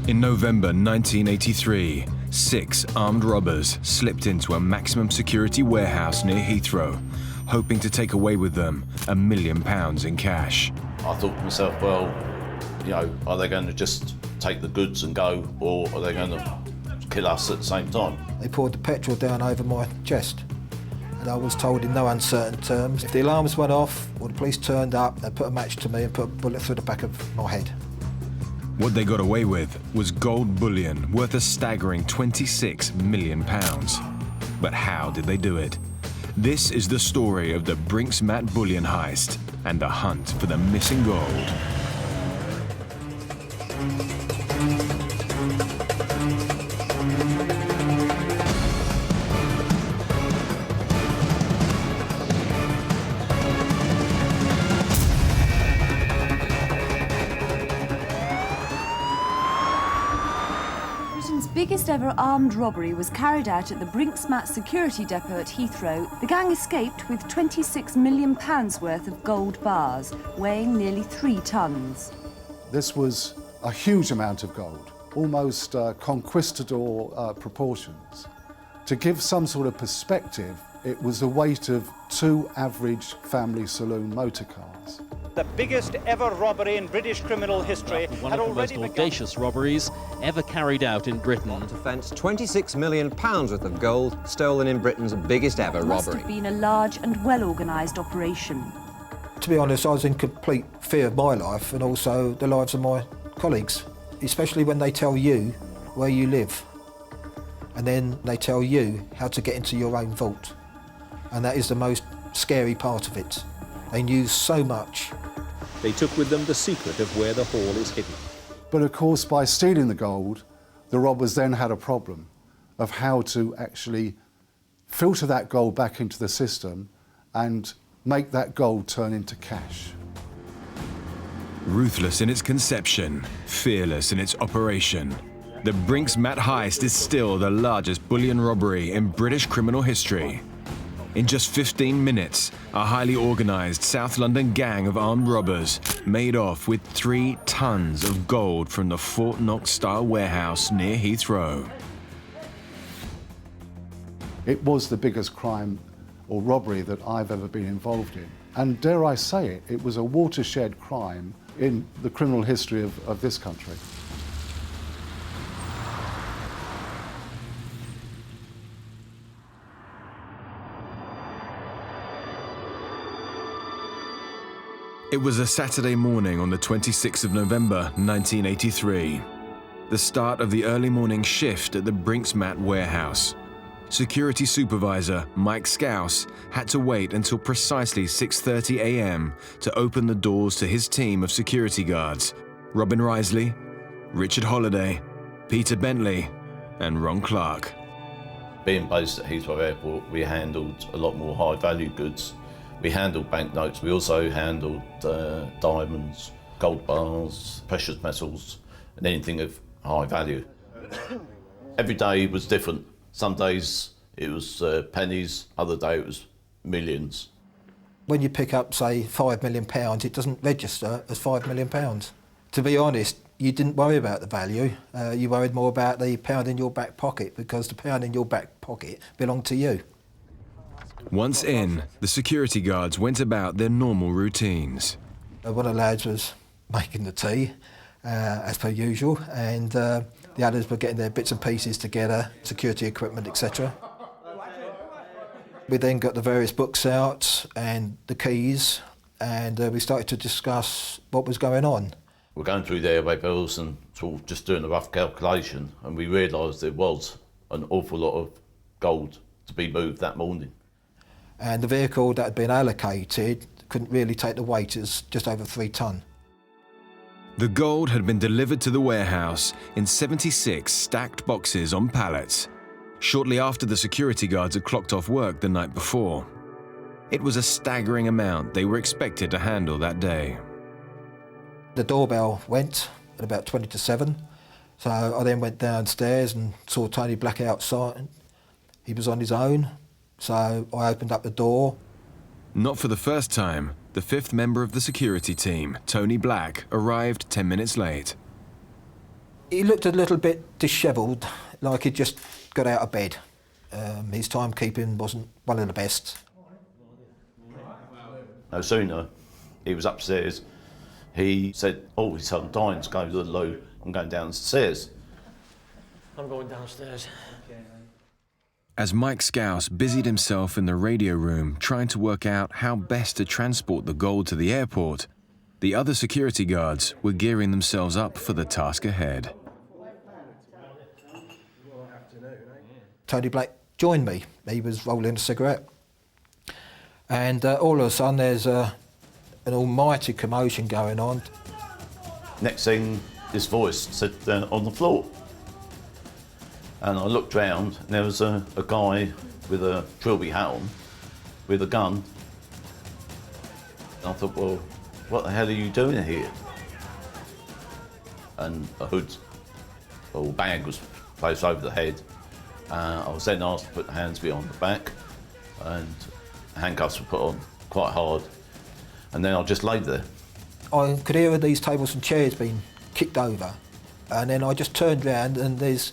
In November 1983, 6 armed robbers slipped into a maximum security warehouse near Heathrow, hoping to take away with them £1 million in cash. I thought to myself, well, you know, are they going to just take the goods and go, or are they going to kill us at the same time? They poured the petrol down over my chest, and I was told in no uncertain terms, if the alarms went off or the police turned up, they'd put a match to me and put a bullet through the back of my head. What they got away with was gold bullion worth a staggering £26 million. But how did they do it? This is the story of the Brinks Mat bullion heist and the hunt for the missing gold. Britain's biggest ever armed robbery was carried out at the Brinks Mat security depot at Heathrow. The gang escaped with £26 million worth of gold bars, weighing nearly 3 tons. This was a huge amount of gold, almost conquistador proportions. To give some sort of perspective, it was the weight of 2 average family saloon motor cars. The biggest ever robbery in British criminal history. One of the most audacious robberies ever carried out in Britain. Offence, £26 million worth of gold stolen in Britain's biggest ever robbery. Must have been a large and well-organised operation. To be honest, I was in complete fear of my life and also the lives of my colleagues, especially when they tell you where you live and then they tell you how to get into your own vault. And that is the most scary part of it. They knew so much. They took with them the secret of where the haul is hidden. But of course, by stealing the gold, the robbers then had a problem of how to actually filter that gold back into the system and make that gold turn into cash. Ruthless in its conception, fearless in its operation, the Brinks Mat heist is still the largest bullion robbery in British criminal history. In just 15 minutes, a highly organised South London gang of armed robbers made off with 3 tons of gold from the Fort Knox-style warehouse near Heathrow. It was the biggest crime or robbery that I've ever been involved in. And dare I say it, it was a watershed crime in the criminal history of this country. It was a Saturday morning on the 26th of November 1983, the start of the early morning shift at the Brinks Mat warehouse. Security supervisor Mike Scouse had to wait until precisely 6:30 a.m. to open the doors to his team of security guards, Robin Risley, Richard Holliday, Peter Bentley and Ron Clark. Being based at Heathrow Airport, we handled a lot more high-value goods. We handled banknotes, we also handled diamonds, gold bars, precious metals, and anything of high value. Every day was different. Some days it was pennies, other day it was millions. When you pick up, say, £5 million, it doesn't register as £5 million. To be honest, you didn't worry about the value. You worried more about the pound in your back pocket, because the pound in your back pocket belonged to you. Once in, the security guards went about their normal routines. One of the lads was making the tea, as per usual, and the others were getting their bits and pieces together, security equipment, etc. We then got the various books out and the keys, and we started to discuss what was going on. We're going through the airway bills and sort of just doing a rough calculation, and we realised there was an awful lot of gold to be moved that morning. And the vehicle that had been allocated couldn't really take the weight, it's just over 3 tonne. The gold had been delivered to the warehouse in 76 stacked boxes on pallets, shortly after the security guards had clocked off work the night before. It was a staggering amount they were expected to handle that day. The doorbell went at about 20 to 7, so I then went downstairs and saw Tony Black outside. He was on his own. So I opened up the door. Not for the first time, the 5th member of the security team, Tony Black, arrived 10 minutes late. He looked a little bit dishevelled, like he'd just got out of bed. His timekeeping wasn't one of the best. No sooner he was upstairs, he said, "Oh, his son dying to go to the loo. I'm going downstairs." I'm going downstairs. As Mike Scouse busied himself in the radio room trying to work out how best to transport the gold to the airport, the other security guards were gearing themselves up for the task ahead. Tony Black joined me. He was rolling a cigarette. And all of a sudden there's an almighty commotion going on. Next thing, this voice said, "On the floor." And I looked round, and there was a guy with a trilby hat on, with a gun. And I thought, well, what the hell are you doing here? And a hood or bag was placed over the head. I was then asked to put the hands behind the back, and handcuffs were put on quite hard. And then I just laid there. I could hear these tables and chairs being kicked over. And then I just turned round and there's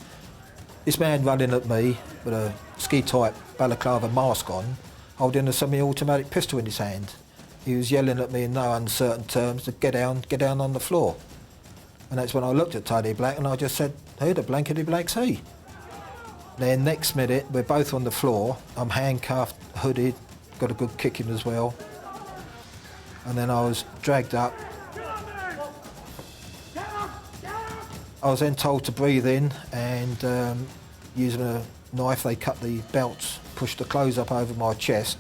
this man running at me with a ski-type balaclava mask on, holding a semi-automatic pistol in his hand. He was yelling at me in no uncertain terms to get down on the floor. And that's when I looked at Tony Black and I just said, "Who the blankety blank's he?" Then next minute, we're both on the floor. I'm handcuffed, hooded, got a good kicking as well. And then I was dragged up. I was then told to breathe in, and using a knife, they cut the belts, pushed the clothes up over my chest,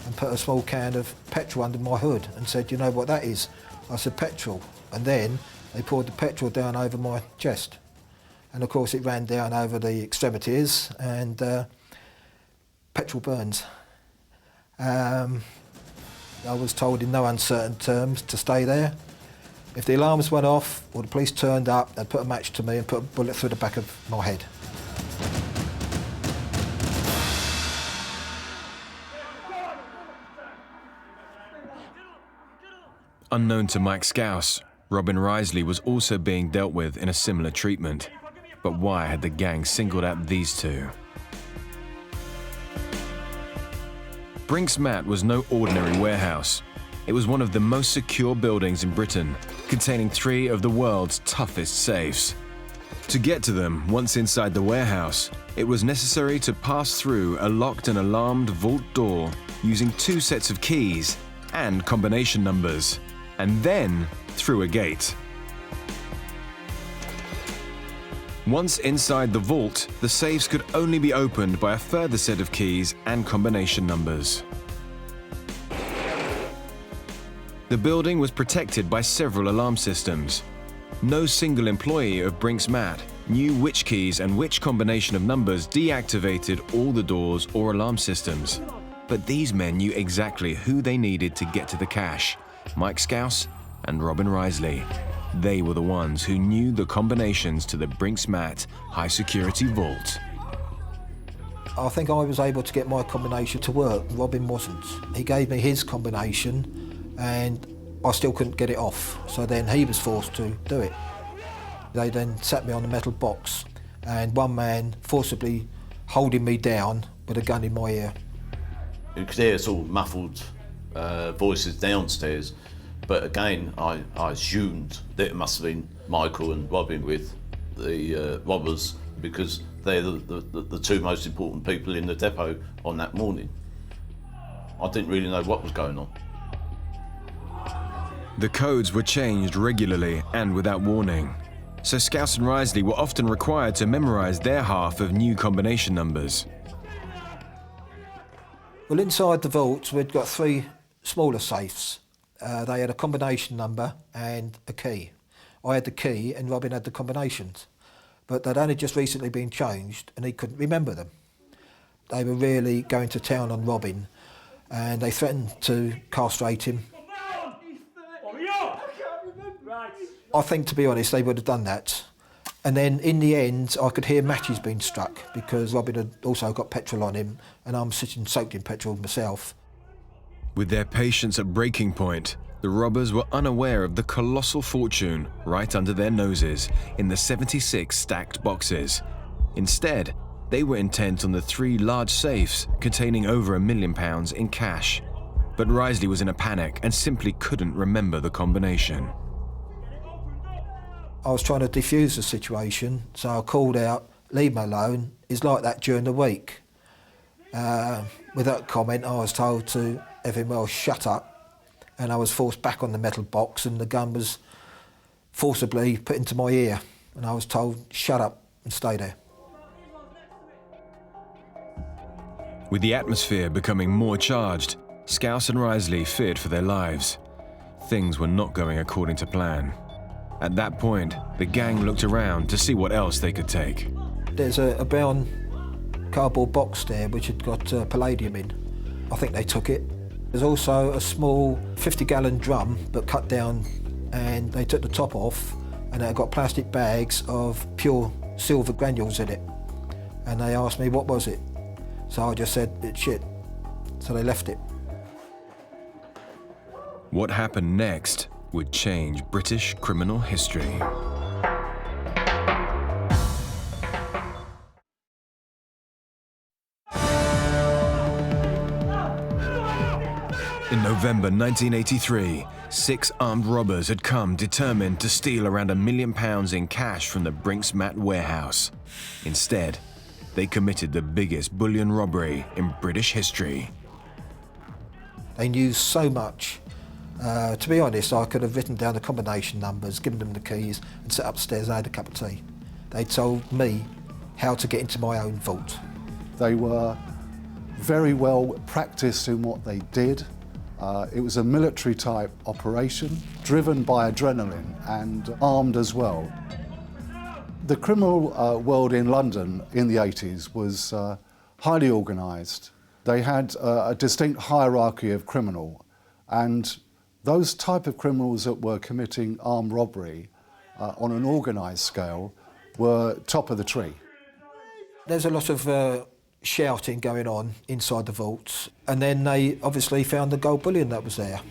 and put a small can of petrol under my hood and said, "You know what that is?" I said, "Petrol." And then they poured the petrol down over my chest. And of course it ran down over the extremities, and petrol burns. I was told in no uncertain terms to stay there. If the alarms went off or the police turned up, they'd put a match to me and put a bullet through the back of my head. Unknown to Mike Scouse, Robin Risley was also being dealt with in a similar treatment. But why had the gang singled out these two? Brinks Mat was no ordinary warehouse. It was one of the most secure buildings in Britain, containing 3 of the world's toughest safes. To get to them, once inside the warehouse, it was necessary to pass through a locked and alarmed vault door using 2 sets of keys and combination numbers, and then through a gate. Once inside the vault, the safes could only be opened by a further set of keys and combination numbers. The building was protected by several alarm systems. No single employee of Brinks Mat knew which keys and which combination of numbers deactivated all the doors or alarm systems. But these men knew exactly who they needed to get to the cash: Mike Scouse and Robin Risley. They were the ones who knew the combinations to the Brinks Mat high-security vault. I think I was able to get my combination to work. Robin wasn't. He gave me his combination and I still couldn't get it off. So then he was forced to do it. They then sat me on a metal box and one man forcibly holding me down with a gun in my ear. You could hear sort of muffled voices downstairs. But again, I assumed that it must have been Michael and Robin with the robbers, because they're the 2 most important people in the depot on that morning. I didn't really know what was going on. The codes were changed regularly and without warning, so Scouse and Risley were often required to memorize their half of new combination numbers. Well, inside the vaults, we'd got 3 smaller safes. They had a combination number and a key. I had the key and Robin had the combinations, but they'd only just recently been changed and he couldn't remember them. They were really going to town on Robin and they threatened to castrate him. I think, to be honest, they would have done that. And then in the end, I could hear matches being struck because Robin had also got petrol on him and I'm sitting soaked in petrol myself. With their patience at breaking point, The robbers were unaware of the colossal fortune right under their noses in the 76 stacked boxes. Instead, they were intent on the 3 large safes containing over £1 million in cash. But Risley was in a panic and simply couldn't remember the combination. I was trying to defuse the situation, so I called out, "Leave me alone." It's like that during the week. With that comment, I was told to have him well shut up, and I was forced back on the metal box, and the gun was forcibly put into my ear, and I was told, "Shut up and stay there." With the atmosphere becoming more charged, Scouse and Risley feared for their lives. Things were not going according to plan. At that point, the gang looked around to see what else they could take. There's a brown cardboard box there which had got palladium in. I think they took it. There's also a small 50-gallon drum, but cut down, and they took the top off, and it got plastic bags of pure silver granules in it. And they asked me what was it. So I just said, "It's shit." So they left it. What happened next would change British criminal history. In November 1983, 6 armed robbers had come determined to steal around £1 million in cash from the Brinks Mat warehouse. Instead, they committed the biggest bullion robbery in British history. They knew so much. To be honest, I could have written down the combination numbers, given them the keys, and sat upstairs and had a cup of tea. They told me how to get into my own vault. They were very well practiced in what they did. It was a military-type operation, driven by adrenaline and armed as well. The criminal world in London in the 80s was highly organised. They had a distinct hierarchy of criminal, and those type of criminals that were committing armed robbery on an organised scale were top of the tree. There's a lot of shouting going on inside the vaults, and then they obviously found the gold bullion that was there.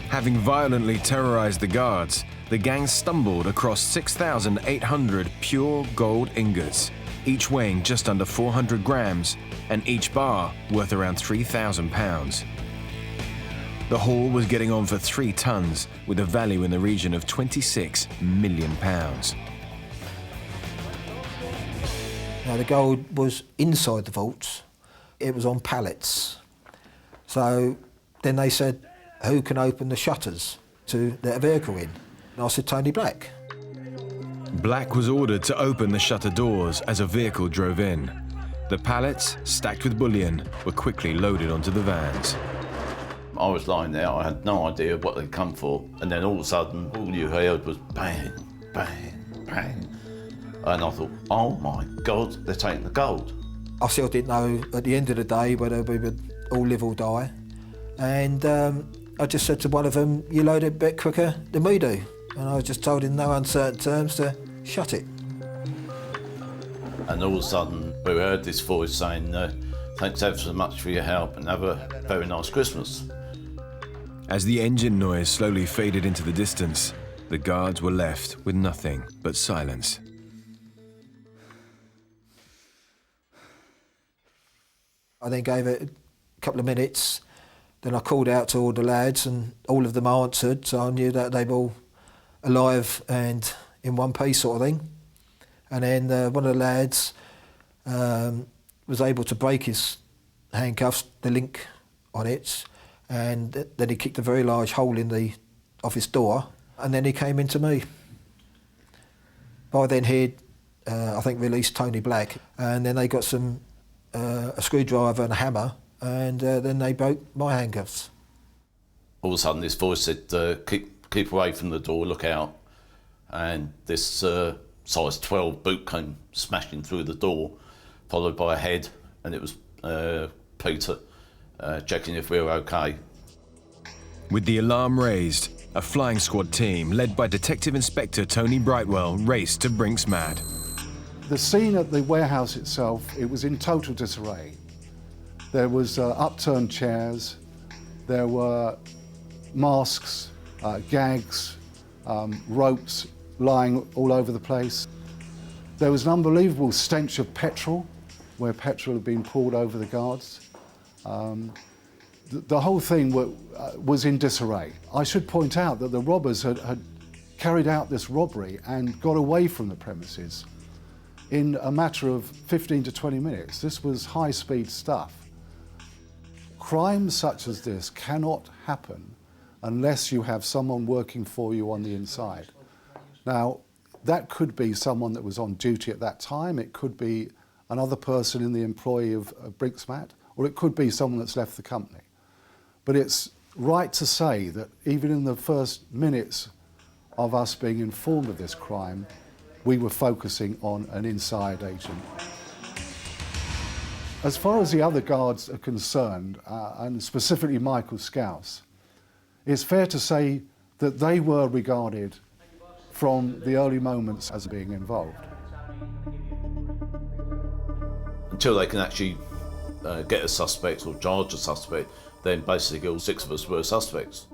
Having violently terrorized the guards, the gang stumbled across 6,800 pure gold ingots, each weighing just under 400 grams, and each bar worth around £3,000. The haul was getting on for 3 tons, with a value in the region of £26 million. Now, the gold was inside the vaults. It was on pallets. So then they said, "Who can open the shutters to let a vehicle in?" And I said, "Tony Black." Black was ordered to open the shutter doors as a vehicle drove in. The pallets, stacked with bullion, were quickly loaded onto the vans. I was lying there, I had no idea what they'd come for, and then all of a sudden, all you heard was bang, bang, bang. And I thought, oh my God, they're taking the gold. I still didn't know at the end of the day whether we would all live or die. And I just said to one of them, "You load it a bit quicker than we do." And I was just told in no uncertain terms to shut it. And all of a sudden, we heard this voice saying, "Thanks ever so much for your help and have a very nice Christmas." As the engine noise slowly faded into the distance, the guards were left with nothing but silence. I then gave it a couple of minutes. Then I called out to all the lads, and all of them answered, so I knew that they were all alive and in one piece sort of thing. And then one of the lads was able to break his handcuffs, the link on it, and then he kicked a very large hole in the office door, and then he came into me. By then he'd, I think, released Tony Black, and then they got a screwdriver and a hammer, and then they broke my handcuffs. All of a sudden, this voice said, keep away from the door, look out. And this size 12 boot came smashing through the door, followed by a head, and it was Peter checking if we were okay. With the alarm raised, a flying squad team led by Detective Inspector Tony Brightwell raced to Brinks Mat. The scene at the warehouse itself, it was in total disarray. There was upturned chairs, there were masks, gags, ropes lying all over the place. There was an unbelievable stench of petrol, where petrol had been poured over the guards. The whole thing was in disarray. I should point out that the robbers had carried out this robbery and got away from the premises in a matter of 15 to 20 minutes. This was high-speed stuff. Crimes such as this cannot happen unless you have someone working for you on the inside. Now, that could be someone that was on duty at that time, it could be another person in the employ of Brinks Mat, or it could be someone that's left the company. But it's right to say that even in the first minutes of us being informed of this crime, we were focusing on an inside agent. As far as the other guards are concerned, and specifically Michael Scouse, it's fair to say that they were regarded from the early moments as being involved. Until they can actually get a suspect or charge a suspect, then basically all 6 of us were suspects.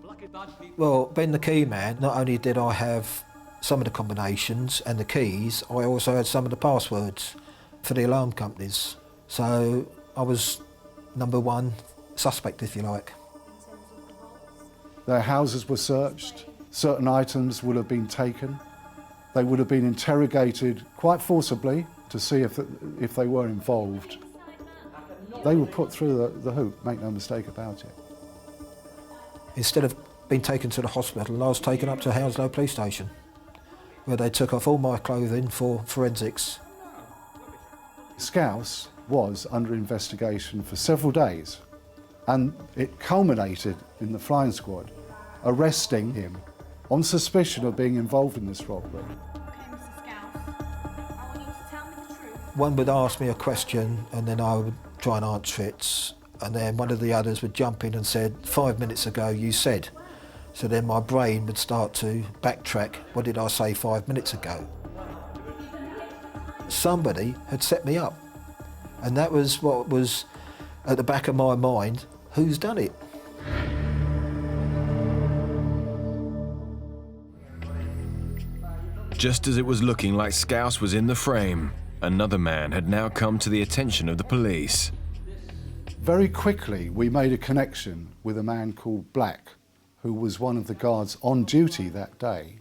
Well, being the key man, not only did I have some of the combinations and the keys, I also had some of the passwords for the alarm companies. So I was number 1 suspect, if you like. Their houses were searched, certain items would have been taken, they would have been interrogated quite forcibly to see if they were involved. They were put through the hoop, make no mistake about it. Instead of being taken to the hospital, I was taken up to Hounslow Police Station, where they took off all my clothing for forensics. Scouse was under investigation for several days, and it culminated in the flying squad arresting him on suspicion of being involved in this robbery. One would ask me a question and then I would try and answer it, and then one of the others would jump in and said, 5 minutes ago you said. So then my brain would start to backtrack, what did I say 5 minutes ago? Somebody had set me up, and that was what was at the back of my mind, who's done it? Just as it was looking like Scouse was in the frame, another man had now come to the attention of the police. Very quickly, we made a connection with a man called Black, who was one of the guards on duty that day.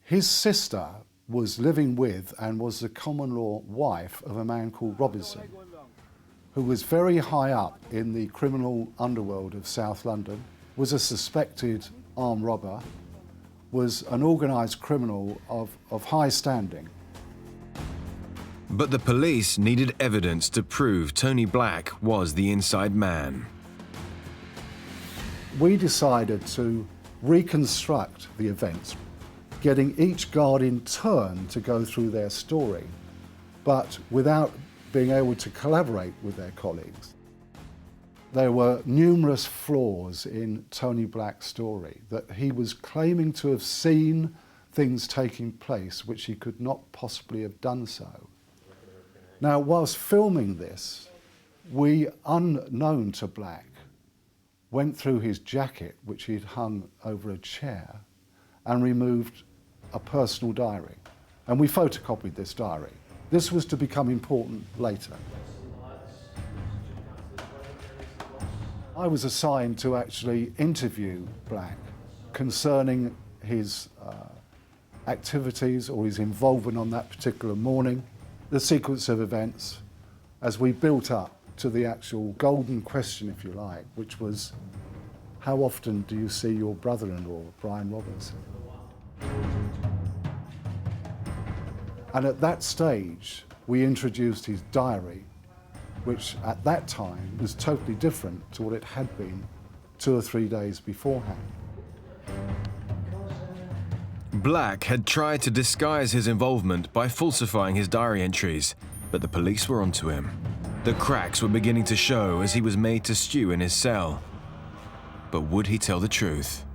His sister was living with and was the common law wife of a man called Robinson, who was very high up in the criminal underworld of South London, was a suspected armed robber, was an organised criminal of high standing. But the police needed evidence to prove Tony Black was the inside man. We decided to reconstruct the events, getting each guard in turn to go through their story, but without being able to collaborate with their colleagues. There were numerous flaws in Tony Black's story, that he was claiming to have seen things taking place which he could not possibly have done so. Now, whilst filming this, we, unknown to Black, went through his jacket, which he'd hung over a chair, and removed a personal diary. And we photocopied this diary. This was to become important later. I was assigned to actually interview Black concerning his activities or his involvement on that particular morning, the sequence of events as we built up to the actual golden question, if you like, which was, how often do you see your brother-in-law, Brian Robinson? And at that stage, we introduced his diary, which at that time was totally different to what it had been 2 or 3 days beforehand. Black had tried to disguise his involvement by falsifying his diary entries, but the police were onto him. The cracks were beginning to show as he was made to stew in his cell. But would he tell the truth?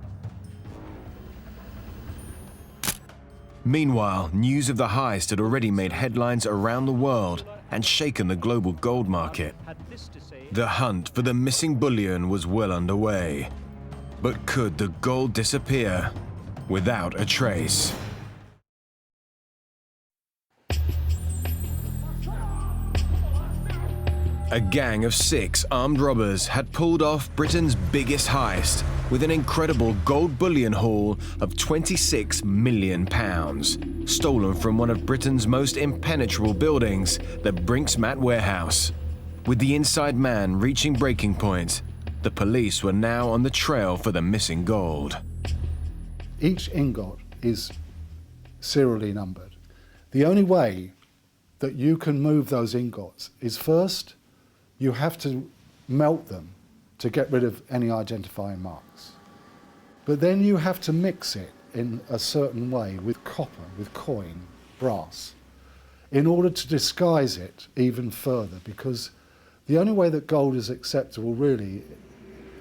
Meanwhile, news of the heist had already made headlines around the world and shaken the global gold market. The hunt for the missing bullion was well underway. But could the gold disappear without a trace? A gang of 6 armed robbers had pulled off Britain's biggest heist with an incredible gold bullion haul of £26 million, stolen from one of Britain's most impenetrable buildings, the Brinks Mat warehouse. With the inside man reaching breaking point, the police were now on the trail for the missing gold. Each ingot is serially numbered. The only way that you can move those ingots is first, you have to melt them to get rid of any identifying marks. But then you have to mix it in a certain way with copper, with coin, brass, in order to disguise it even further, because the only way that gold is acceptable really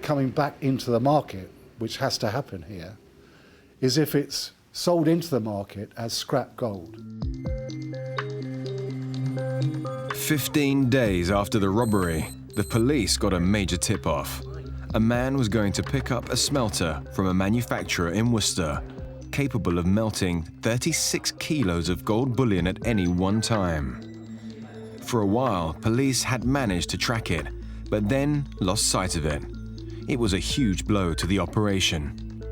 coming back into the market, which has to happen here, is if it's sold into the market as scrap gold. 15 days after the robbery, the police got a major tip-off. A man was going to pick up a smelter from a manufacturer in Worcester, capable of melting 36 kilos of gold bullion at any one time. For a while, police had managed to track it, but then lost sight of it. It was a huge blow to the operation.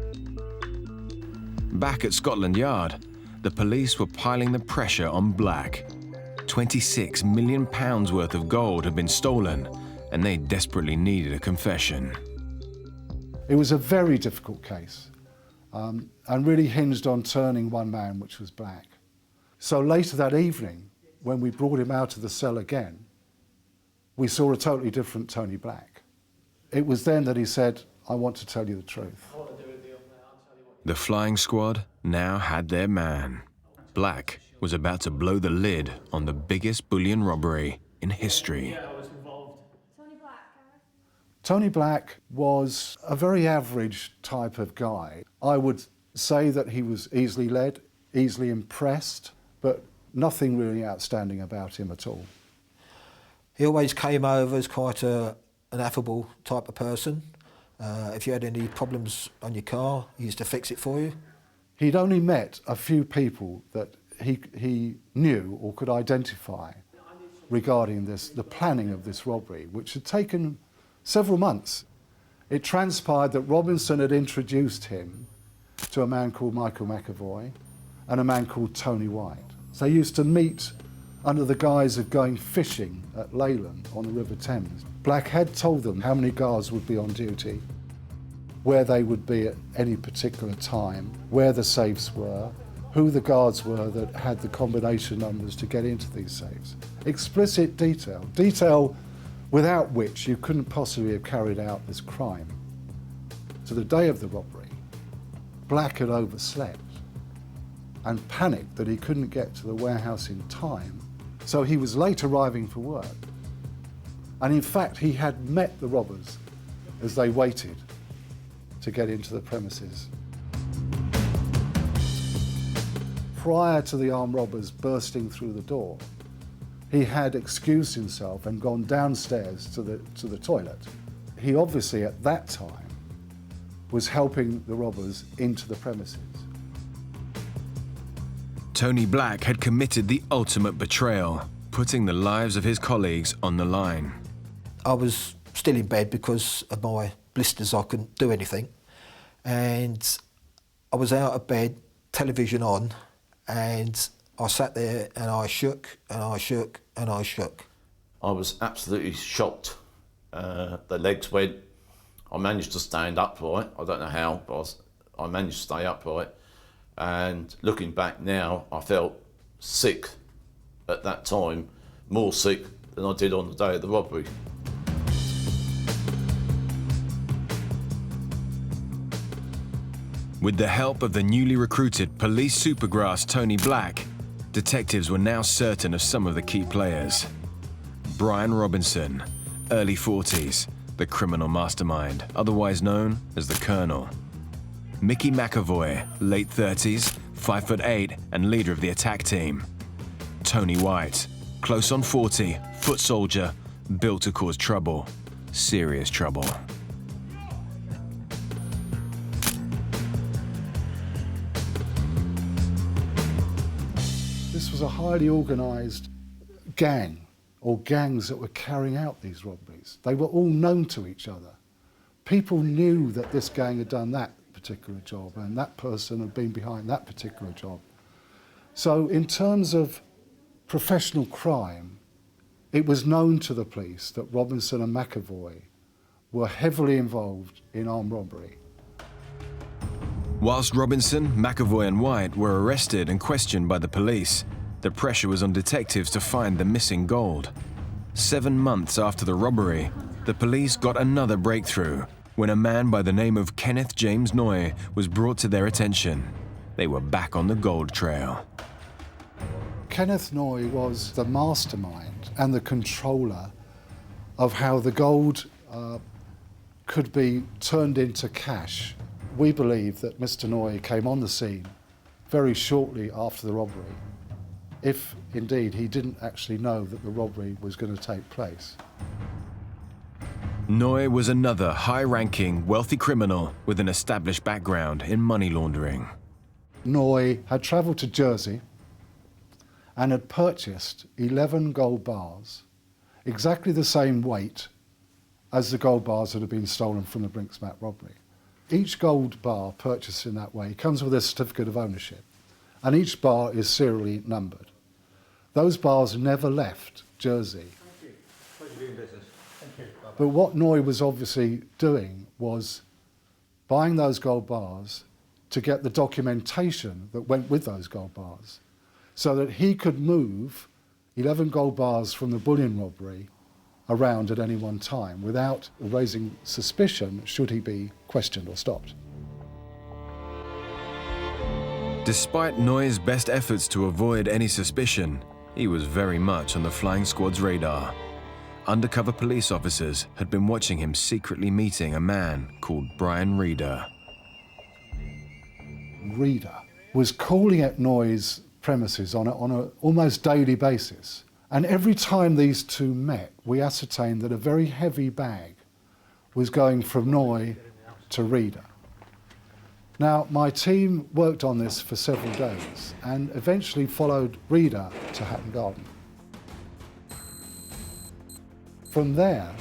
Back at Scotland Yard, the police were piling the pressure on Black. £26 million worth of gold had been stolen, and they desperately needed a confession. It was a very difficult case, and really hinged on turning one man, which was Black. So later that evening, when we brought him out of the cell again, we saw a totally different Tony Black. It was then that he said, "I want to tell you the truth." The flying squad now had their man. Black was about to blow the lid on the biggest bullion robbery in history. Tony Black was a very average type of guy. I would say that he was easily led, easily impressed, but nothing really outstanding about him at all. He always came over as quite an affable type of person. If you had any problems on your car, he used to fix it for you. He'd only met a few people that he knew or could identify regarding the planning of this robbery, which had taken several months. It transpired that Robinson had introduced him to a man called Michael McAvoy and a man called Tony White. So they used to meet under the guise of going fishing at Leyland on the River Thames. Black had told them how many guards would be on duty, where they would be at any particular time, where the safes were, who the guards were that had the combination numbers to get into these safes. Explicit detail without which you couldn't possibly have carried out this crime. To the day of the robbery, Black had overslept and panicked that he couldn't get to the warehouse in time, so he was late arriving for work. And in fact, he had met the robbers as they waited to get into the premises. Prior to the armed robbers bursting through the door, he had excused himself and gone downstairs to the toilet. He obviously, at that time, was helping the robbers into the premises. Tony Black had committed the ultimate betrayal, putting the lives of his colleagues on the line. I was still in bed because of my blisters. I couldn't do anything. And I was out of bed, television on, and I sat there and I shook and I shook and I shook. I was absolutely shocked. The legs went. I managed to stand upright. I don't know how, but I managed to stay upright. And looking back now, I felt sick at that time, more sick than I did on the day of the robbery. With the help of the newly recruited police supergrass Tony Black, detectives were now certain of some of the key players. Brian Robinson, early 40s, the criminal mastermind, otherwise known as the Colonel. Mickey McAvoy, late 30s, 5'8", and leader of the attack team. Tony White, close on 40, foot soldier, built to cause trouble, serious trouble. was a highly organised gang, or gangs that were carrying out these robberies. They were all known to each other. People knew that this gang had done that particular job and that person had been behind that particular job. So in terms of professional crime, it was known to the police that Robinson and McAvoy were heavily involved in armed robbery. Whilst Robinson, McAvoy and White were arrested and questioned by the police, the pressure was on detectives to find the missing gold. 7 months after the robbery, the police got another breakthrough when a man by the name of Kenneth James Noy was brought to their attention. They were back on the gold trail. Kenneth Noy was the mastermind and the controller of how the gold could be turned into cash. We believe that Mr. Noy came on the scene very shortly after the robbery, if indeed he didn't actually know that the robbery was going to take place. Noy was another high-ranking, wealthy criminal with an established background in money laundering. Noy had travelled to Jersey and had purchased 11 gold bars, exactly the same weight as the gold bars that had been stolen from the Brinks Mat robbery. Each gold bar purchased in that way comes with a certificate of ownership, and each bar is serially numbered. Those bars never left Jersey. Thank you. Pleasure doing business. Thank you. But what Noy was obviously doing was buying those gold bars to get the documentation that went with those gold bars, so that he could move 11 gold bars from the bullion robbery around at any one time without raising suspicion should he be questioned or stopped. Despite Noy's best efforts to avoid any suspicion, he was very much on the flying squad's radar. Undercover police officers had been watching him secretly meeting a man called Brian Reeder. Reeder was calling at Noy's premises on a almost daily basis. And every time these two met, we ascertained that a very heavy bag was going from Noy to Reeder. Now, my team worked on this for several days and eventually followed Reeder to Hatton Garden. From there,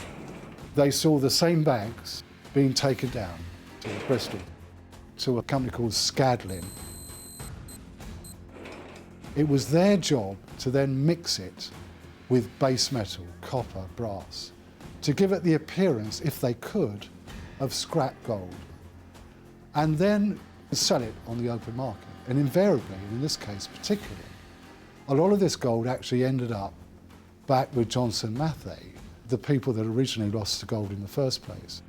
they saw the same bags being taken down to Bristol, to a company called Scadlin. It was their job to then mix it with base metal, copper, brass, to give it the appearance, if they could, of scrap gold, and then sell it on the open market. And invariably, in this case particularly, a lot of this gold actually ended up back with Johnson Matthey, the people that originally lost the gold in the first place.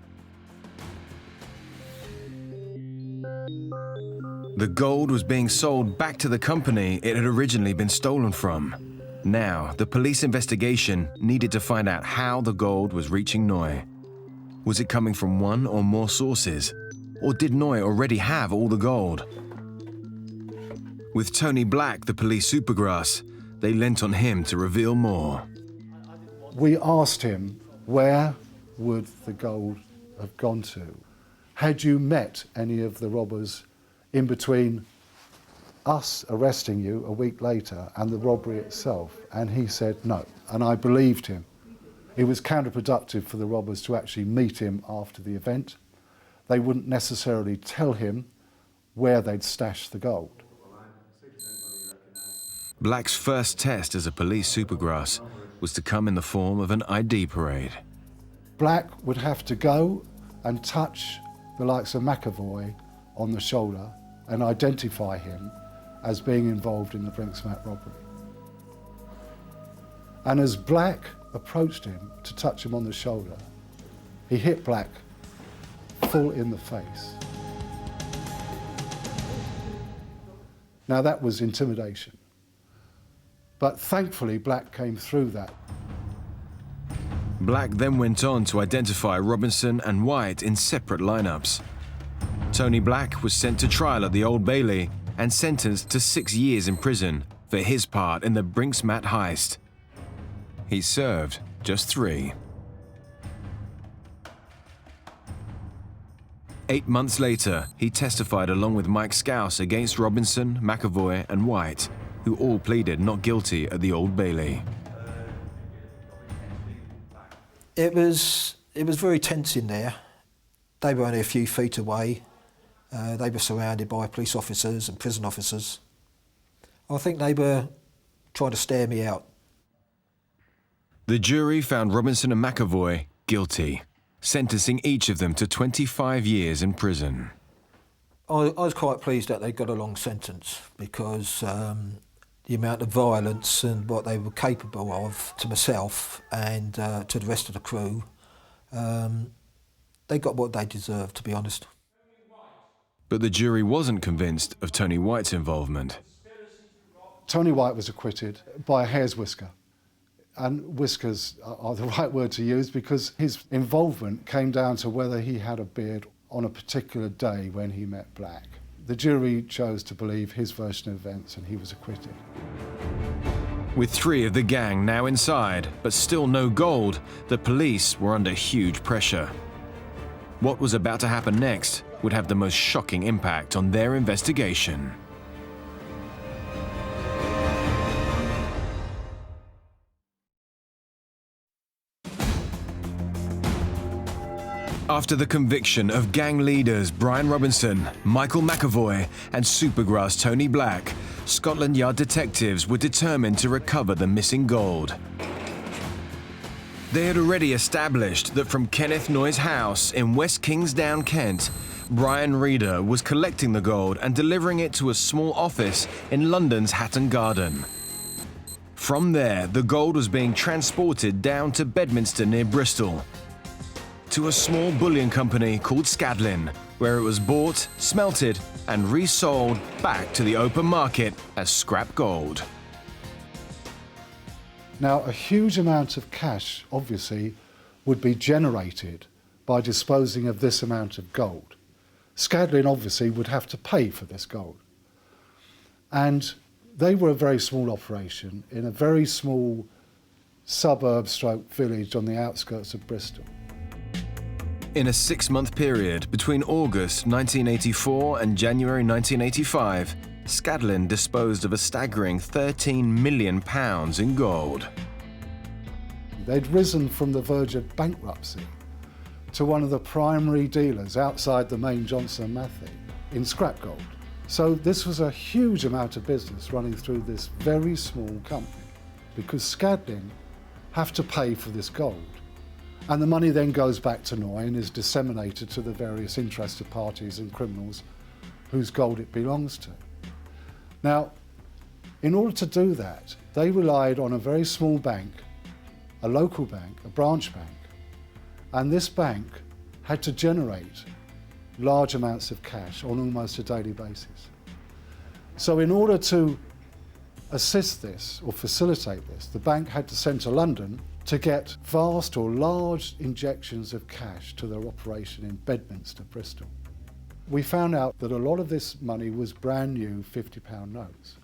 The gold was being sold back to the company it had originally been stolen from. Now, the police investigation needed to find out how the gold was reaching Noy. Was it coming from one or more sources? Or did Noy already have all the gold? With Tony Black, the police supergrass, they lent on him to reveal more. We asked him, where would the gold have gone to? Had you met any of the robbers in between us arresting you a week later and the robbery itself? And he said no, and I believed him. It was counterproductive for the robbers to actually meet him after the event. They wouldn't necessarily tell him where they'd stashed the gold. Black's first test as a police supergrass was to come in the form of an ID parade. Black would have to go and touch the likes of McAvoy on the shoulder and identify him as being involved in the Brinks Mat robbery. And as Black approached him to touch him on the shoulder, he hit Black full in the face. Now that was intimidation. But thankfully, Black came through that. Black then went on to identify Robinson and White in separate lineups. Tony Black was sent to trial at the Old Bailey and sentenced to 6 years in prison for his part in the Brinks Mat heist. He served just 3. 8 months later, he testified along with Mike Scouse against Robinson, McAvoy and White. who all pleaded not guilty at the Old Bailey. It was very tense in there. They were only a few feet away. They were surrounded by police officers and prison officers. I think they were trying to stare me out. The jury found Robinson and McAvoy guilty, sentencing each of them to 25 years in prison. I was quite pleased that they got a long sentence because the amount of violence and what they were capable of to myself and to the rest of the crew, they got what they deserved, to be honest. But the jury wasn't convinced of Tony White's involvement. Tony White was acquitted by a hair's whisker. And whiskers are the right word to use because his involvement came down to whether he had a beard on a particular day when he met Black. The jury chose to believe his version of events and he was acquitted. With 3 of the gang now inside, but still no gold, the police were under huge pressure. What was about to happen next would have the most shocking impact on their investigation. After the conviction of gang leaders Brian Robinson, Michael McAvoy, and Supergrass Tony Black, Scotland Yard detectives were determined to recover the missing gold. They had already established that from Kenneth Noye's house in West Kingsdown, Kent, Brian Reeder was collecting the gold and delivering it to a small office in London's Hatton Garden. From there, the gold was being transported down to Bedminster near Bristol, to a small bullion company called Scadlin, where it was bought, smelted, and resold back to the open market as scrap gold. Now, a huge amount of cash, obviously, would be generated by disposing of this amount of gold. Scadlin, obviously, would have to pay for this gold. And they were a very small operation in a very small suburb/village on the outskirts of Bristol. In a 6-month period between August 1984 and January 1985, Scadlin disposed of a staggering £13 million in gold. They'd risen from the verge of bankruptcy to one of the primary dealers outside the main Johnson & Matthey in scrap gold. So this was a huge amount of business running through this very small company because Scadlin have to pay for this gold. And the money then goes back to Noye and is disseminated to the various interested parties and criminals whose gold it belongs to. Now, in order to do that, they relied on a very small bank, a local bank, a branch bank, and this bank had to generate large amounts of cash on almost a daily basis. So in order to assist this or facilitate this, the bank had to send to London to get vast or large injections of cash to their operation in Bedminster, Bristol. We found out that a lot of this money was brand new £50 notes.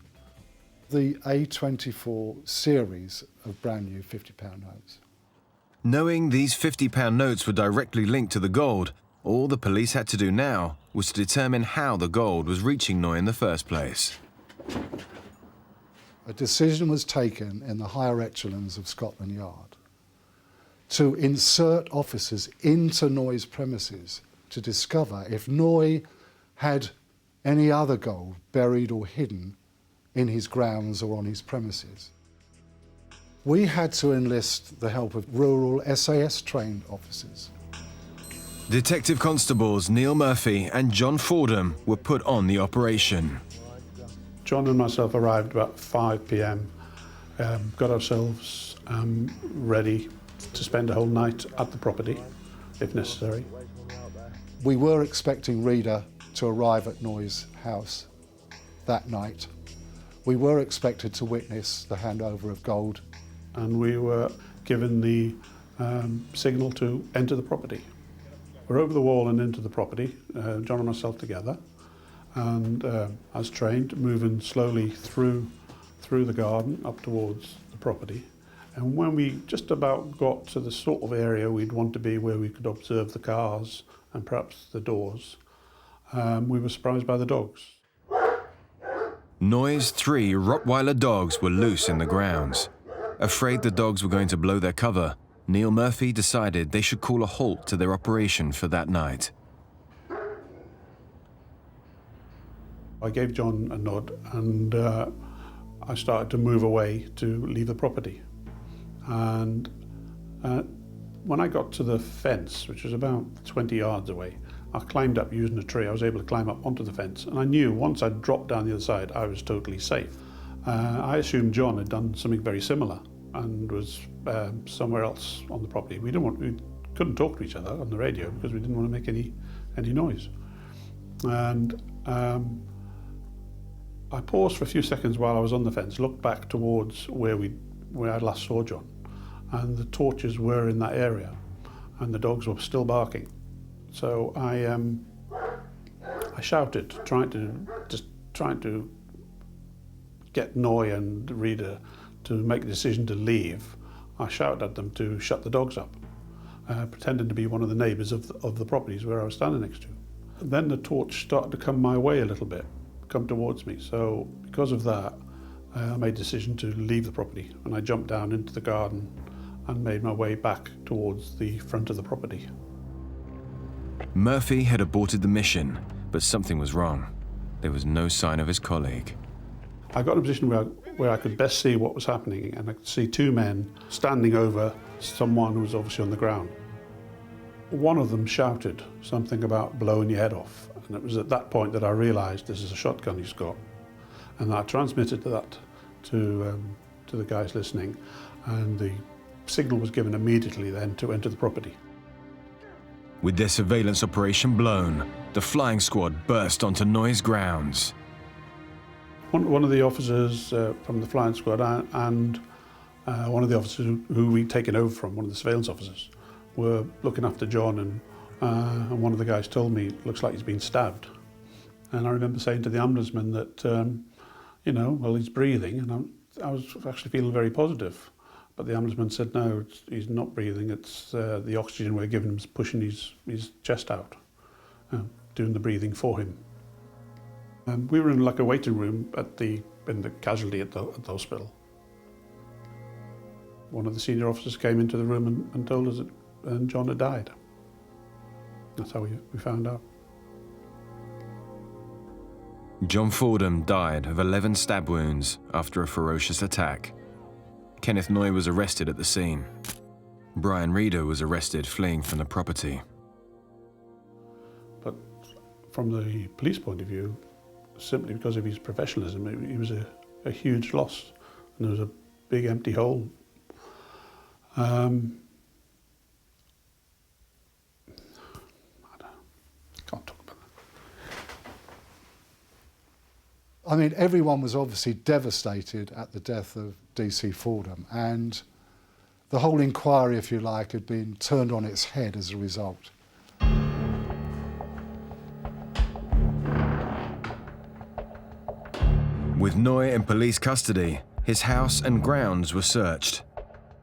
The A24 series of brand new £50 notes. Knowing these £50 notes were directly linked to the gold, all the police had to do now was to determine how the gold was reaching Noye in the first place. A decision was taken in the higher echelons of Scotland Yard to insert officers into Noye's premises to discover if Noye had any other gold buried or hidden in his grounds or on his premises. We had to enlist the help of rural SAS-trained officers. Detective Constables Neil Murphy and John Fordham were put on the operation. John and myself arrived about 5 p.m, got ourselves ready to spend a whole night at the property, if necessary. We were expecting Reeder to arrive at Noye's house that night. We were expected to witness the handover of gold. And we were given the signal to enter the property. We're over the wall and into the property, John and myself together, and as trained, moving slowly through the garden up towards the property. And when we just about got to the sort of area we'd want to be where we could observe the cars and perhaps the doors, we were surprised by the dogs. Noy's 3 Rottweiler dogs were loose in the grounds. Afraid the dogs were going to blow their cover, Neil Murphy decided they should call a halt to their operation for that night. I gave John a nod and I started to move away to leave the property. And when I got to the fence, which was about 20 yards away, I climbed up using a tree. I was able to climb up onto the fence, and I knew once I dropped down the other side, I was totally safe. I assumed John had done something very similar and was somewhere else on the property. We couldn't talk to each other on the radio because we didn't want to make any noise. And I paused for a few seconds while I was on the fence, looked back towards where I last saw John, and the torches were in that area, and the dogs were still barking. So I shouted, trying to get Noy and Rita to make the decision to leave. I shouted at them to shut the dogs up, pretending to be one of the neighbours of the properties where I was standing next to. Then the torch started to come my way a little bit, come towards me. So because of that, I made the decision to leave the property, and I jumped down into the garden and made my way back towards the front of the property. Murphy had aborted the mission, but something was wrong. There was no sign of his colleague. I got in a position where I could best see what was happening, and I could see 2 men standing over someone who was obviously on the ground. One of them shouted something about blowing your head off, and it was at that point that I realised this is a shotgun he's got. And I transmitted that to the guys listening, and the signal was given immediately then to enter the property. With their surveillance operation blown, the flying squad burst onto Noy's grounds. One of the officers from the flying squad and one of the officers who we'd taken over from, one of the surveillance officers, were looking after John, and one of the guys told me, it looks like he's been stabbed. And I remember saying to the ombudsman that, well, he's breathing, and I was actually feeling very positive. But the ombudsman said, no, he's not breathing, it's the oxygen we're giving him is pushing his chest out, doing the breathing for him. We were in like a waiting room in the casualty at the hospital. One of the senior officers came into the room and told us that John had died. That's how we found out. John Fordham died of 11 stab wounds after a ferocious attack. Kenneth Noy was arrested at the scene. Brian Reeder was arrested fleeing from the property. But from the police point of view, simply because of his professionalism, he was a huge loss, and there was a big empty hole. Can't talk about that. I mean, everyone was obviously devastated at the death of DC Fordham, and the whole inquiry, if you like, had been turned on its head as a result. With Noy in police custody, his house and grounds were searched.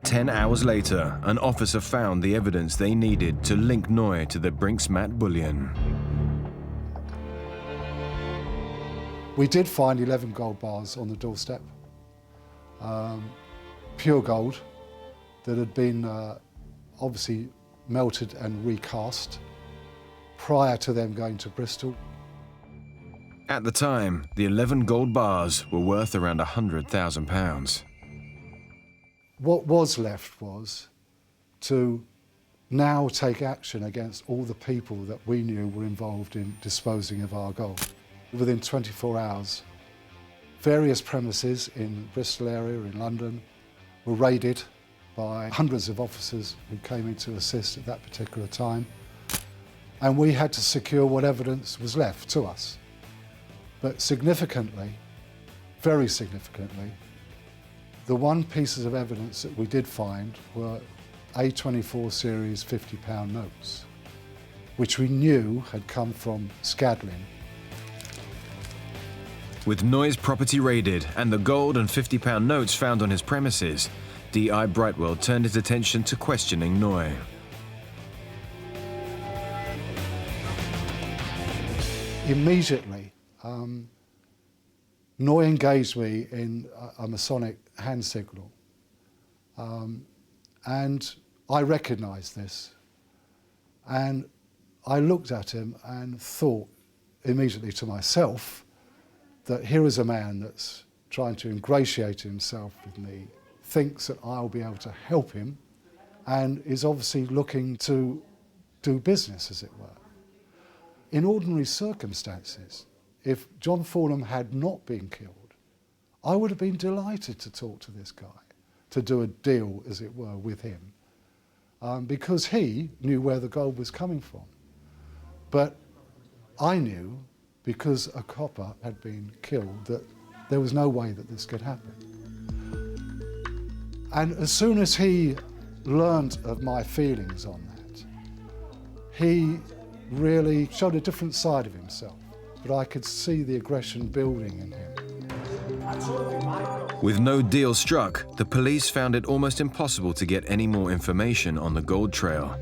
10 hours later, an officer found the evidence they needed to link Noy to the Brinks Mat bullion. We did find 11 gold bars on the doorstep, pure gold that had been obviously melted and recast prior to them going to Bristol. At the time, the 11 gold bars were worth around £100,000. What was left was to now take action against all the people that we knew were involved in disposing of our gold. Within 24 hours, various premises in Bristol area, in London, were raided by hundreds of officers who came in to assist at that particular time. And we had to secure what evidence was left to us. But significantly, very significantly, the one pieces of evidence that we did find were A24 series £50 notes, which we knew had come from Scadlin. With Noy's property raided and the gold and £50 notes found on his premises, D.I. Brightwell turned his attention to questioning Noy. Immediately, Noy engaged me in a Masonic hand signal. And I recognised this. And I looked at him and thought immediately to myself that here is a man that's trying to ingratiate himself with me, thinks that I'll be able to help him, and is obviously looking to do business, as it were. In ordinary circumstances, if John Fordham had not been killed, I would have been delighted to talk to this guy, to do a deal, as it were, with him, because he knew where the gold was coming from. But I knew, because a copper had been killed, that there was no way that this could happen. And as soon as he learnt of my feelings on that, he really showed a different side of himself. But I could see the aggression building in him. With no deal struck, the police found it almost impossible to get any more information on the gold trail.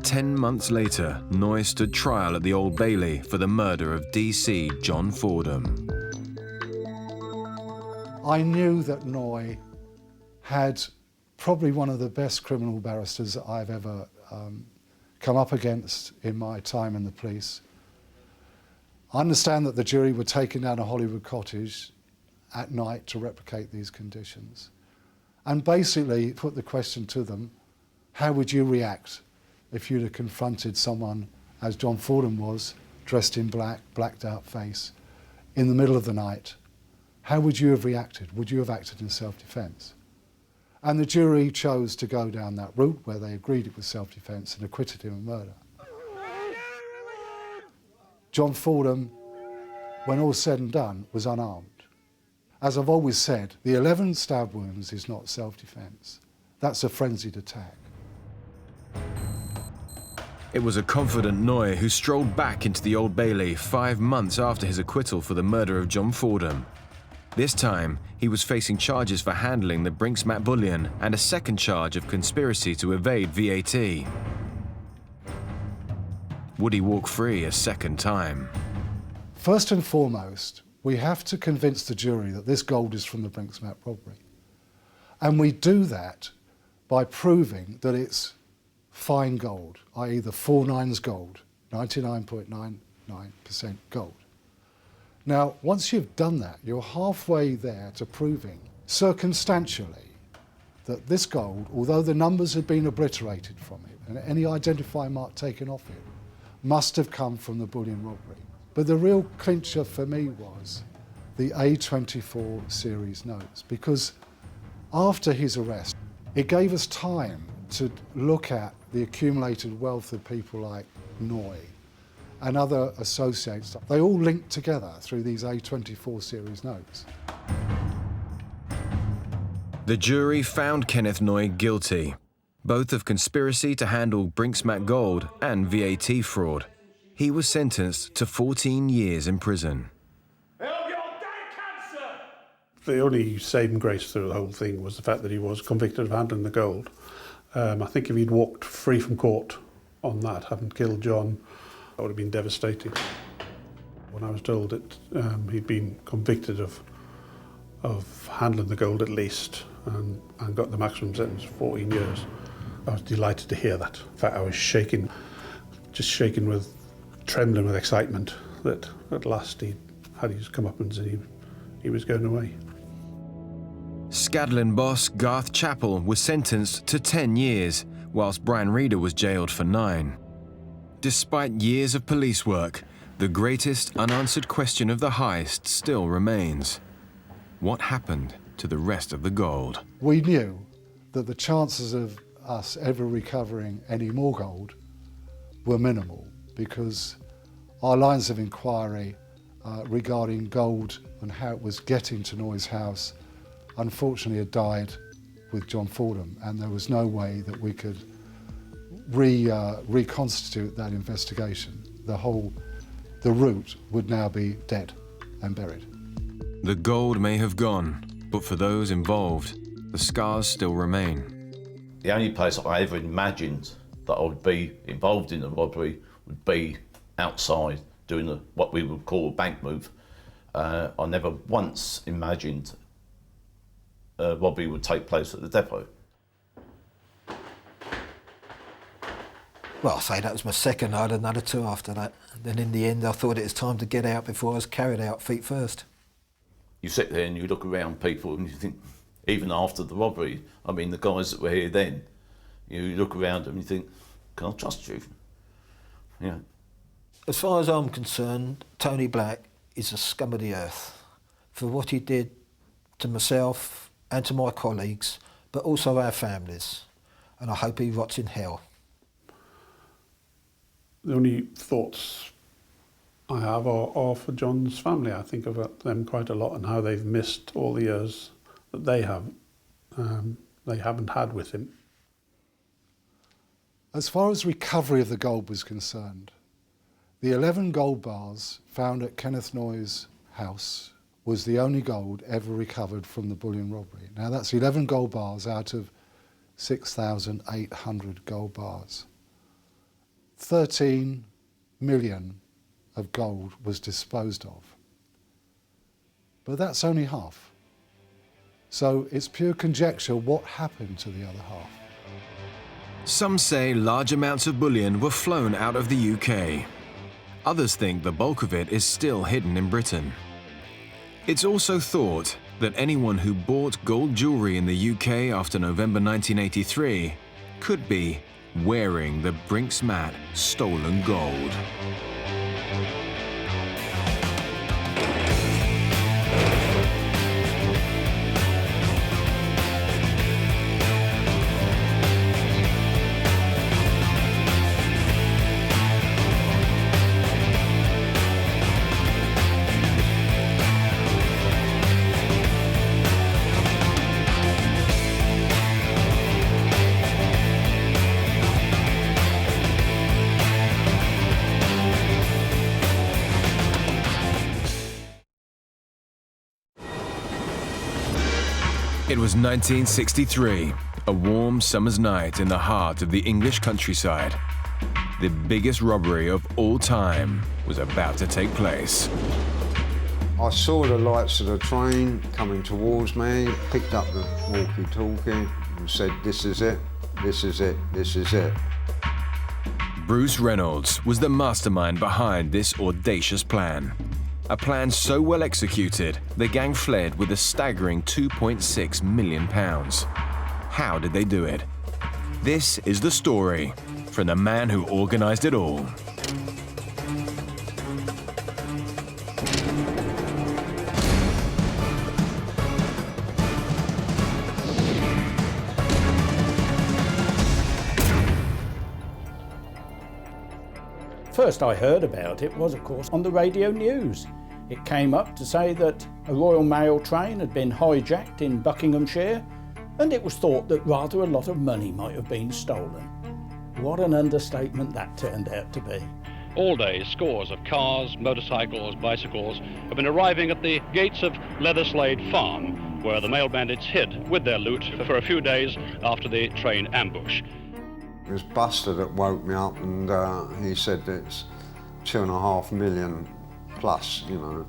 10 months later, Noy stood trial at the Old Bailey for the murder of DC John Fordham. I knew that Noy had probably one of the best criminal barristers that I've ever come up against in my time in the police. I understand that the jury were taken down to Hollywood Cottage at night to replicate these conditions, and basically put the question to them, how would you react if you'd have confronted someone, as John Fordham was, dressed in black, blacked out face, in the middle of the night? How would you have reacted? Would you have acted in self-defence? And the jury chose to go down that route, where they agreed it was self-defence and acquitted him of murder. John Fordham, when all said and done, was unarmed. As I've always said, the 11 stab wounds is not self-defence. That's a frenzied attack. It was a confident Noy who strolled back into the Old Bailey 5 months after his acquittal for the murder of John Fordham. This time, he was facing charges for handling the Brinks Mat bullion and a second charge of conspiracy to evade VAT. Would he walk free a second time? First and foremost, we have to convince the jury that this gold is from the Brinks Mat robbery. And we do that by proving that it's fine gold, i.e. the 4 nines gold, 99.99% gold. Now, once you've done that, you're halfway there to proving circumstantially that this gold, although the numbers had been obliterated from it and any identifying mark taken off it, must have come from the bullion robbery. But the real clincher for me was the A24 series notes, because after his arrest, it gave us time to look at the accumulated wealth of people like Noy and other associates. They all linked together through these A24 series notes. The jury found Kenneth Noy guilty, both of conspiracy to handle Brinks Mat gold and VAT fraud. He was sentenced to 14 years in prison. The only saving grace through the whole thing was the fact that he was convicted of handling the gold. I think if he'd walked free from court on that, having killed John, that would have been devastating. When I was told that he'd been convicted of handling the gold at least and got the maximum sentence of 14 years, I was delighted to hear that. In fact, I was shaking, just shaking with, trembling with excitement that at last he had his comeuppance and he was going away. Scadlin boss Garth Chappell was sentenced to 10 years, whilst Brian Reeder was jailed for 9. Despite years of police work, the greatest unanswered question of the heist still remains. What happened to the rest of the gold? We knew that the chances of us ever recovering any more gold were minimal, because our lines of inquiry regarding gold and how it was getting to Noy's house unfortunately had died with John Fordham, and there was no way that we could reconstitute that investigation. The route would now be dead and buried. The gold may have gone, but for those involved, the scars still remain. The only place I ever imagined that I would be involved in the robbery would be outside doing what we would call a bank move. I never once imagined a robbery would take place at the depot. Well, I say that was my second. I had another two after that. And then in the end, I thought it was time to get out before I was carried out feet first. You sit there and you look around people and you think, even after the robbery, I mean, the guys that were here then, you look around them and you think, can I trust you? Yeah. As far as I'm concerned, Tony Black is a scum of the earth for what he did to myself and to my colleagues, but also our families. And I hope he rots in hell. The only thoughts I have are for John's family. I think about them quite a lot and how they've missed all the years that they haven't had with him. As far as recovery of the gold was concerned, the 11 gold bars found at Kenneth Noye's house was the only gold ever recovered from the bullion robbery. Now that's 11 gold bars out of 6,800 gold bars. 13 million of gold was disposed of. But that's only half. So it's pure conjecture what happened to the other half. Some say large amounts of bullion were flown out of the UK. Others think the bulk of it is still hidden in Britain. It's also thought that anyone who bought gold jewellery in the UK after November 1983 could be wearing the Brinks Mat stolen gold. It was 1963, a warm summer's night in the heart of the English countryside. The biggest robbery of all time was about to take place. I saw the lights of the train coming towards me, picked up the walkie-talkie and said, "This is it, this is it, this is it." Bruce Reynolds was the mastermind behind this audacious plan. A plan so well executed, the gang fled with a staggering £2.6 million. How did they do it? This is the story from the man who organised it all. First I heard about it was, of course, on the radio news. It came up to say that a Royal Mail train had been hijacked in Buckinghamshire, and it was thought that rather a lot of money might have been stolen. What an understatement that turned out to be. All day, scores of cars, motorcycles, bicycles have been arriving at the gates of Leatherslade Farm, where the mail bandits hid with their loot for a few days after the train ambush. It was Buster that woke me up, and he said it's 2.5 million plus, you know.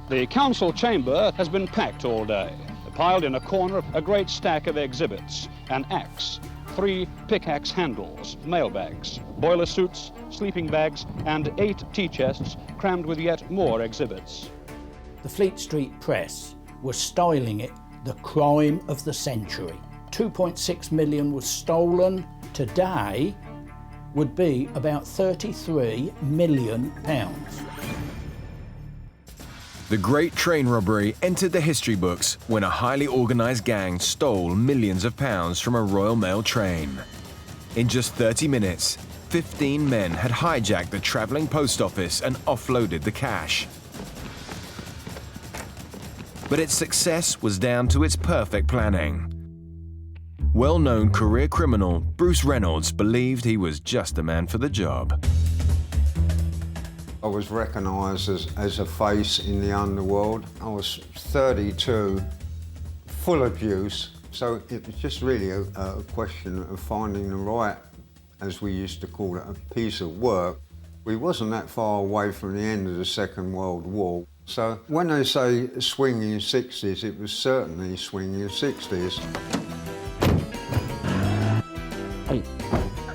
The council chamber has been packed all day. Piled in a corner, a great stack of exhibits: an axe, 3 pickaxe handles, mailbags, boiler suits, sleeping bags, and 8 tea chests crammed with yet more exhibits. The Fleet Street Press was styling it the crime of the century. 2.6 million was stolen. Today would be about £33 million. The Great Train Robbery entered the history books when a highly organised gang stole millions of pounds from a Royal Mail train. In just 30 minutes, 15 men had hijacked the travelling post office and offloaded the cash. But its success was down to its perfect planning. Well-known career criminal Bruce Reynolds believed he was just the man for the job. I was recognised as a face in the underworld. I was 32, full of abuse, so it was just really a question of finding the right, as we used to call it, a piece of work. We wasn't that far away from the end of the Second World War, So when they say swinging 60s, it was certainly swinging 60s.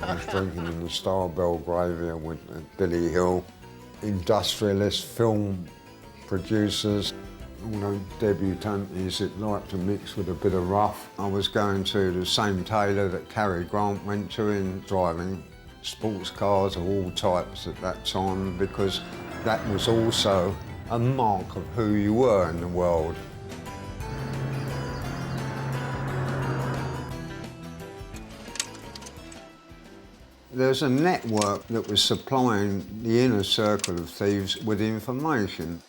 I was drinking in the Star Belgravia with Billy Hill, industrialist film producers, all those debutantes that like to mix with a bit of rough. I was going to the same tailor that Cary Grant went to in driving sports cars of all types at that time, because that was also a mark of who you were in the world. There's a network that was supplying the inner circle of thieves with information.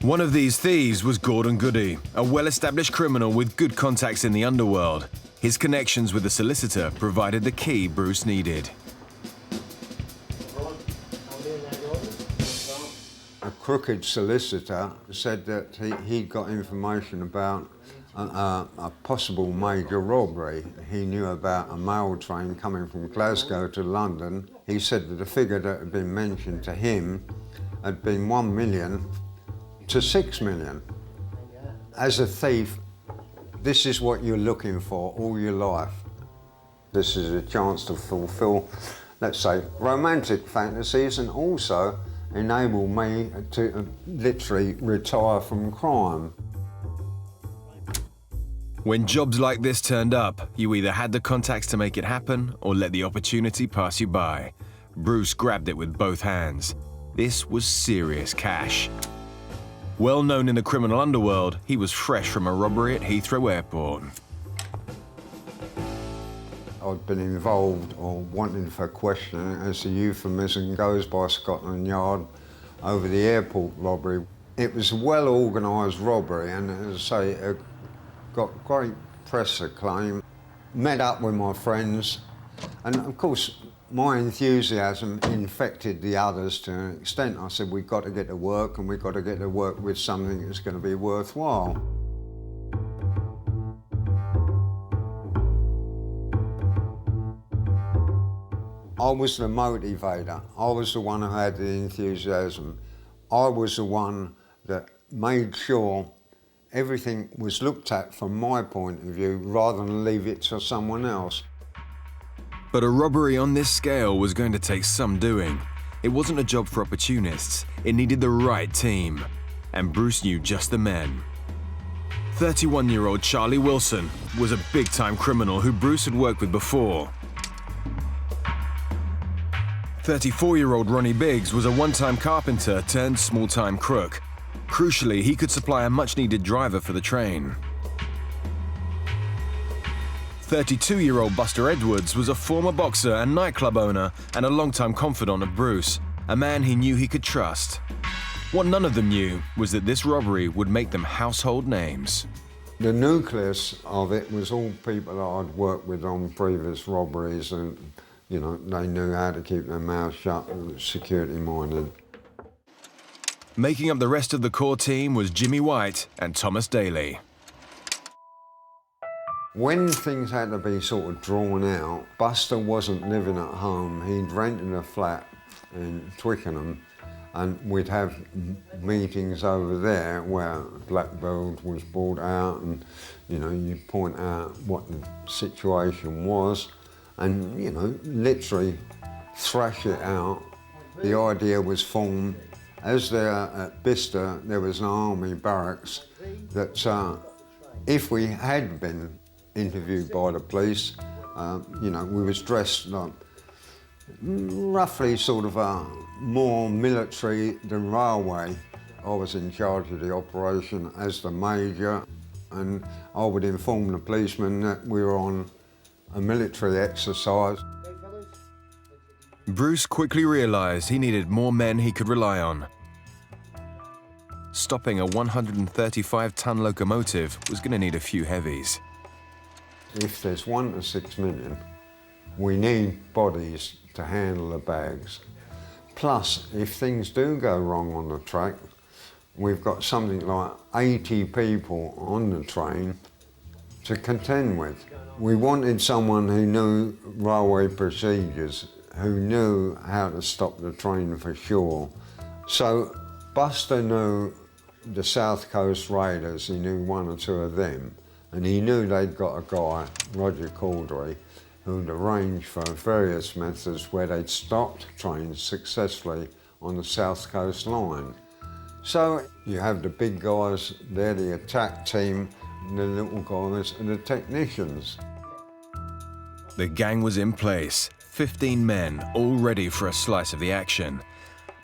One of these thieves was Gordon Goody, a well-established criminal with good contacts in the underworld. His connections with the solicitor provided the key Bruce needed. A crooked solicitor said that he'd got information about a possible major robbery. He knew about a mail train coming from Glasgow to London. He said that the figure that had been mentioned to him had been 1 million to 6 million. As a thief, this is what you're looking for all your life. This is a chance to fulfill, let's say, romantic fantasies, and also enable me to literally retire from crime. When jobs like this turned up, you either had the contacts to make it happen or let the opportunity pass you by. Bruce grabbed it with both hands. This was serious cash. Well known in the criminal underworld, he was fresh from a robbery at Heathrow Airport. I'd been involved, or wanting for questioning, as the euphemism goes, by Scotland Yard over the airport robbery. It was a well-organised robbery, and as I say, it got great press acclaim. Met up with my friends, and of course my enthusiasm infected the others to an extent. I said, we've got to get to work, and we've got to get to work with something that's going to be worthwhile. I was the motivator. I was the one who had the enthusiasm. I was the one that made sure everything was looked at from my point of view, rather than leave it to someone else. But a robbery on this scale was going to take some doing. It wasn't a job for opportunists. It needed the right team. And Bruce knew just the men. 31-year-old Charlie Wilson was a big-time criminal who Bruce had worked with before. 34-year-old Ronnie Biggs was a one-time carpenter turned small-time crook. Crucially, he could supply a much-needed driver for the train. 32-year-old Buster Edwards was a former boxer and nightclub owner and a long-time confidant of Bruce, a man he knew he could trust. What none of them knew was that this robbery would make them household names. The nucleus of it was all people that I'd worked with on previous robberies, and you know, they knew how to keep their mouths shut and security-minded. Making up the rest of the core team was Jimmy White and Thomas Daly. When things had to be sort of drawn out, Buster wasn't living at home. He'd rented a flat in Twickenham, and we'd have meetings over there where Blackbird was brought out, and you know, you'd point out what the situation was, and you know, literally thrash it out. The idea was formed. As there at Bicester, there was an army barracks that if we had been interviewed by the police, you know, we was dressed like roughly sort of more military than railway. I was in charge of the operation as the major, and I would inform the policemen that we were on a military exercise. Bruce quickly realized he needed more men he could rely on. Stopping a 135-ton locomotive was going to need a few heavies. If there's 1 to 6 million, we need bodies to handle the bags. Plus, if things do go wrong on the track, we've got something like 80 people on the train to contend with. We wanted someone who knew railway procedures, who knew how to stop the train for sure, So Buster knew the South Coast Raiders, he knew one or two of them, and he knew they'd got a guy, Roger Caudry, who'd arranged for various methods where they'd stopped trains successfully on the South Coast line. So you have the big guys, they're the attack team, and the little guys are the technicians. The gang was in place, 15 men, all ready for a slice of the action.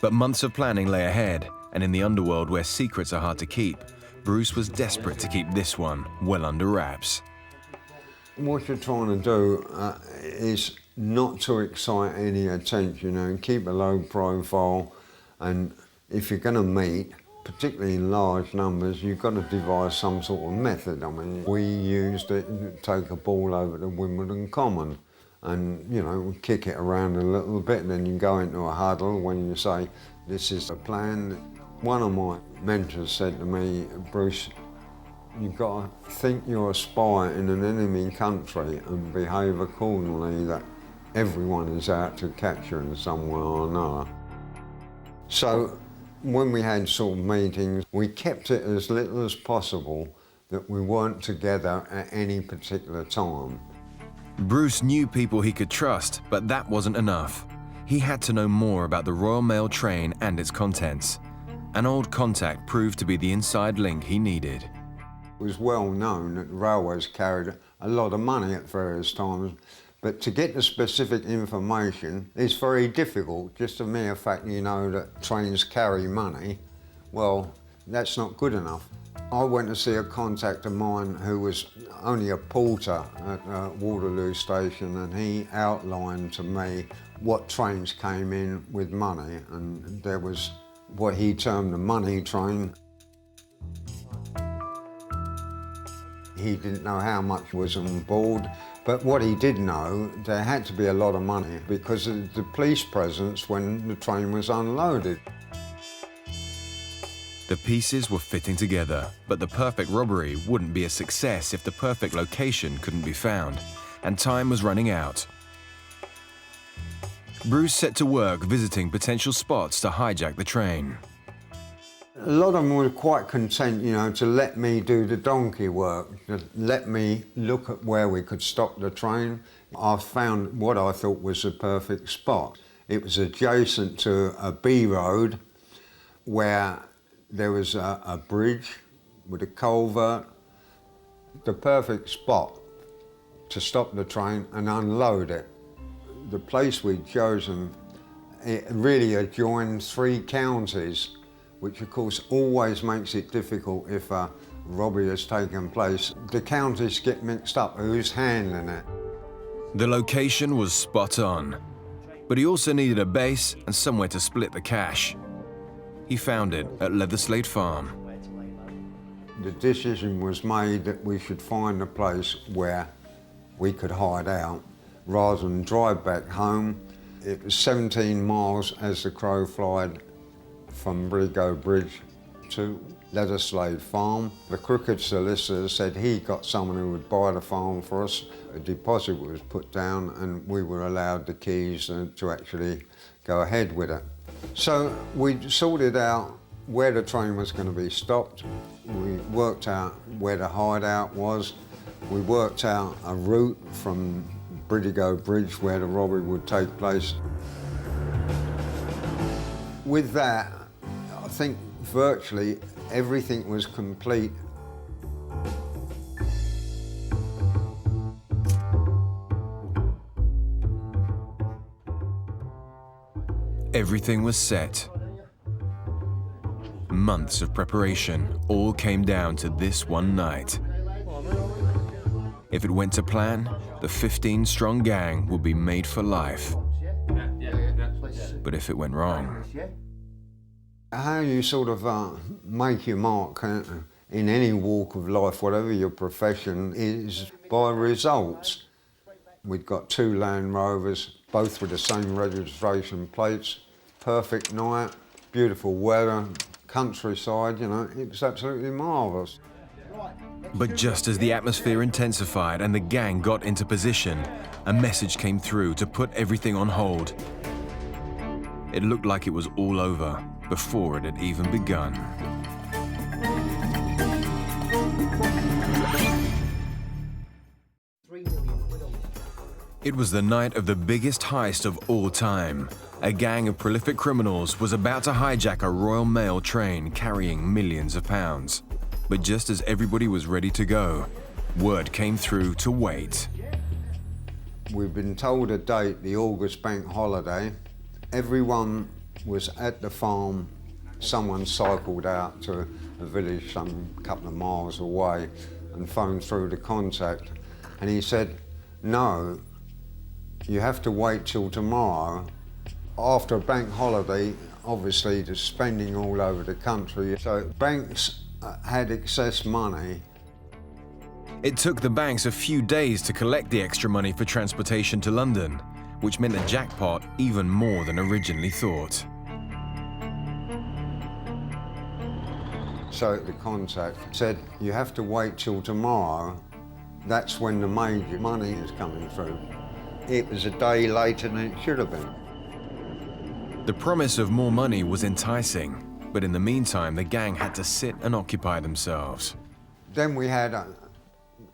But months of planning lay ahead, and in the underworld where secrets are hard to keep, Bruce was desperate to keep this one well under wraps. What you're trying to do is not to excite any attention, and keep a low profile, and if you're going to meet, particularly in large numbers, you've got to devise some sort of method. I mean, we used it to take a ball over to Wimbledon Common and, kick it around a little bit, and then you go into a huddle when you say, this is the plan. One of my mentors said to me, Bruce, you've got to think you're a spy in an enemy country and behave accordingly, that everyone is out to catch you in some way or another. So when we had sort of meetings, we kept it as little as possible that we weren't together at any particular time. Bruce knew people he could trust, but that wasn't enough. He had to know more about the Royal Mail train and its contents. An old contact proved to be the inside link he needed. It was well known that railways carried a lot of money at various times, but to get the specific information is very difficult. Just the mere fact you know that trains carry money, well, that's not good enough. I went to see a contact of mine who was only a porter at Waterloo Station, and he outlined to me what trains came in with money, and there was what he termed the money train. He didn't know how much was on board, but what he did know, there had to be a lot of money because of the police presence when the train was unloaded. The pieces were fitting together, but the perfect robbery wouldn't be a success if the perfect location couldn't be found, and time was running out. Bruce set to work visiting potential spots to hijack the train. A lot of them were quite content, to let me do the donkey work, to let me look at where we could stop the train. I found what I thought was the perfect spot. It was adjacent to a B road where there was a bridge with a culvert. The perfect spot to stop the train and unload it. The place we'd chosen, it really adjoined 3 counties, which of course always makes it difficult if a robbery has taken place. The counties get mixed up, who's handling it. The location was spot on, but he also needed a base and somewhere to split the cash. He found it at Leatherslade Farm. The decision was made that we should find a place where we could hide out rather than drive back home. It was 17 miles as the crow flied from Brigo Bridge to Leatherslade Farm. The Crooked solicitor said he got someone who would buy the farm for us. A deposit was put down and we were allowed the keys to actually go ahead with it. So we sorted out where the train was going to be stopped. We worked out where the hideout was. We worked out a route from Brigo Bridge where the robbery would take place. With that, I think virtually everything was complete. Everything was set. Months of preparation all came down to this one night. If it went to plan, the 15-strong gang would be made for life. But if it went wrong... How you sort of make your mark in any walk of life, whatever your profession, is by results. We'd got 2 Land Rovers, both with the same registration plates. Perfect night, beautiful weather, countryside, it was absolutely marvellous. But just as the atmosphere intensified and the gang got into position, a message came through to put everything on hold. It looked like it was all over. before it had even begun. It was the night of the biggest heist of all time. A gang of prolific criminals was about to hijack a Royal Mail train carrying millions of pounds. But just as everybody was ready to go, word came through to wait. We've been told a date, the August bank holiday. Everyone was at the farm. Someone cycled out to a village some couple of miles away and phoned through the contact. And he said, no, you have to wait till tomorrow. After a bank holiday, obviously there's spending all over the country, so banks had excess money. It took the banks a few days to collect the extra money for transportation to London, which meant a jackpot even more than originally thought. So the contact said, you have to wait till tomorrow. That's when the major money is coming through. It was a day later than it should have been. The promise of more money was enticing, but in the meantime, the gang had to sit and occupy themselves. Then we had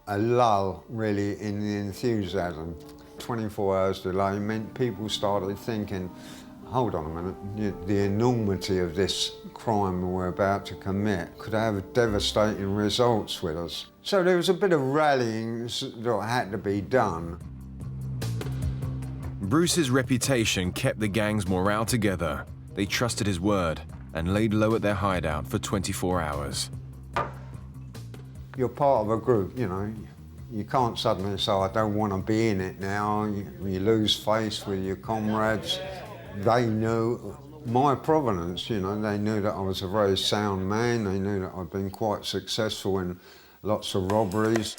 a lull, really, in the enthusiasm. 24 hours delay meant people started thinking, hold on a minute, the enormity of this crime we're about to commit could have devastating results with us. So there was a bit of rallying that had to be done. Bruce's reputation kept the gang's morale together. They trusted his word and laid low at their hideout for 24 hours. You're part of a group, you know. You can't suddenly say, I don't want to be in it now. You lose face with your comrades. They knew my provenance, you know. They knew that I was a very sound man. They knew that I'd been quite successful in lots of robberies.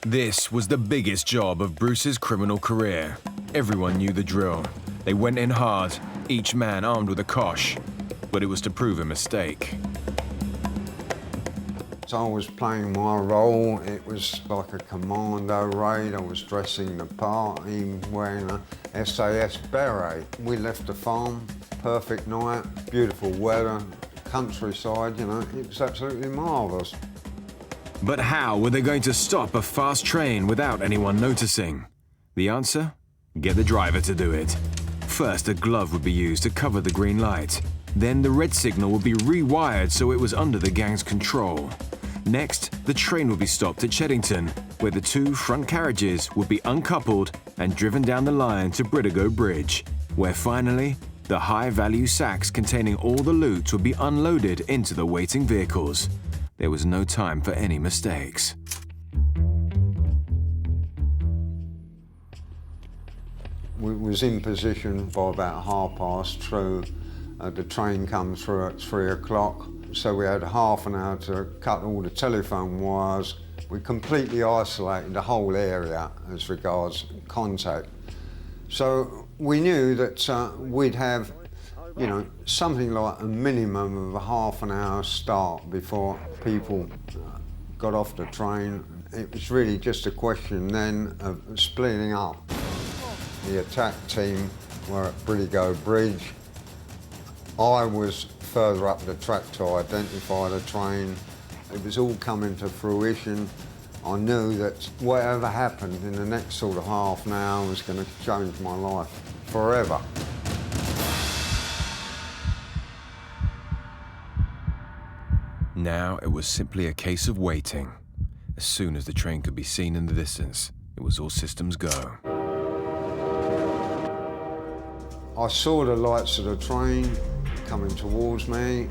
This was the biggest job of Bruce's criminal career. Everyone knew the drill. They went in hard, each man armed with a kosh, but it was to prove a mistake. So I was playing my role. It was like a commando raid. I was dressing the part, even wearing a SAS beret. We left the farm, perfect night, beautiful weather, countryside, you know, it was absolutely marvellous. But how were they going to stop a fast train without anyone noticing? The answer? Get the driver to do it. First, a glove would be used to cover the green light. Then the red signal would be rewired so it was under the gang's control. Next, the train would be stopped at Cheddington, where the two front carriages would be uncoupled and driven down the line to Bridigo Bridge, where finally, the high-value sacks containing all the loot would be unloaded into the waiting vehicles. There was no time for any mistakes. We was in position by about 3:30. The train comes through at 3 o'clock, so we had half an hour to cut all the telephone wires. We completely isolated the whole area as regards contact. So we knew that we'd have, you know, something like a minimum of a half an hour start before people got off the train. It was really just a question then of splitting up. The attack team were at Bridigo Bridge. I was further up the track to identify the train. It was all coming to fruition. I knew that whatever happened in the next sort of half an hour was going to change my life forever. Now it was simply a case of waiting. As soon as the train could be seen in the distance, it was all systems go. I saw the lights of the train coming towards me,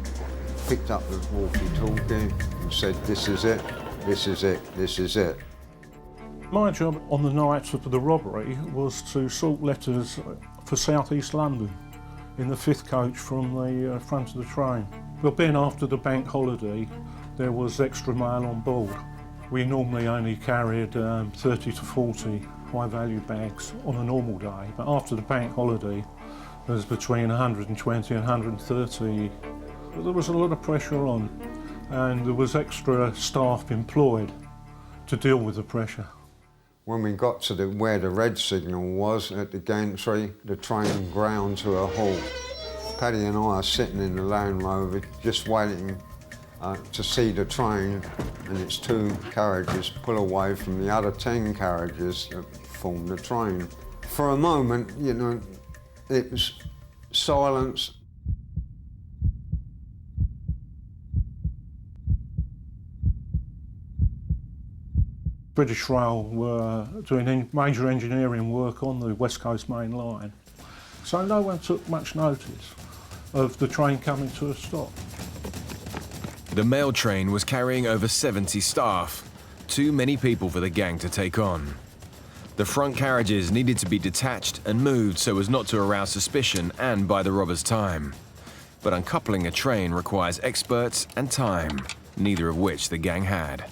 picked up the walkie-talkie and said, this is it, this is it, this is it. My job on the night of the robbery was to sort letters for South East London in the 5th coach from the front of the train. Well, being after the bank holiday, there was extra mail on board. We normally only carried 30 to 40 high-value bags on a normal day, but after the bank holiday, there was between 120 and 130. There was a lot of pressure on, and there was extra staff employed to deal with the pressure. When we got to where the red signal was at the gantry, the train ground to a halt. Paddy and I are sitting in the Land Rover just waiting to see the train and its 2 carriages pull away from the other 10 carriages that form the train. For a moment, you know, it was silence. British Rail were doing major engineering work on the West Coast Main Line, so no one took much notice of the train coming to a stop. The mail train was carrying over 70 staff, too many people for the gang to take on. The front carriages needed to be detached and moved so as not to arouse suspicion and buy the robbers time. But uncoupling a train requires experts and time, neither of which the gang had.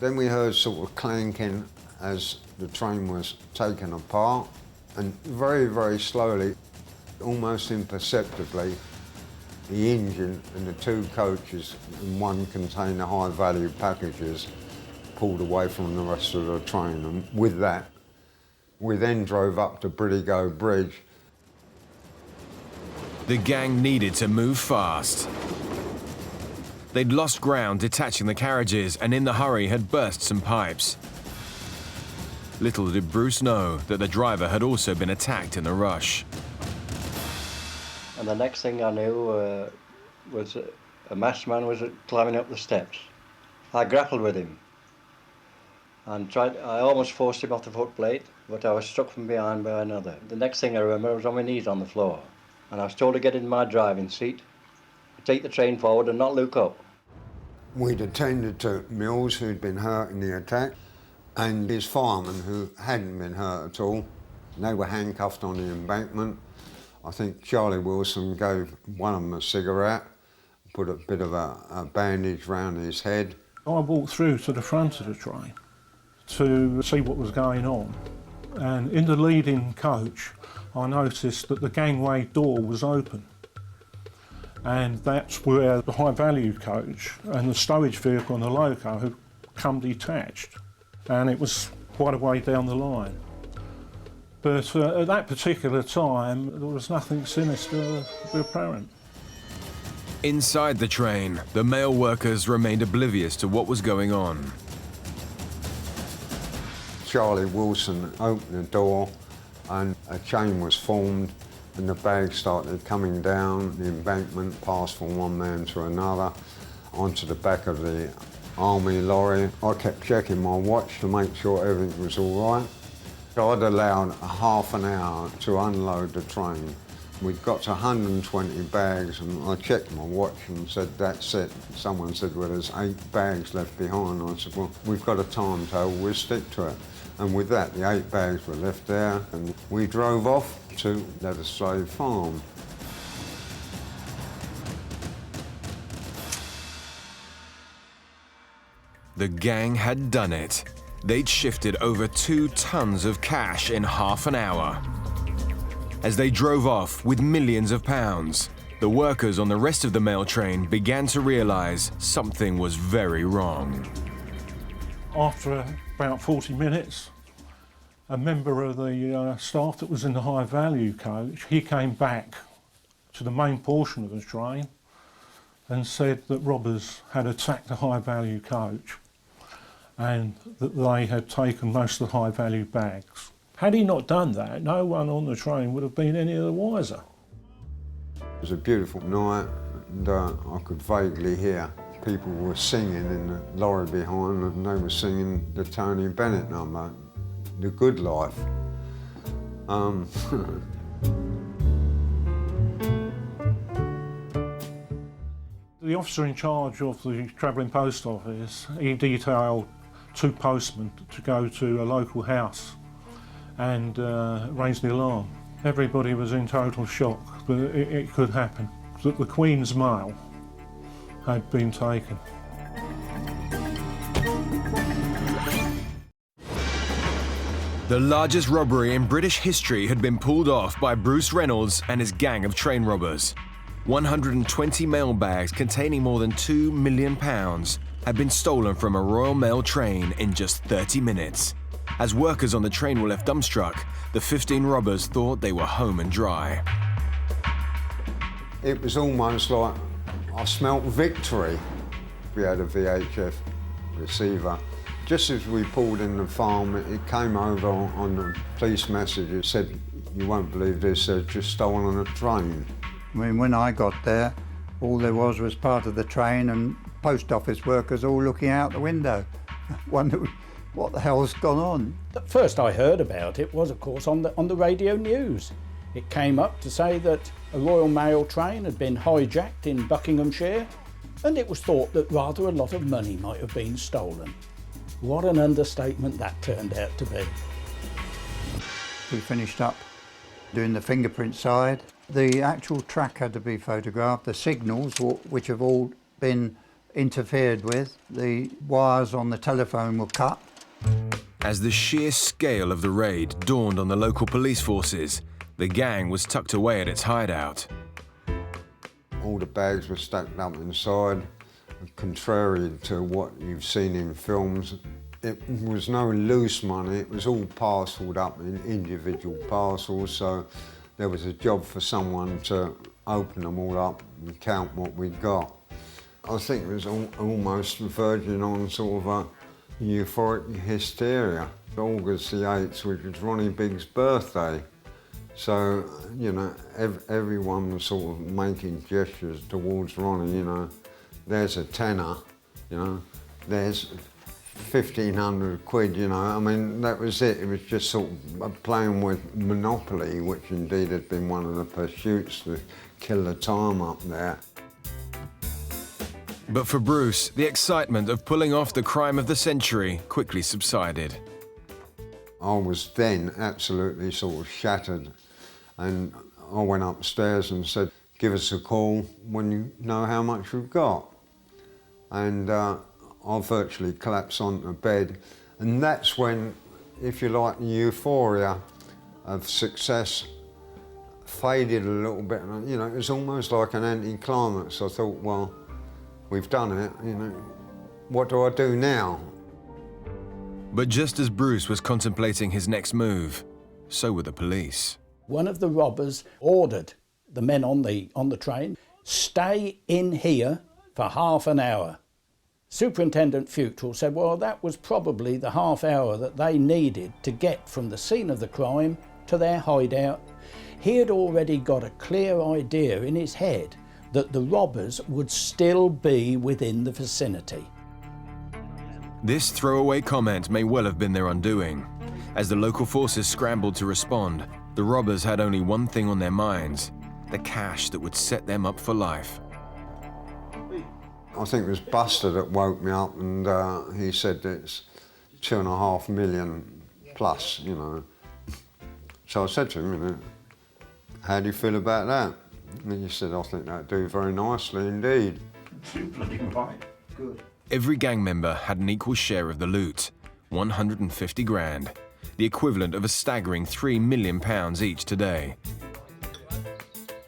Then we heard sort of clanking as the train was taken apart, and very, very slowly, almost imperceptibly, the engine and the 2 coaches and 1 container high-value packages pulled away from the rest of the train, and with that, we then drove up to Briddigo Bridge. The gang needed to move fast. They'd lost ground detaching the carriages and in the hurry had burst some pipes. Little did Bruce know that the driver had also been attacked in the rush. And the next thing I knew was a masked man was climbing up the steps. I grappled with him and I almost forced him off the footplate, but I was struck from behind by another. The next thing I remember, I was on my knees on the floor, and I was told to get in my driving seat, take the train forward and not look up. We'd attended to Mills, who'd been hurt in the attack, and his fireman, who hadn't been hurt at all. They were handcuffed on the embankment. I think Charlie Wilson gave one of them a cigarette, put a bit of a bandage round his head. I walked through to the front of the train to see what was going on, and in the leading coach I noticed that the gangway door was open, and that's where the high value coach and the stowage vehicle and the loco had come detached, and it was quite a way down the line. But at that particular time there was nothing sinister apparent. Inside the train, the mail workers remained oblivious to what was going on. Charlie Wilson opened the door and a chain was formed and the bags started coming down the embankment, passed from one man to another, onto the back of the army lorry. I kept checking my watch to make sure everything was all right. I'd allowed half an hour to unload the train. We'd got to 120 bags and I checked my watch and said, that's it. Someone said, well, there's 8 bags left behind. I said, well, we've got a timetable, we'll stick to it. And with that, the 8 bags were left there and we drove off to Let Us Say Farm. The gang had done it. They'd shifted over 2 tons of cash in half an hour. As they drove off with millions of pounds, the workers on the rest of the mail train began to realise something was very wrong. After about 40 minutes, a member of the staff that was in the high value coach, he came back to the main portion of the train and said that robbers had attacked the high value coach and that they had taken most of the high value bags. Had he not done that, no one on the train would have been any the wiser. It was a beautiful night and I could vaguely hear people were singing in the lorry behind and they were singing the Tony Bennett number, The Good Life. The officer in charge of the travelling post office, he detailed 2 postmen to go to a local house and raise the alarm. Everybody was in total shock that it could happen, that the Queen's mail had been taken. The largest robbery in British history had been pulled off by Bruce Reynolds and his gang of train robbers. 120 mail bags containing more than £2 million had been stolen from a Royal Mail train in just 30 minutes. As workers on the train were left dumbstruck, the 15 robbers thought they were home and dry. It was almost like I smelt victory. We had a VHF receiver. Just as we pulled in the farm, it came over on the police message. It said, "You won't believe this, they've just stolen a train." I mean, when I got there, all there was part of the train and post office workers all looking out the window, wondering what the hell's gone on. The first I heard about it was, of course, on the radio news. It came up to say that a Royal Mail train had been hijacked in Buckinghamshire, and it was thought that rather a lot of money might have been stolen. What an understatement that turned out to be. We finished up doing the fingerprint side. The actual track had to be photographed, the signals, which have all been interfered with. The wires on the telephone were cut. As the sheer scale of the raid dawned on the local police forces, the gang was tucked away at its hideout. All the bags were stacked up inside. Contrary to what you've seen in films, it was no loose money, it was all parcelled up in individual parcels, so there was a job for someone to open them all up and count what we got. I think it was almost verging on sort of a euphoric hysteria. August the 8th, which was Ronnie Big's birthday. So, you know, everyone was sort of making gestures towards Ronnie, you know. There's a tenner, you know, there's 1,500 quid, you know. I mean, that was it. It was just sort of playing with Monopoly, which indeed had been one of the pursuits to kill the time up there. But for Bruce, the excitement of pulling off the crime of the century quickly subsided. I was then absolutely sort of shattered, and I went upstairs and said, "Give us a call when you know how much we've got." And I virtually collapsed onto bed, and that's when, if you like, the euphoria of success faded a little bit. And, you know, it was almost like an anticlimax. I thought, well, we've done it, you know, what do I do now? But just as Bruce was contemplating his next move, so were the police. One of the robbers ordered the men on the train, "Stay in here for half an hour." Superintendent Futrell said, well, that was probably the half hour that they needed to get from the scene of the crime to their hideout. He had already got a clear idea in his head that the robbers would still be within the vicinity. This throwaway comment may well have been their undoing. As the local forces scrambled to respond, the robbers had only one thing on their minds: the cash that would set them up for life. I think it was Buster that woke me up, and he said it's 2.5 million plus, you know. So I said to him, you know, how do you feel about that? And he said, I think that'd do very nicely indeed. Bloody right. Good. Every gang member had an equal share of the loot, 150 grand, the equivalent of a staggering £3 million each today.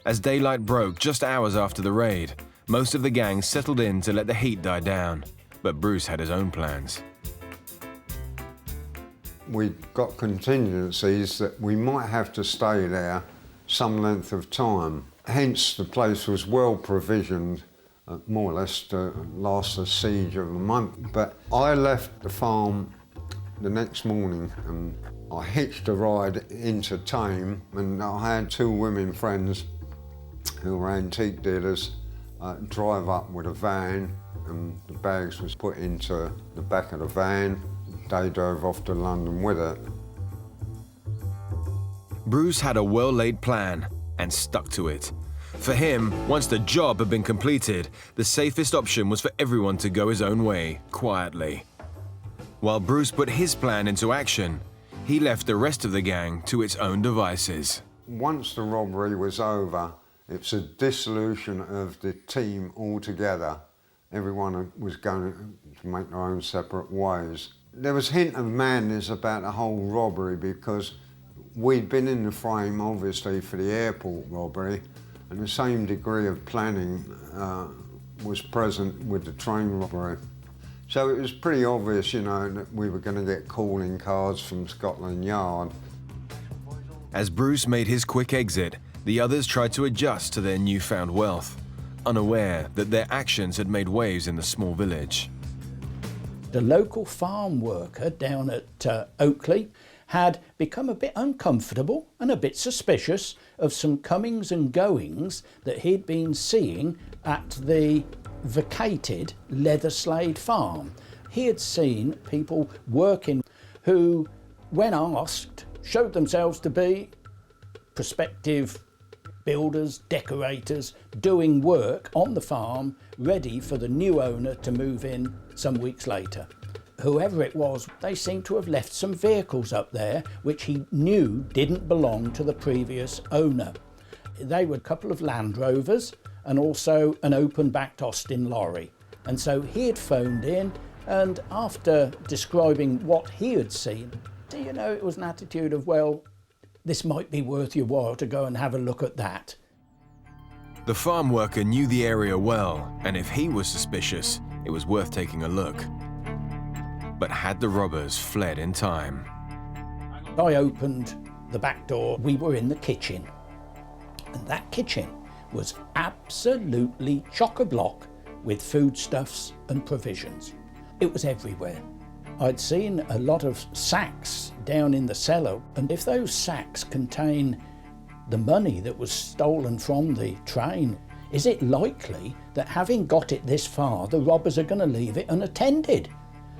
As daylight broke just hours after the raid, most of the gang settled in to let the heat die down, but Bruce had his own plans. We got contingencies that we might have to stay there some length of time. Hence, the place was well provisioned, more or less to last a siege of a month. But I left the farm the next morning and I hitched a ride into Tame, and I had 2 women friends who were antique dealers drive up with a van, and the bags was put into the back of the van. They drove off to London with it. Bruce had a well-laid plan and stuck to it. For him, once the job had been completed, the safest option was for everyone to go his own way, quietly. While Bruce put his plan into action, he left the rest of the gang to its own devices. Once the robbery was over, it's a dissolution of the team altogether. Everyone was going to make their own separate ways. There was a hint of madness about the whole robbery because we'd been in the frame, obviously, for the airport robbery, and the same degree of planning was present with the train robbery. So it was pretty obvious, you know, that we were going to get calling cards from Scotland Yard. As Bruce made his quick exit, the others tried to adjust to their newfound wealth, unaware that their actions had made waves in the small village. The local farm worker down at Oakley had become a bit uncomfortable and a bit suspicious of some comings and goings that he'd been seeing at the vacated Leatherslade farm. He had seen people working who, when asked, showed themselves to be prospective builders, decorators, doing work on the farm, ready for the new owner to move in some weeks later. Whoever it was, they seemed to have left some vehicles up there which he knew didn't belong to the previous owner. They were a couple of Land Rovers and also an open-backed Austin lorry. And so he had phoned in, and after describing what he had seen, you know, it was an attitude of, well, this might be worth your while to go and have a look at that. The farm worker knew the area well, and if he was suspicious, it was worth taking a look. But had the robbers fled in time? I opened the back door. We were in the kitchen, and that kitchen was absolutely chock-a-block with foodstuffs and provisions. It was everywhere. I'd seen a lot of sacks down in the cellar, and if those sacks contain the money that was stolen from the train, is it likely that having got it this far, the robbers are going to leave it unattended?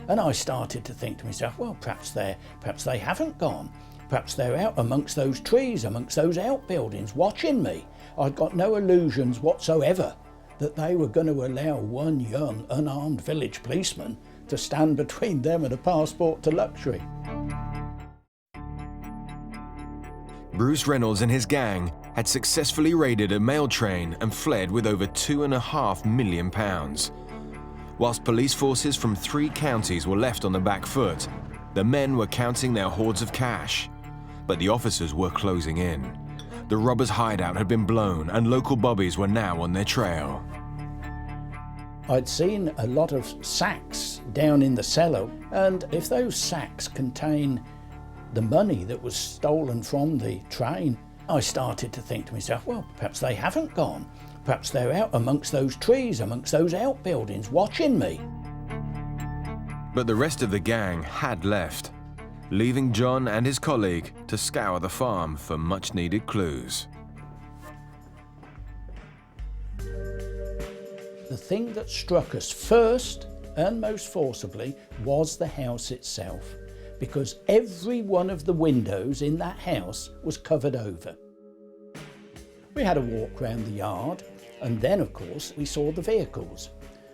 And I started to think to myself, well, perhaps they haven't gone. Perhaps they're out amongst those trees, amongst those outbuildings, watching me. I'd got no illusions whatsoever that they were going to allow one young, unarmed village policeman to stand between them and a passport to luxury. Bruce Reynolds and his gang had successfully raided a mail train and fled with over £2.5 million. Whilst police forces from 3 counties were left on the back foot, the men were counting their hoards of cash. But the officers were closing in. The robbers' hideout had been blown, and local bobbies were now on their trail. I'd seen a lot of sacks down in the cellar, and if those sacks contain the money that was stolen from the train, I started to think to myself, well, perhaps they haven't gone. Perhaps they're out amongst those trees, amongst those outbuildings, watching me. But the rest of the gang had left, leaving John and his colleague to scour the farm for much-needed clues. The thing that struck us first and most forcibly was the house itself, because every one of the windows in that house was covered over. We had a walk round the yard, and then, of course, we saw the vehicles.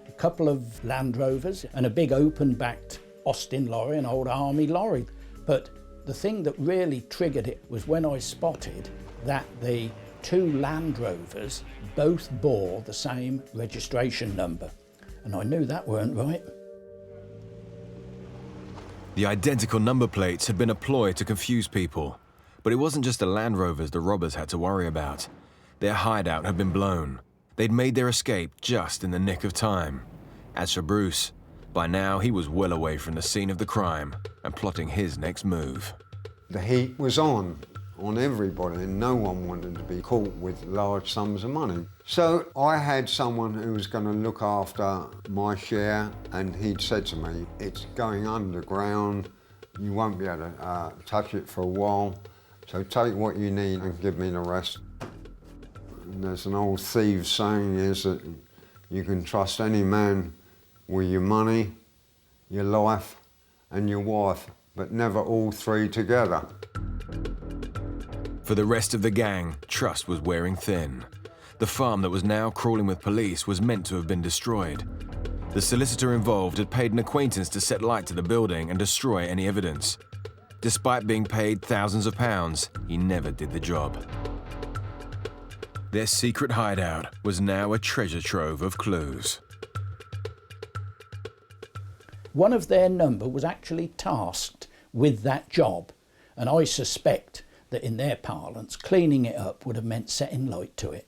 A couple of Land Rovers and a big open-backed Austin lorry, an old army lorry. But the thing that really triggered it was when I spotted that the 2 Land Rovers both bore the same registration number. And I knew that weren't right. The identical number plates had been a ploy to confuse people. But it wasn't just the Land Rovers the robbers had to worry about. Their hideout had been blown. They'd made their escape just in the nick of time. As for Bruce, by now he was well away from the scene of the crime and plotting his next move. The heat was on everybody, and no one wanted to be caught with large sums of money. So I had someone who was going to look after my share, and he'd said to me, it's going underground, you won't be able to touch it for a while, so take what you need and give me the rest. And there's an old thieves saying is that you can trust any man with your money, your life and your wife, but never all 3 together. For the rest of the gang, trust was wearing thin. The farm that was now crawling with police was meant to have been destroyed. The solicitor involved had paid an acquaintance to set light to the building and destroy any evidence. Despite being paid thousands of pounds, he never did the job. Their secret hideout was now a treasure trove of clues. One of their number was actually tasked with that job, and I suspect that in their parlance, cleaning it up would have meant setting light to it.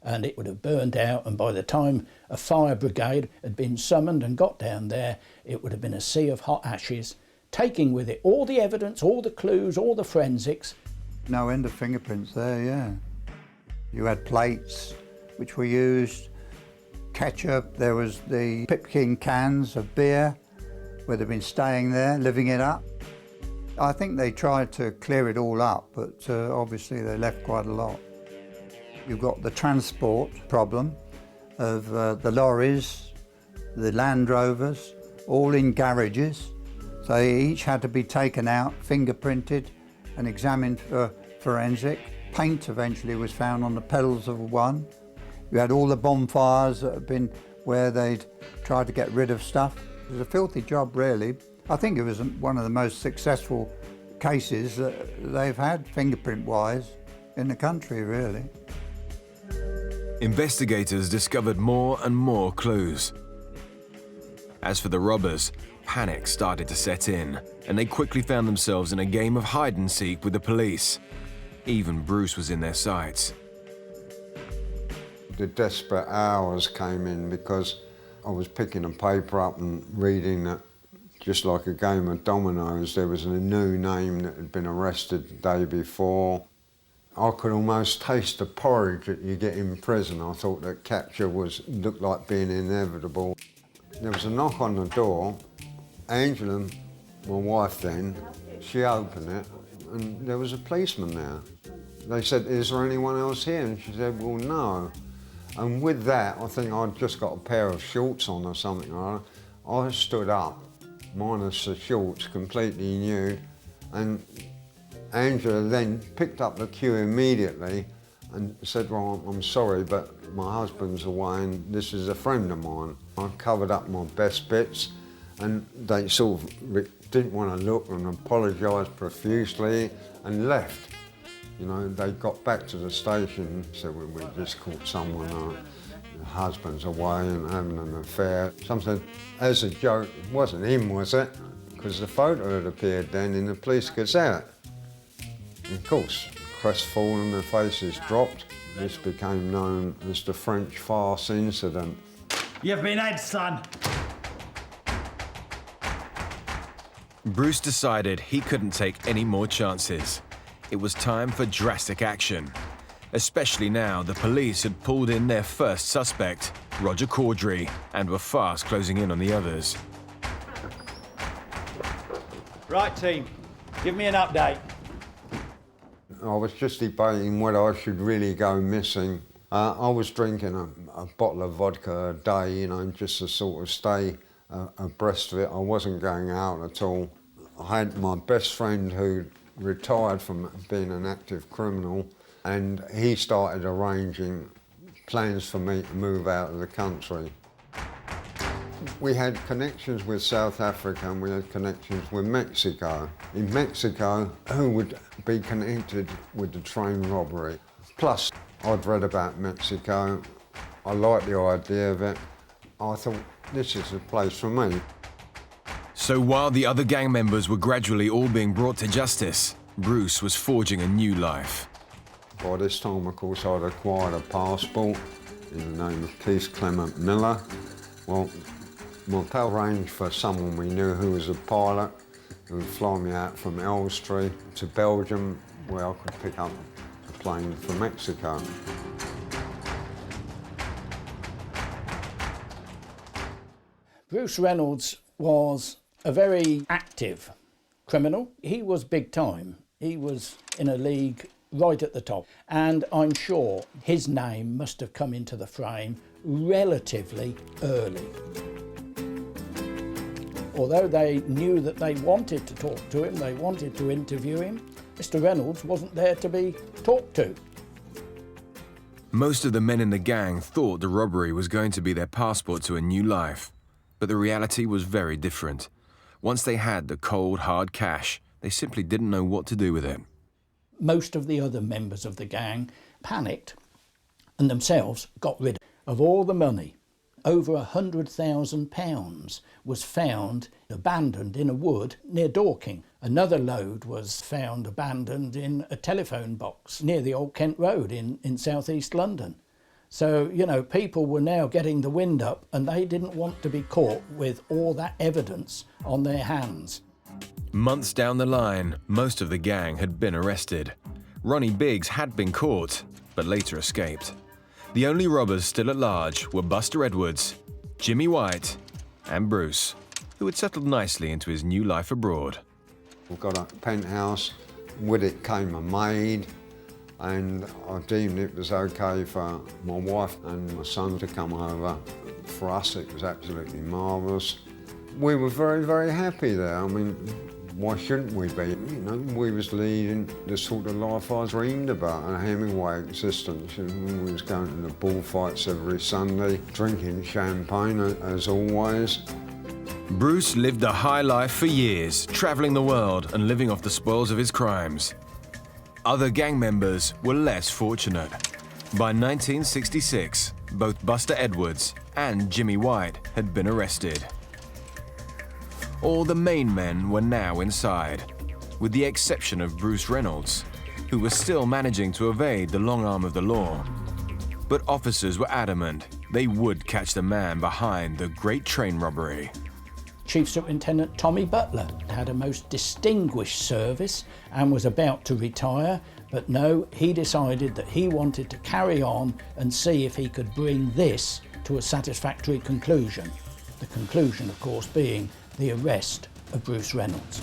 and it would have burned out, and by the time a fire brigade had been summoned and got down there, it would have been a sea of hot ashes, taking with it all the evidence, all the clues, all the forensics. No end of fingerprints there, yeah. You had plates which were used, ketchup, there was the Pipkin cans of beer where they've been staying there, living it up. I think they tried to clear it all up, but obviously they left quite a lot. You've got the transport problem of the lorries, the Land Rovers, all in garages. So they each had to be taken out, fingerprinted and examined for forensic. Paint eventually was found on the pedals of one. You had all the bonfires that had been where they'd tried to get rid of stuff. It was a filthy job, really. I think it was one of the most successful cases that they've had, fingerprint-wise, in the country, really. Investigators discovered more and more clues. As for the robbers, panic started to set in, and they quickly found themselves in a game of hide-and-seek with the police. Even Bruce was in their sights. The desperate hours came in because I was picking a paper up and reading that, just like a game of dominoes, there was a new name that had been arrested the day before. I could almost taste the porridge that you get in prison. I thought that capture looked like being inevitable. There was a knock on the door. Angela, my wife then, she opened it and there was a policeman there. They said, "Is there anyone else here?" And she said, "Well, no." And with that, I think I'd just got a pair of shorts on or something. I stood up, minus the shorts, completely nude, and Angela then picked up the cue immediately and said, "Well, I'm sorry, but my husband's away and this is a friend of mine." I covered up my best bits and they sort of didn't want to look and apologised profusely and left. You know, they got back to the station and said, "Well, we just caught someone, the husband's away and having an affair." Something as a joke, it wasn't him, was it? Because the photo had appeared then in the police gazette. Of course, crestfallen, their faces dropped. This became known as the French farce incident. You've been had, son. Bruce decided he couldn't take any more chances. It was time for drastic action. Especially now the police had pulled in their first suspect, Roger Caudry, and were fast closing in on the others. Right, team. Give me an update. I was just debating whether I should really go missing. I was drinking a bottle of vodka a day, you know, just to sort of stay abreast of it. I wasn't going out at all. I had my best friend who retired from being an active criminal, and he started arranging plans for me to move out of the country. We had connections with South Africa and we had connections with Mexico. In Mexico, who would be connected with the train robbery? Plus, I'd read about Mexico. I liked the idea of it. I thought, this is the place for me. So while the other gang members were gradually all being brought to justice, Bruce was forging a new life. By this time, of course, I'd acquired a passport in the name of Keith Clement Miller. Well, my pal arranged for someone we knew who was a pilot who would fly me out from Elstree to Belgium, where I could pick up a plane for Mexico. Bruce Reynolds was a very active criminal. He was big time. He was in a league right at the top. And I'm sure his name must have come into the frame relatively early. Although they knew that they wanted to talk to him, they wanted to interview him, Mr. Reynolds wasn't there to be talked to. Most of the men in the gang thought the robbery was going to be their passport to a new life. But the reality was very different. Once they had the cold, hard cash, they simply didn't know what to do with it. Most of the other members of the gang panicked and themselves got rid of all the money. Over £100,000 was found abandoned in a wood near Dorking. Another load was found abandoned in a telephone box near the Old Kent Road in South East London. So, you know, people were now getting the wind up and they didn't want to be caught with all that evidence on their hands. Months down the line, most of the gang had been arrested. Ronnie Biggs had been caught, but later escaped. The only robbers still at large were Buster Edwards, Jimmy White, and Bruce, who had settled nicely into his new life abroad. We've got a penthouse. With it came a maid, and I deemed it was okay for my wife and my son to come over. For us, it was absolutely marvellous. We were very, very happy there. I mean, why shouldn't we be? You know, we was leading the sort of life I dreamed about, a Hemingway existence. And we was going to the bullfights every Sunday, drinking champagne as always. Bruce lived a high life for years, travelling the world and living off the spoils of his crimes. Other gang members were less fortunate. By 1966, both Buster Edwards and Jimmy White had been arrested. All the main men were now inside, with the exception of Bruce Reynolds, who was still managing to evade the long arm of the law. But officers were adamant they would catch the man behind the great train robbery. Chief Superintendent Tommy Butler had a most distinguished service and was about to retire, but no, he decided that he wanted to carry on and see if he could bring this to a satisfactory conclusion. The conclusion, of course, being the arrest of Bruce Reynolds.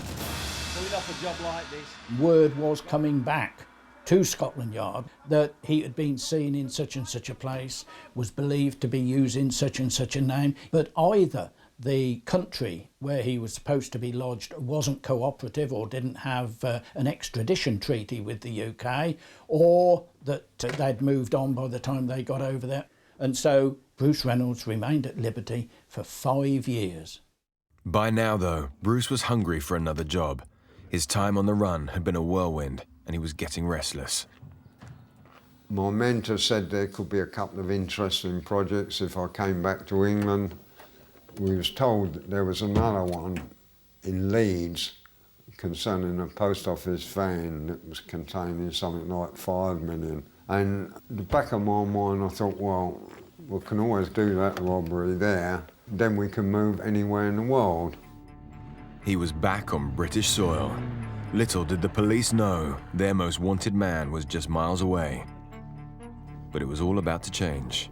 Pulling off a job like this. Word was coming back to Scotland Yard that he had been seen in such and such a place, was believed to be using such and such a name, but either the country where he was supposed to be lodged wasn't cooperative or didn't have an extradition treaty with the UK, or that they'd moved on by the time they got over there. And so Bruce Reynolds remained at liberty for 5 years. By now, though, Bruce was hungry for another job. His time on the run had been a whirlwind, and he was getting restless. My mentor said there could be a couple of interesting projects if I came back to England. We was told that there was another one in Leeds concerning a post office van that was containing something like 5 million. And at the back of my mind I thought, well, we can always do that robbery there, then we can move anywhere in the world. He was back on British soil. Little did the police know their most wanted man was just miles away. But it was all about to change.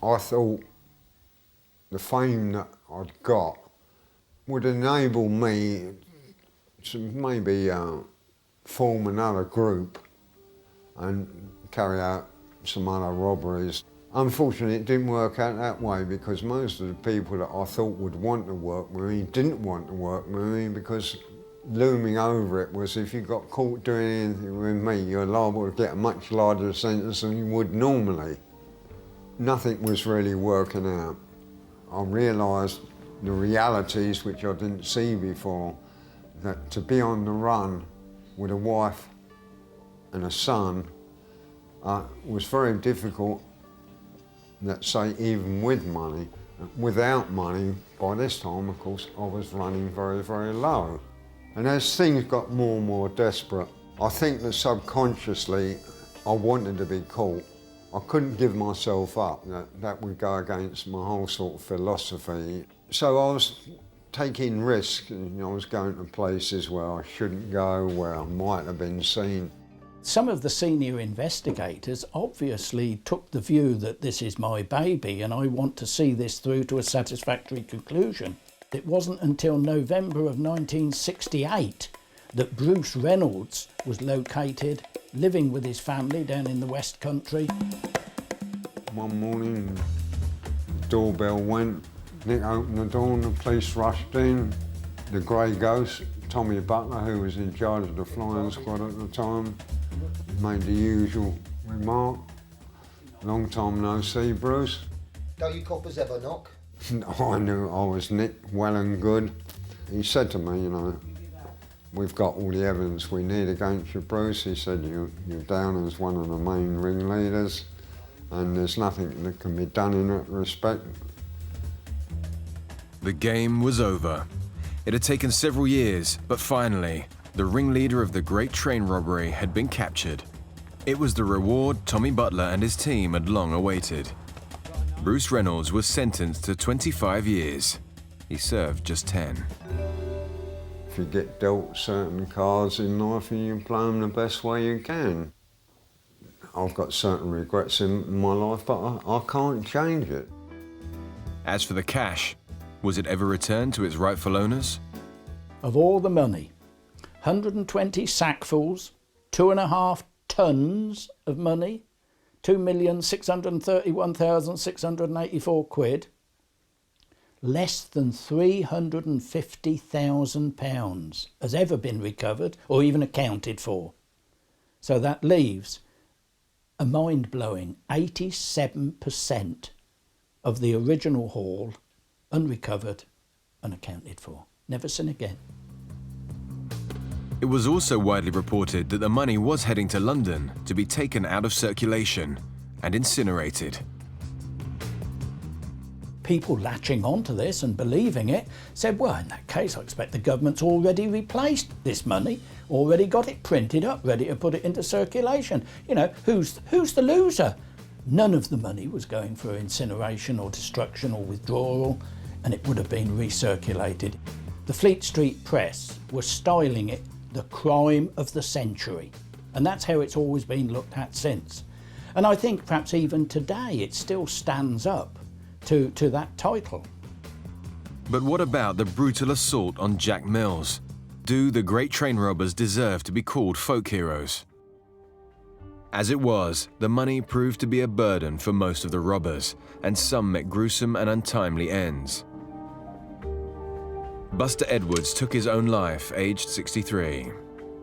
I thought the fame that I'd got would enable me to maybe form another group and carry out some other robberies. Unfortunately, it didn't work out that way because most of the people that I thought would want to work with me didn't want to work with me because looming over it was if you got caught doing anything with me, you're liable to get a much larger sentence than you would normally. Nothing was really working out. I realised the realities which I didn't see before, that to be on the run with a wife and a son was very difficult, let's say even with money. Without money, by this time of course I was running very, very low. And as things got more and more desperate, I think that subconsciously I wanted to be caught. I couldn't give myself up, that would go against my whole sort of philosophy. So I was taking risks, and I was going to places where I shouldn't go, where I might have been seen. Some of the senior investigators obviously took the view that this is my baby and I want to see this through to a satisfactory conclusion. It wasn't until November of 1968 that Bruce Reynolds was located living with his family down in the West Country. One morning, the doorbell went. Nick opened the door and the police rushed in. The grey ghost, Tommy Butler, who was in charge of the flying squad at the time, made the usual remark. Long time no see, Bruce. Don't you coppers ever knock? I knew I was Nick, well and good. He said to me, you know, we've got all the evidence we need against you, Bruce. He said, you're down as one of the main ringleaders and there's nothing that can be done in that respect. The game was over. It had taken several years, but finally, the ringleader of the great train robbery had been captured. It was the reward Tommy Butler and his team had long awaited. Bruce Reynolds was sentenced to 25 years. He served just 10. If you get dealt certain cards in life and you play them the best way you can. I've got certain regrets in my life, but I can't change it. As for the cash, was it ever returned to its rightful owners? Of all the money, 120 sackfuls, 2.5 tons of money, 2,631,684 quid, less than £350,000 has ever been recovered or even accounted for. So that leaves a mind-blowing 87% of the original haul unrecovered, unaccounted for. Never seen again. It was also widely reported that the money was heading to London to be taken out of circulation and incinerated. People latching onto this and believing it said, well, in that case, I expect the government's already replaced this money, already got it printed up, ready to put it into circulation. You know, who's the loser? None of the money was going for incineration or destruction or withdrawal, and it would have been recirculated. The Fleet Street Press was styling it the crime of the century, and that's how it's always been looked at since. And I think perhaps even today it still stands up to that title. But what about the brutal assault on Jack Mills? Do the great train robbers deserve to be called folk heroes? As it was, the money proved to be a burden for most of the robbers, and some met gruesome and untimely ends. Buster Edwards took his own life, aged 63.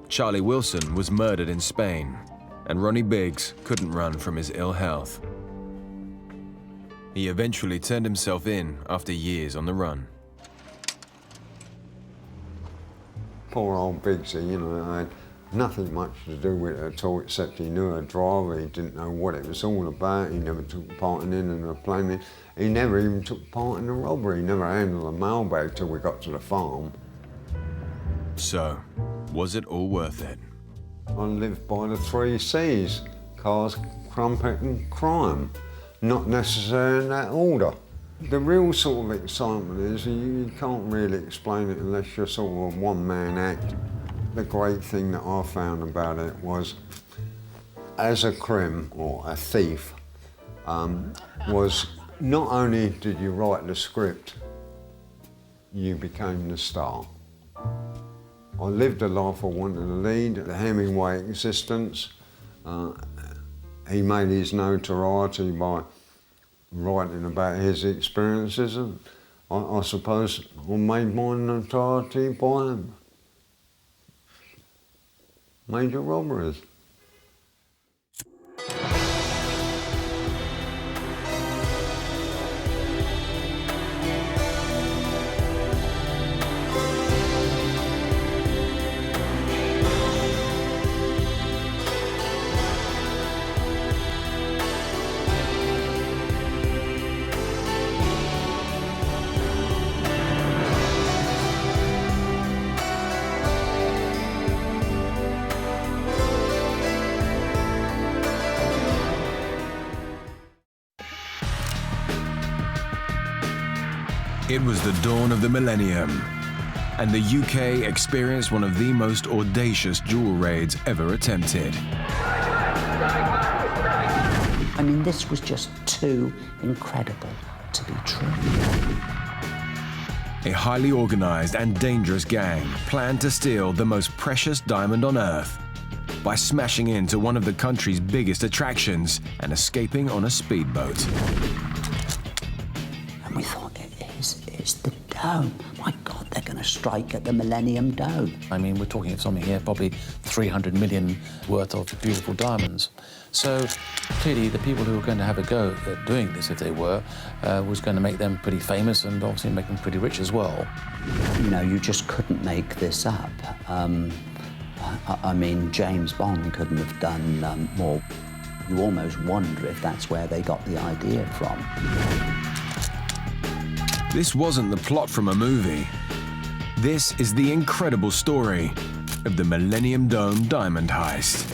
Charlie Wilson was murdered in Spain, and Ronnie Biggs couldn't run from his ill health. He eventually turned himself in after years on the run. Poor old Biggsy, you know, had nothing much to do with it at all, except he knew a driver, he didn't know what it was all about, he never took part in any of the planning, he never even took part in the robbery, he never handled a mailbag till we got to the farm. So, was it all worth it? I lived by the 3 C's, cars, crumpet and crime, not necessarily in that order. The real sort of excitement is you can't really explain it unless you're sort of a one-man act. The great thing that I found about it was, as a crim or a thief, was not only did you write the script, you became the star. I lived a life I wanted to lead, the Hemingway existence. He made his notoriety by writing about his experiences, and I suppose I made my notoriety by major robberies. It was the dawn of the millennium, and the UK experienced one of the most audacious jewel raids ever attempted. I mean, this was just too incredible to be true. A highly organized and dangerous gang planned to steal the most precious diamond on Earth by smashing into one of the country's biggest attractions and escaping on a speedboat. And we thought, it's the dome. My God, they're going to strike at the Millennium Dome. I mean, we're talking of something here, probably 300 million worth of beautiful diamonds. So clearly the people who were going to have a go at doing this, if they were, was going to make them pretty famous and obviously make them pretty rich as well. You know, you just couldn't make this up. I mean, James Bond couldn't have done more. You almost wonder if that's where they got the idea from. This wasn't the plot from a movie. This is the incredible story of the Millennium Dome diamond heist.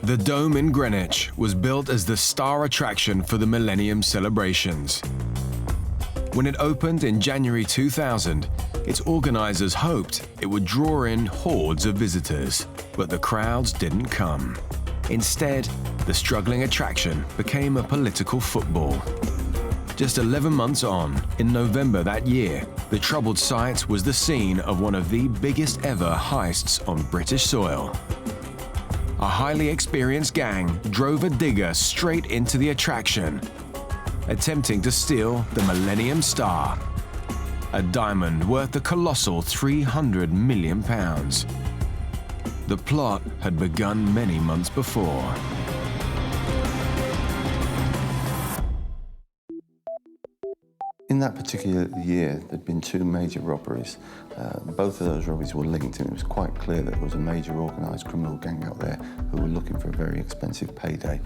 The Dome in Greenwich was built as the star attraction for the Millennium celebrations. When it opened in January 2000, its organizers hoped it would draw in hordes of visitors, but the crowds didn't come. Instead, the struggling attraction became a political football. Just 11 months on, in November that year, the troubled site was the scene of one of the biggest ever heists on British soil. A highly experienced gang drove a digger straight into the attraction, attempting to steal the Millennium Star, a diamond worth a colossal £300 million. The plot had begun many months before. In that particular year, there'd been two major robberies. Both of those robberies were linked, and it was quite clear that there was a major organised criminal gang out there who were looking for a very expensive payday.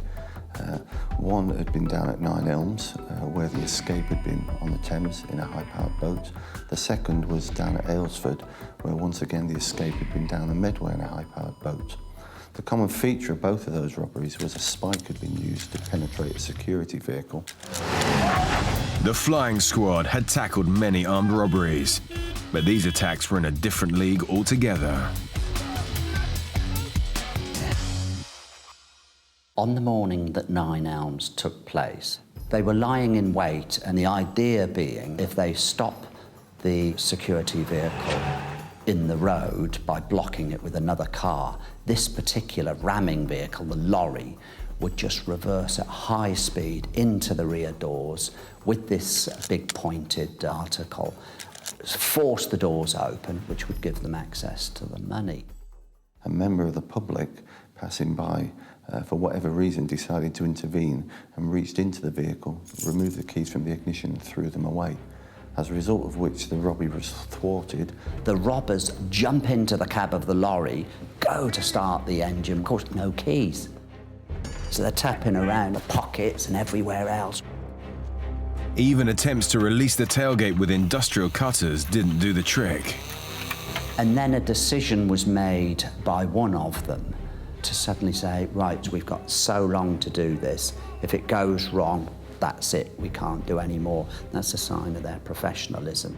One had been down at Nine Elms, where the escape had been on the Thames in a high-powered boat. The second was down at Aylesford, where once again the escape had been down the Medway in a high-powered boat. The common feature of both of those robberies was a spike had been used to penetrate a security vehicle. The flying squad had tackled many armed robberies, but these attacks were in a different league altogether. On the morning that Nine Elms took place, they were lying in wait, and the idea being if they stop the security vehicle in the road by blocking it with another car, this particular ramming vehicle, the lorry, would just reverse at high speed into the rear doors with this big pointed article, force the doors open, which would give them access to the money. A member of the public passing by, for whatever reason, decided to intervene and reached into the vehicle, removed the keys from the ignition and threw them away, as a result of which the robbery was thwarted. The robbers jump into the cab of the lorry, go to start the engine, of course no keys. So they're tapping around the pockets and everywhere else. Even attempts to release the tailgate with industrial cutters didn't do the trick. And then a decision was made by one of them to suddenly say, right, we've got so long to do this. If it goes wrong, that's it, we can't do any more. That's a sign of their professionalism.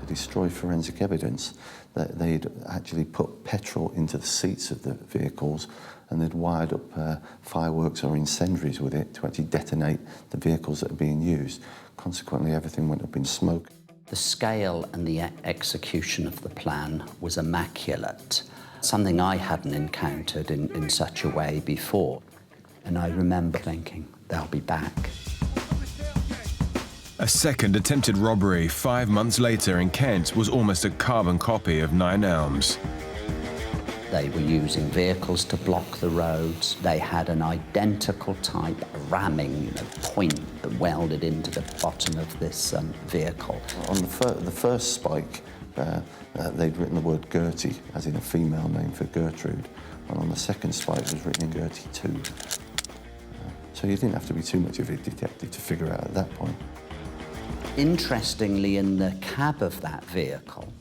To destroy forensic evidence, that they'd actually put petrol into the seats of the vehicles, and they'd wired up fireworks or incendiaries with it to actually detonate the vehicles that are being used. Consequently, everything went up in smoke. The scale and the execution of the plan was immaculate, something I hadn't encountered in such a way before. And I remember thinking, they'll be back. A second attempted robbery 5 months later in Kent was almost a carbon copy of Nine Elms. They were using vehicles to block the roads. They had an identical type ramming point that welded into the bottom of this vehicle. On the first spike, they'd written the word Gertie, as in a female name for Gertrude, and on the second spike it was written in Gertie 2. So you didn't have to be too much of a detective to figure out at that point. Interestingly, in the cab of that vehicle,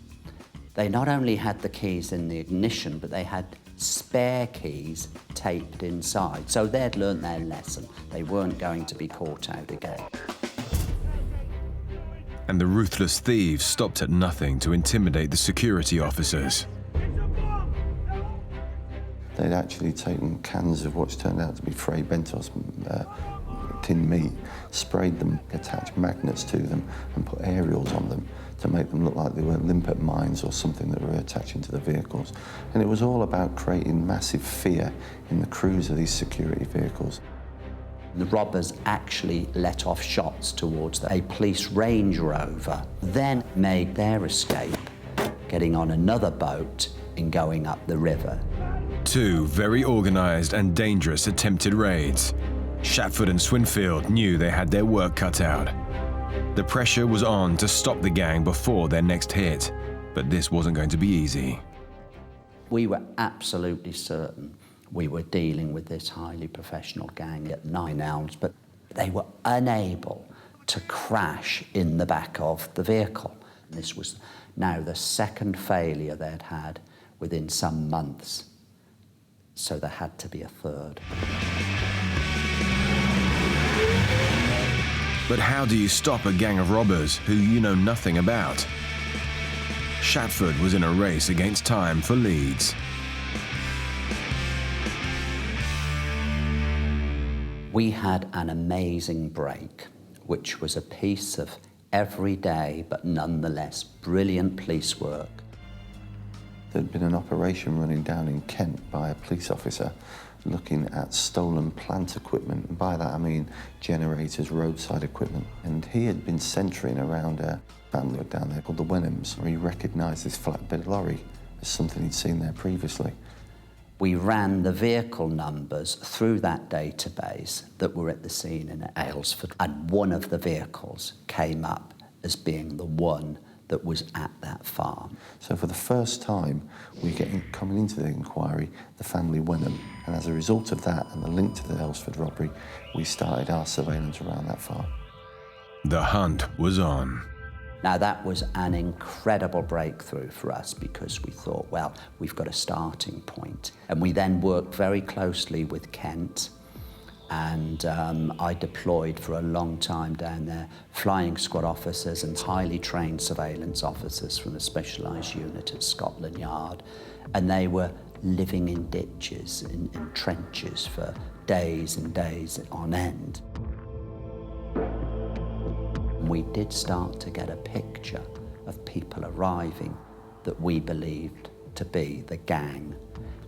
they not only had the keys in the ignition, but they had spare keys taped inside. So they'd learnt their lesson. They weren't going to be caught out again. And the ruthless thieves stopped at nothing to intimidate the security officers. They'd actually taken cans of what's turned out to be Fray Bentos tinned meat, sprayed them, attached magnets to them, and put aerials on them to make them look like they were limpet mines or something that were attaching to the vehicles. And it was all about creating massive fear in the crews of these security vehicles. The robbers actually let off shots towards a police Range Rover, then made their escape, getting on another boat and going up the river. Two very organised and dangerous attempted raids. Shatford and Swinfield knew they had their work cut out. The pressure was on to stop the gang before their next hit, but this wasn't going to be easy. We were absolutely certain we were dealing with this highly professional gang at Nine Elms, but they were unable to crash in the back of the vehicle. This was now the second failure they'd had within some months. So there had to be a third. But how do you stop a gang of robbers who you know nothing about? Shatford was in a race against time for leads. We had an amazing break, which was a piece of everyday but nonetheless brilliant police work. There'd been an operation running down in Kent by a police officer looking at stolen plant equipment, and by that I mean generators, roadside equipment. And he had been centering around a family down there called the Wenhams, where he recognised this flatbed lorry as something he'd seen there previously. We ran the vehicle numbers through that database that were at the scene in Aylesford, and one of the vehicles came up as being the one that was at that farm. So for the first time, we get coming into the inquiry the family Wenham, and as a result of that and the link to the Aylesford robbery, we started our surveillance around that farm. The hunt was on. Now that was an incredible breakthrough for us because we thought, well, we've got a starting point. And we then worked very closely with Kent, and I deployed for a long time down there, flying squad officers and highly trained surveillance officers from a specialised unit at Scotland Yard. And they were living in ditches, in trenches for days and days on end. We did start to get a picture of people arriving that we believed to be the gang.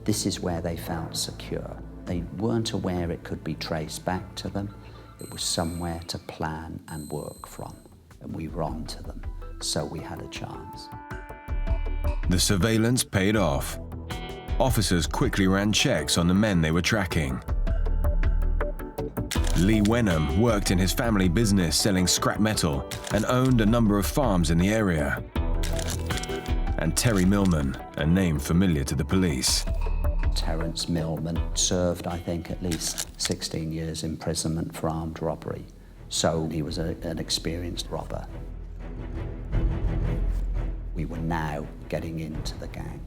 This is where they felt secure. They weren't aware it could be traced back to them. It was somewhere to plan and work from, and we were on to them, so we had a chance. The surveillance paid off. Officers quickly ran checks on the men they were tracking. Lee Wenham worked in his family business selling scrap metal and owned a number of farms in the area. And Terry Millman, a name familiar to the police. Terence Millman served, I think, at least 16 years imprisonment for armed robbery. So he was an experienced robber. We were now getting into the gang.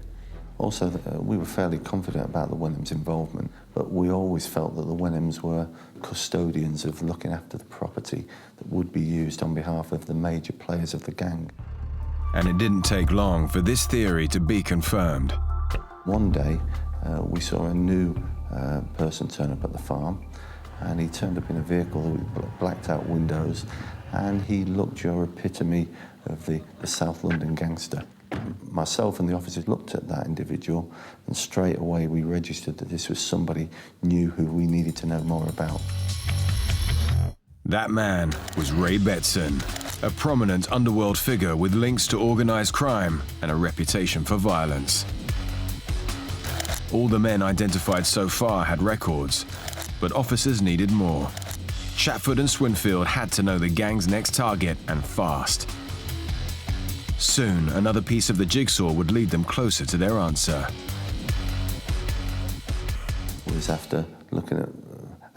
Also, we were fairly confident about the Wenhams' involvement, but we always felt that the Wenhams were custodians of looking after the property that would be used on behalf of the major players of the gang. And it didn't take long for this theory to be confirmed. One day, we saw a new person turn up at the farm, and he turned up in a vehicle with blacked out windows, and he looked your epitome of the South London gangster. Myself and the officers looked at that individual, and straight away we registered that this was somebody new who we needed to know more about. That man was Ray Betson, a prominent underworld figure with links to organised crime and a reputation for violence. All the men identified so far had records, but officers needed more. Shatford and Swinfield had to know the gang's next target, and fast. Soon, another piece of the jigsaw would lead them closer to their answer. It was after looking at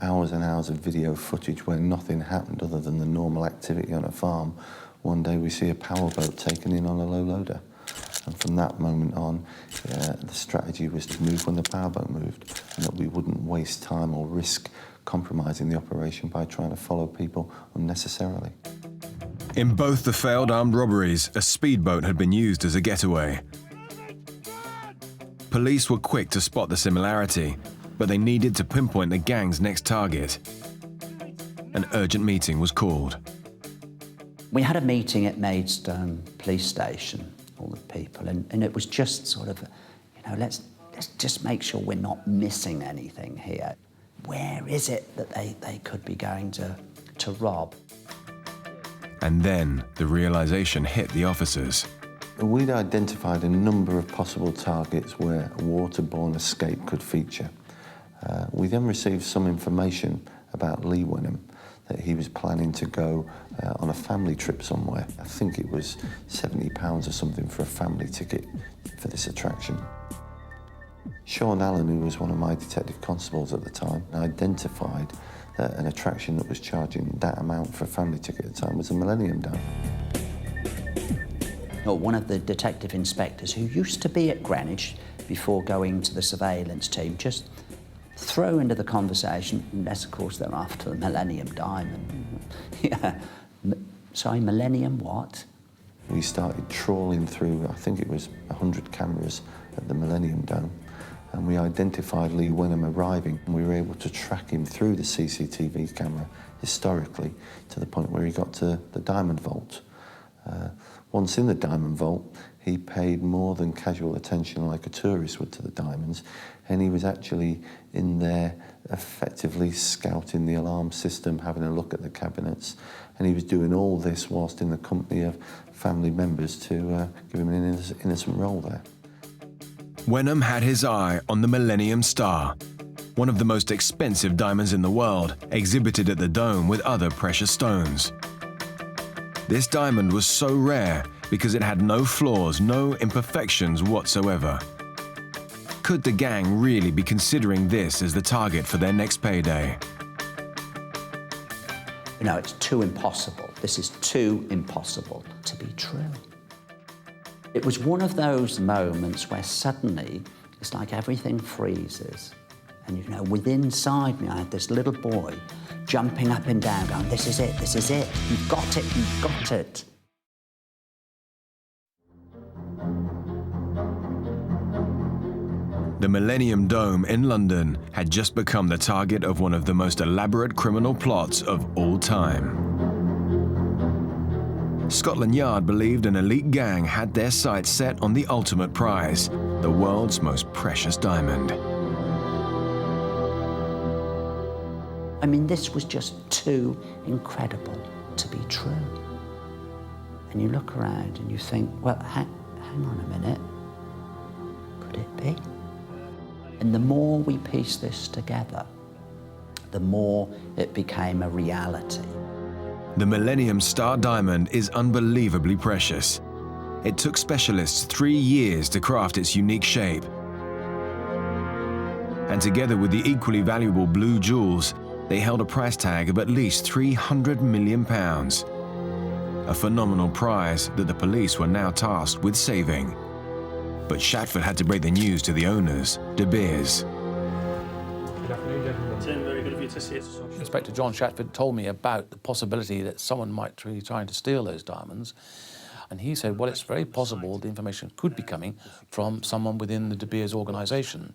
hours and hours of video footage where nothing happened other than the normal activity on a farm. One day we see a powerboat taken in on a low loader. And from that moment on, the strategy was to move when the powerboat moved, and that we wouldn't waste time or risk compromising the operation by trying to follow people unnecessarily. In both the failed armed robberies, a speedboat had been used as a getaway. Police were quick to spot the similarity, but they needed to pinpoint the gang's next target. An urgent meeting was called. We had a meeting at Maidstone Police Station, all the people, and it was just sort of, let's just make sure we're not missing anything here. Where is it that they could be going to rob? And then the realization hit the officers. We'd identified a number of possible targets where a waterborne escape could feature. We then received some information about Lee Wenham, that he was planning to go on a family trip somewhere. I think it was £70 or something for a family ticket for this attraction. Sean Allen, who was one of my detective constables at the time, identified that an attraction that was charging that amount for a family ticket at the time was the Millennium down. One of the detective inspectors who used to be at Greenwich before going to the surveillance team just throw into the conversation, unless, of course, they're after the Millennium diamond. Yeah. Sorry, Millennium what? We started trawling through, I think it was 100 cameras at the Millennium Dome, and we identified Lee Wenham arriving, and we were able to track him through the CCTV camera historically to the point where he got to the Diamond Vault. Once in the Diamond Vault, he paid more than casual attention like a tourist would to the diamonds, and he was actually in there effectively scouting the alarm system, having a look at the cabinets, and he was doing all this whilst in the company of family members to give him an innocent role there. Wenham had his eye on the Millennium Star, one of the most expensive diamonds in the world, exhibited at the Dome with other precious stones. This diamond was so rare because it had no flaws, no imperfections whatsoever. Could the gang really be considering this as the target for their next payday? You know, it's too impossible. This is too impossible to be true. It was one of those moments where suddenly it's like everything freezes. And, you know, within inside me, I had this little boy jumping up and down, going, this is it, this is it. You've got it, you've got it. The Millennium Dome in London had just become the target of one of the most elaborate criminal plots of all time. Scotland Yard believed an elite gang had their sights set on the ultimate prize, the world's most precious diamond. I mean, this was just too incredible to be true. And you look around and you think, well, hang on a minute, could it be? And the more we piece this together, the more it became a reality. The Millennium Star diamond is unbelievably precious. It took specialists 3 years to craft its unique shape. And together with the equally valuable blue jewels, they held a price tag of at least £300 million. A phenomenal prize that the police were now tasked with saving. But Shatford had to break the news to the owners, De Beers. Good afternoon, gentlemen. Tim, very good of you to see us. Inspector John Shatford told me about the possibility that someone might be trying to steal those diamonds. And he said, well, it's very possible the information could be coming from someone within the De Beers organisation,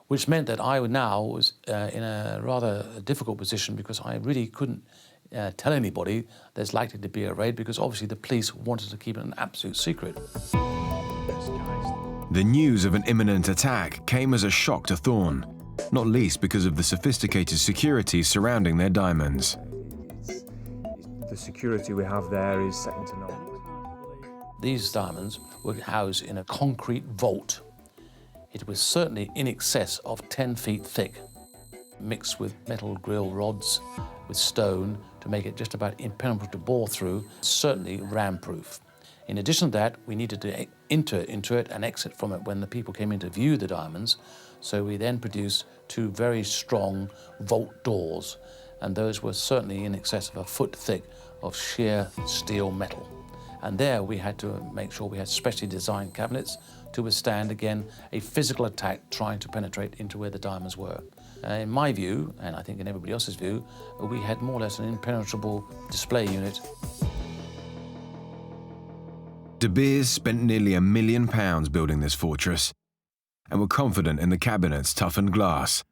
which meant that I now was in a rather difficult position because I really couldn't tell anybody there's likely to be a raid because obviously the police wanted to keep it an absolute secret. The news of an imminent attack came as a shock to Thorne, not least because of the sophisticated security surrounding their diamonds. The security we have there is second to none. These diamonds were housed in a concrete vault. It was certainly in excess of 10 feet thick, mixed with metal grill rods with stone to make it just about impenetrable to bore through, certainly ram-proof. In addition to that, we needed to enter into it and exit from it when the people came in to view the diamonds, so we then produced 2 very strong vault doors, and those were certainly in excess of a foot thick of sheer steel metal. And there we had to make sure we had specially designed cabinets to withstand, again, a physical attack trying to penetrate into where the diamonds were. In my view, and I think in everybody else's view, we had more or less an impenetrable display unit. De Beers spent nearly £1 million building this fortress and were confident in the cabinet's toughened glass.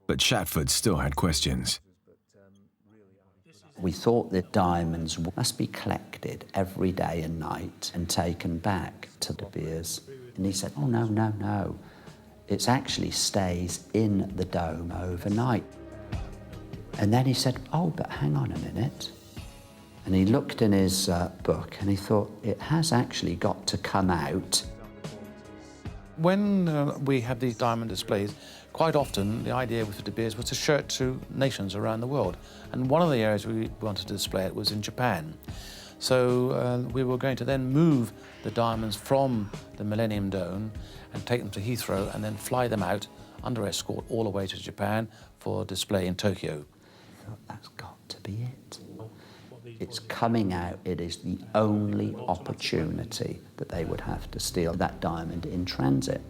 But Shatford still had questions. We thought that diamonds must be collected every day and night and taken back to De Beers. And he said, oh, no, no, no. It actually stays in the dome overnight. And then he said, oh, but hang on a minute. And he looked in his book and he thought, it has actually got to come out. When we have these diamond displays, quite often the idea with the De Beers was to show it to nations around the world. And one of the areas we wanted to display it was in Japan. So we were going to then move the diamonds from the Millennium Dome and take them to Heathrow and then fly them out under escort all the way to Japan for display in Tokyo. I thought, that's got to be it. It's coming out. It is the only opportunity that they would have to steal that diamond in transit.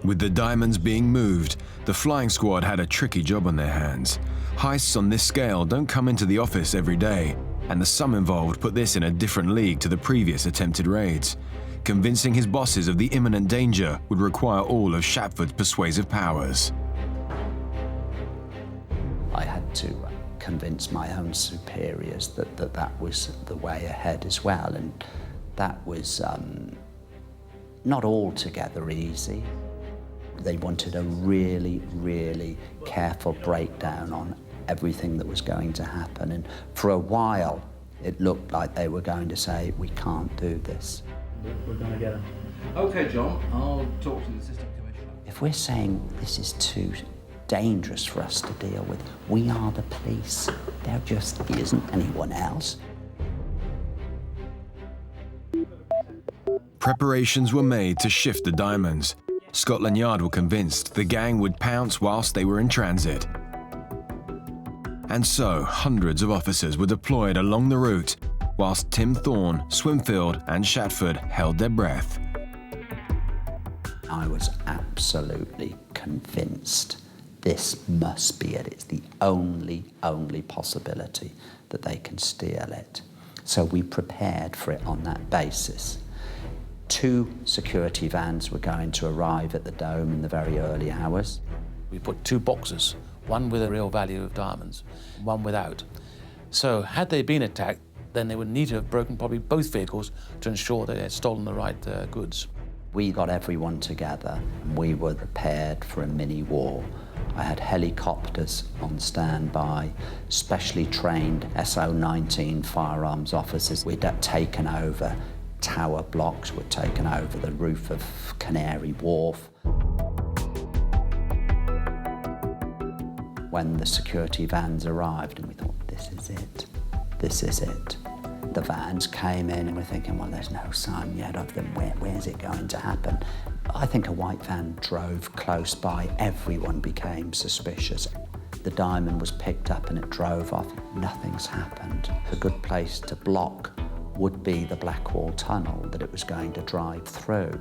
With the diamonds being moved, the flying squad had a tricky job on their hands. Heists on this scale don't come into the office every day, and the sum involved put this in a different league to the previous attempted raids. Convincing his bosses of the imminent danger would require all of Shatford's persuasive powers. I had to convince my own superiors that was the way ahead as well, and that was not altogether easy. They wanted a really, really careful breakdown on everything that was going to happen, and for a while it looked like they were going to say, we can't do this. We're going to get him. OK, John, I'll talk to the Assistant Commissioner. If we're saying this is too dangerous for us to deal with, we are the police. There just isn't anyone else. Preparations were made to shift the diamonds. Scotland Yard were convinced the gang would pounce whilst they were in transit. And so, hundreds of officers were deployed along the route, whilst Tim Thorne, Swinfield and Shatford held their breath. I was absolutely convinced this must be it. It's the only possibility that they can steal it. So we prepared for it on that basis. 2 security vans were going to arrive at the Dome in the very early hours. We put 2 boxes, one with a real value of diamonds, one without. So had they been attacked, then they would need to have broken probably both vehicles to ensure they had stolen the right goods. We got everyone together and we were prepared for a mini war. I had helicopters on standby, specially trained SO-19 firearms officers. We'd taken over tower blocks, we'd taken over the roof of Canary Wharf. When the security vans arrived, and we thought, this is it, this is it. The vans came in and we're thinking, well, there's no sign yet of them. Where's it going to happen? I think a white van drove close by. Everyone became suspicious. The diamond was picked up and it drove off. Nothing's happened. A good place to block would be the Blackwall Tunnel that it was going to drive through.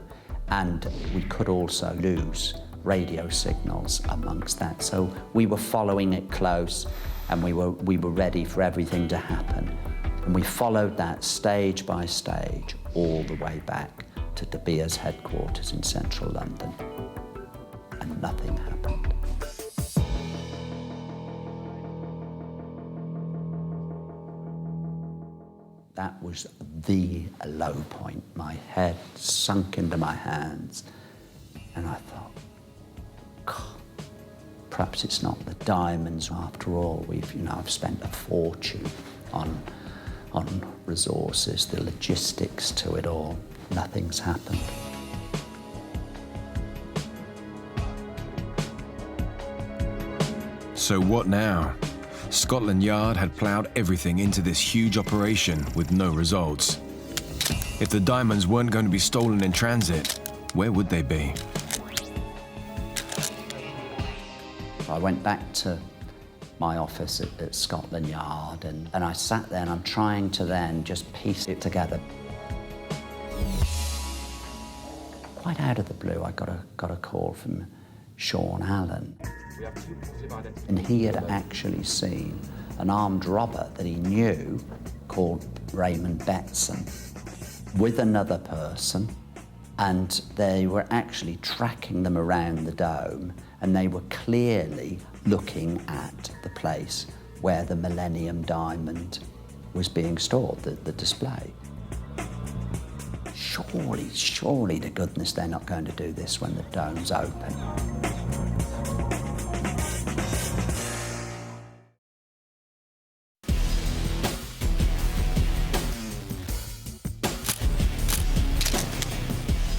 And we could also lose radio signals amongst that. So we were following it close and we were ready for everything to happen. And we followed that stage by stage all the way back to De Beers headquarters in central London. And nothing happened. That was the low point. My head sunk into my hands. And I thought, God, perhaps it's not the diamonds after all. I've spent a fortune on resources, the logistics to it all. Nothing's happened. So what now? Scotland Yard had ploughed everything into this huge operation with no results. If the diamonds weren't going to be stolen in transit, where would they be? I went back to my office at Scotland Yard and I sat there and I'm trying to then just piece it together. Quite out of the blue, I got a call from Sean Allen. And he had actually seen an armed robber that he knew called Raymond Betson with another person, and they were actually tracking them around the Dome, and they were clearly looking at the place where the Millennium diamond was being stored, the display. Surely to goodness they're not going to do this when the Dome's open.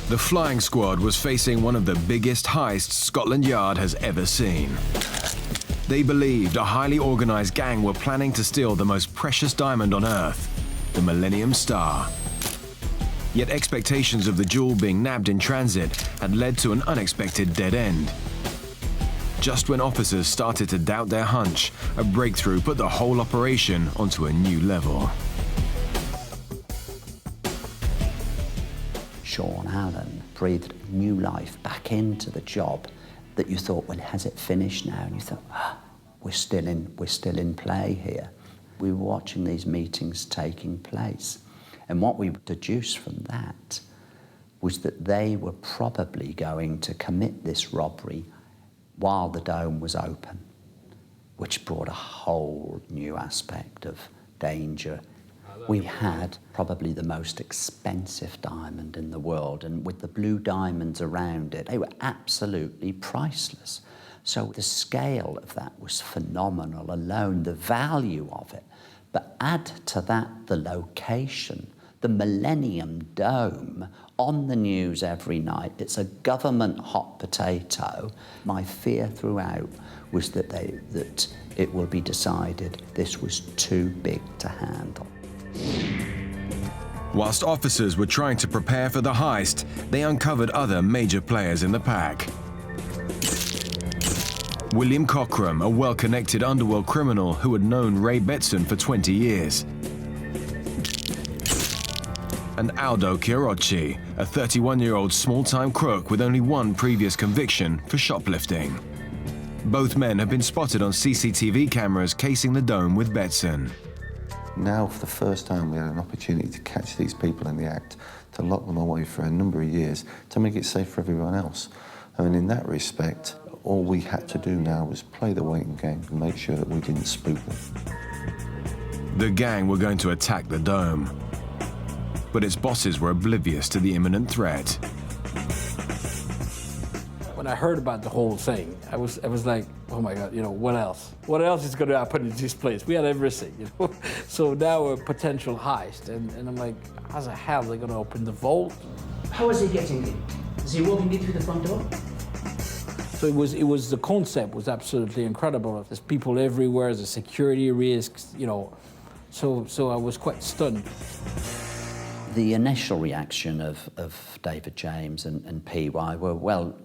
The flying squad was facing one of the biggest heists Scotland Yard has ever seen. They believed a highly organised gang were planning to steal the most precious diamond on Earth, the Millennium Star. Yet expectations of the jewel being nabbed in transit had led to an unexpected dead end. Just when officers started to doubt their hunch, a breakthrough put the whole operation onto a new level. Sean Allen breathed new life back into the job that you thought, well, has it finished now? And you thought, we're still in play here. We were watching these meetings taking place. And what we deduced from that was that they were probably going to commit this robbery while the dome was open, which brought a whole new aspect of danger. We had probably the most expensive diamond in the world, and with the blue diamonds around it, they were absolutely priceless. So the scale of that was phenomenal alone, the value of it. But add to that the location, the Millennium Dome, on the news every night. It's a government hot potato. My fear throughout was that it will be decided this was too big to handle. Whilst officers were trying to prepare for the heist, they uncovered other major players in the pack. William Cockram, a well-connected underworld criminal who had known Ray Betson for 20 years. And Aldo Chiarocci, a 31-year-old small-time crook with only one previous conviction for shoplifting. Both men have been spotted on CCTV cameras casing the dome with Betson. Now, for the first time, we had an opportunity to catch these people in the act, to lock them away for a number of years, to make it safe for everyone else. And in that respect, all we had to do now was play the waiting game and make sure that we didn't spook them. The gang were going to attack the dome, but its bosses were oblivious to the imminent threat. When I heard about the whole thing, I was like, oh my God, what else? What else is going to happen in this place? We had everything, So now a potential heist, and I'm like, how the hell are they going to open the vault? How is he getting in? Is he walking in through the front door? So the concept was absolutely incredible. There's people everywhere, there's security risks, so I was quite stunned. The initial reaction of David James and PY were, well,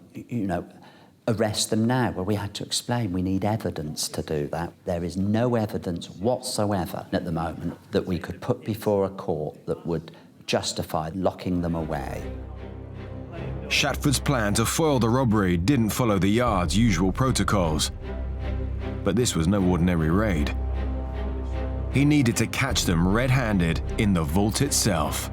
arrest them now. Well, we had to explain we need evidence to do that. There is no evidence whatsoever at the moment that we could put before a court that would justify locking them away. Shatford's plan to foil the robbery didn't follow the Yard's usual protocols. But this was no ordinary raid. He needed to catch them red-handed in the vault itself.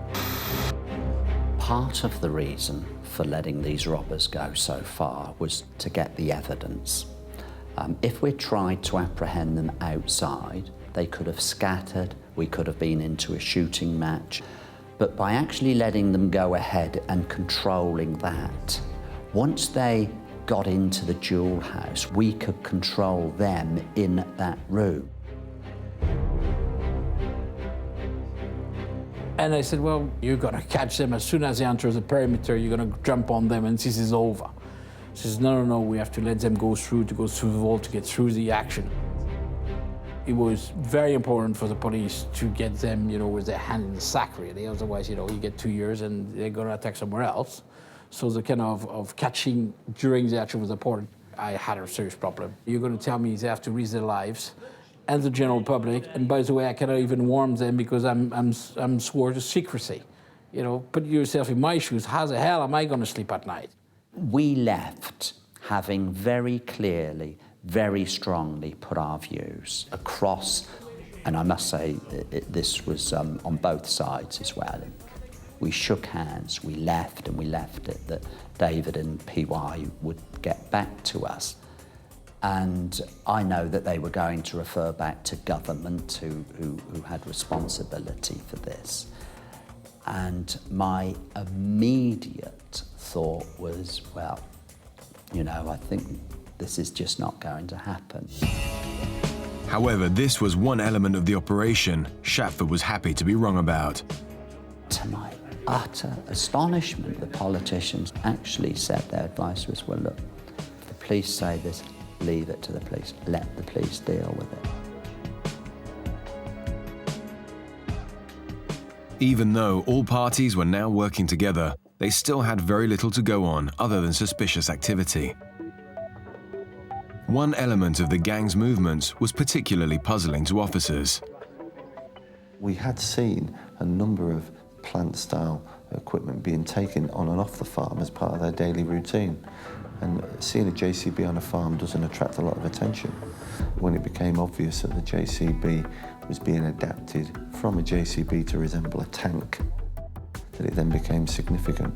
Part of the reason for letting these robbers go so far was to get the evidence. If we tried to apprehend them outside, they could have scattered, we could have been into a shooting match. But by actually letting them go ahead and controlling that, once they got into the jewel house, we could control them in that room. And I said, well, you're going to catch them as soon as they enter the perimeter, you're going to jump on them and this is over. He says, no, we have to let them go through the vault to get through the action. It was very important for the police to get them, with their hand in the sack, really. Otherwise, you get 2 years and they're going to attack somewhere else. So the kind of catching during the action was important. I had a serious problem. You're going to tell me they have to risk their lives and the general public. And by the way, I cannot even warn them because I'm sworn to secrecy. Put yourself in my shoes. How the hell am I going to sleep at night? We left having very clearly, very strongly put our views across, and I must say this was on both sides as well. We shook hands, we left, and we left it that David and PY would get back to us. And I know that they were going to refer back to government who had responsibility for this. And my immediate thought was, well, I think this is just not going to happen. However, this was one element of the operation Shatford was happy to be wrong about. To my utter astonishment, the politicians actually said their advice was, well, look, if the police say this, leave it to the police. Let the police deal with it. Even though all parties were now working together, they still had very little to go on other than suspicious activity. One element of the gang's movements was particularly puzzling to officers. We had seen a number of plant-style equipment being taken on and off the farm as part of their daily routine. And seeing a JCB on a farm doesn't attract a lot of attention. When it became obvious that the JCB was being adapted from a JCB to resemble a tank, that it then became significant.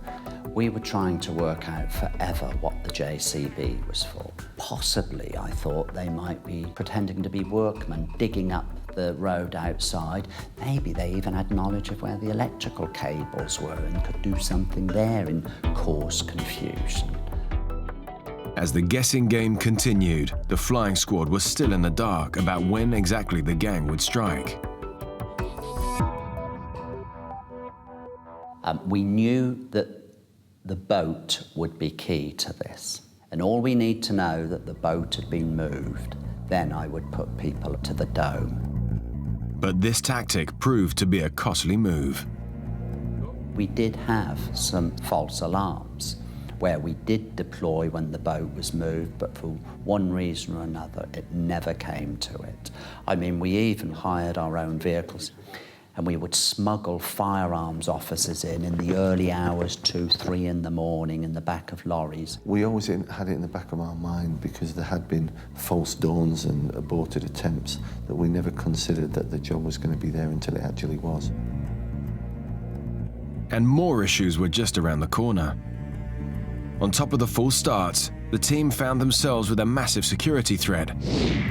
We were trying to work out forever what the JCB was for. Possibly, I thought, they might be pretending to be workmen digging up the road outside. Maybe they even had knowledge of where the electrical cables were and could do something there in coarse confusion. As the guessing game continued, the flying squad was still in the dark about when exactly the gang would strike. We knew that the boat would be key to this, and all we need to know that the boat had been moved. Then I would put people to the dome. But this tactic proved to be a costly move. We did have some false alarms where we did deploy when the boat was moved, but for one reason or another, it never came to it. I mean, we even hired our own vehicles, and we would smuggle firearms officers in the early hours, 2, 3 in the morning, in the back of lorries. We always had it in the back of our mind because there had been false dawns and aborted attempts that we never considered that the job was going to be there until it actually was. And more issues were just around the corner. On top of the false starts, the team found themselves with a massive security threat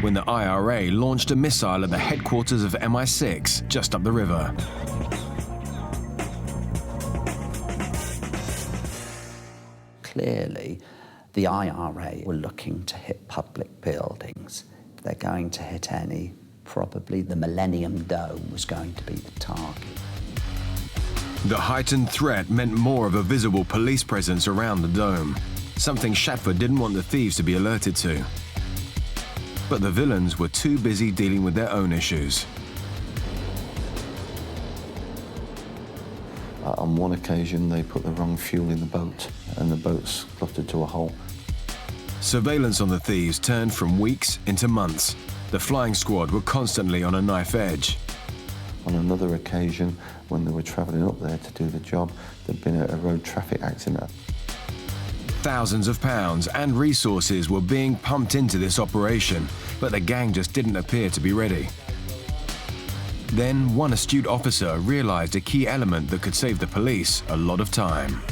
when the IRA launched a missile at the headquarters of MI6 just up the river. Clearly, the IRA were looking to hit public buildings. If they're going to hit any, probably the Millennium Dome was going to be the target. The heightened threat meant more of a visible police presence around the dome, something Shatford didn't want the thieves to be alerted to. But the villains were too busy dealing with their own issues. On one occasion, they put the wrong fuel in the boat, and the boat slotted to a hole. Surveillance on the thieves turned from weeks into months. The flying squad were constantly on a knife edge. On another occasion, when they were travelling up there to do the job, there'd been a road traffic accident. Thousands of pounds and resources were being pumped into this operation, but the gang just didn't appear to be ready. Then one astute officer realised a key element that could save the police a lot of time.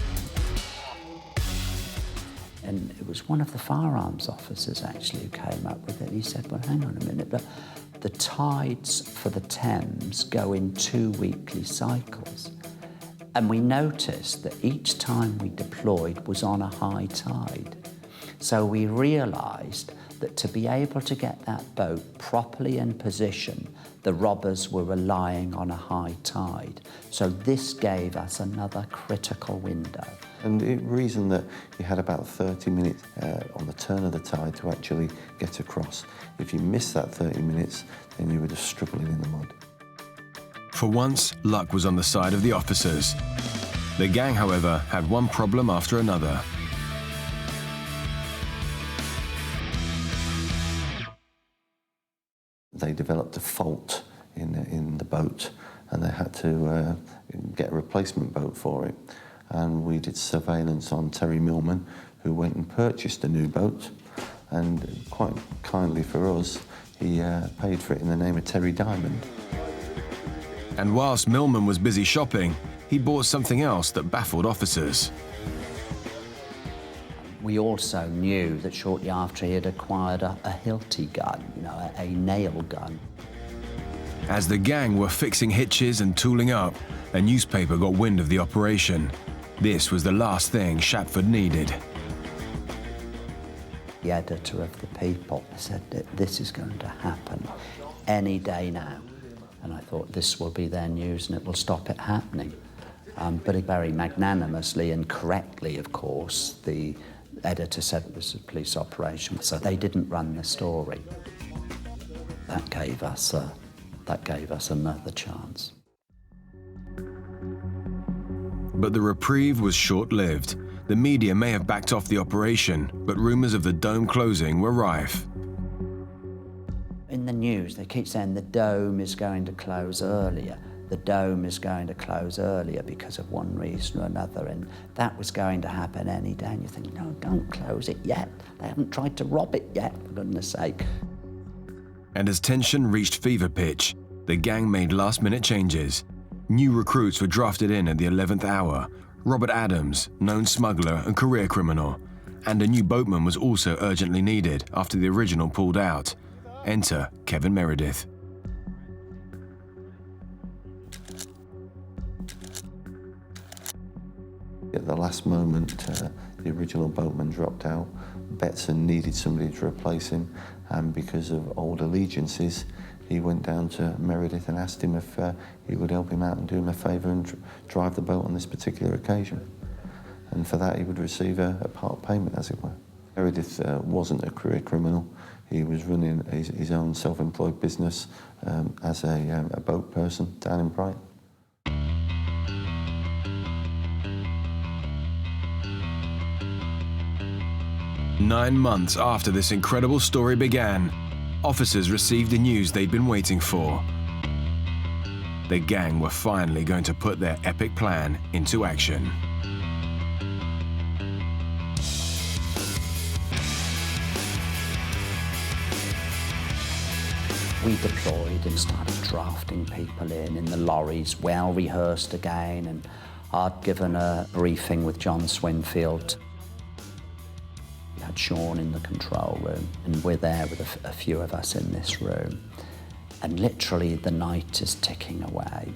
And it was one of the firearms officers actually who came up with it. He said, well, hang on a minute, the tides for the Thames go in 2 weekly cycles. And we noticed that each time we deployed was on a high tide. So we realised that to be able to get that boat properly in position, the robbers were relying on a high tide. So this gave us another critical window. And the reason that you had about 30 minutes on the turn of the tide to actually get across. If you missed that 30 minutes, then you were just struggling in the mud. For once, luck was on the side of the officers. The gang, however, had one problem after another. They developed a fault in the boat, and they had to get a replacement boat for it. And we did surveillance on Terry Millman, who went and purchased a new boat, and quite kindly for us, he paid for it in the name of Terry Diamond. And whilst Millman was busy shopping, he bought something else that baffled officers. We also knew that shortly after he had acquired a Hilti gun, a nail gun. As the gang were fixing hitches and tooling up, a newspaper got wind of the operation. This was the last thing Shatford needed. The editor of the People said that this is going to happen any day now. And I thought this will be their news and it will stop it happening. But very magnanimously and correctly, of course, the editor said it was a police operation, so they didn't run the story. That gave us another chance. But the reprieve was short-lived. The media may have backed off the operation, but rumours of the dome closing were rife. In the news, they keep saying the dome is going to close earlier. the dome is going to close earlier because of one reason or another, and that was going to happen any day. And you think, no, don't close it yet. They haven't tried to rob it yet, for goodness sake. And as tension reached fever pitch, the gang made last-minute changes. New recruits were drafted in at the 11th hour. Robert Adams, known smuggler and career criminal. And a new boatman was also urgently needed after the original pulled out. Enter Kevin Meredith. At the last moment, the original boatman dropped out. Betson needed somebody to replace him, and because of old allegiances, he went down to Meredith and asked him if he would help him out and do him a favour and drive the boat on this particular occasion. And for that, he would receive a part payment, as it were. Meredith wasn't a career criminal. He was running his own self-employed business as a boat person down in Brighton. Nine months after this incredible story began, officers received the news they'd been waiting for. The gang were finally going to put their epic plan into action. We deployed and started drafting people in the lorries, well rehearsed again, and I'd given a briefing with John Swinfield. We had Sean in the control room, and we're there with a few of us in this room. And literally the night is ticking away.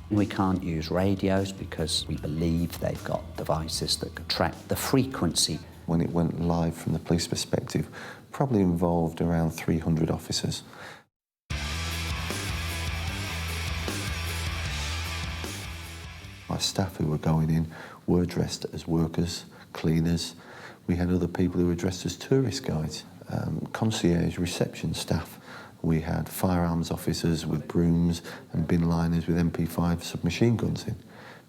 We can't use radios because we believe they've got devices that could track the frequency. When it went live from the police perspective, probably involved around 300 officers. Our staff who were going in were dressed as workers, cleaners. We had other people who were dressed as tourist guides, concierge reception staff. We had firearms officers with brooms and bin liners with MP5 submachine guns in,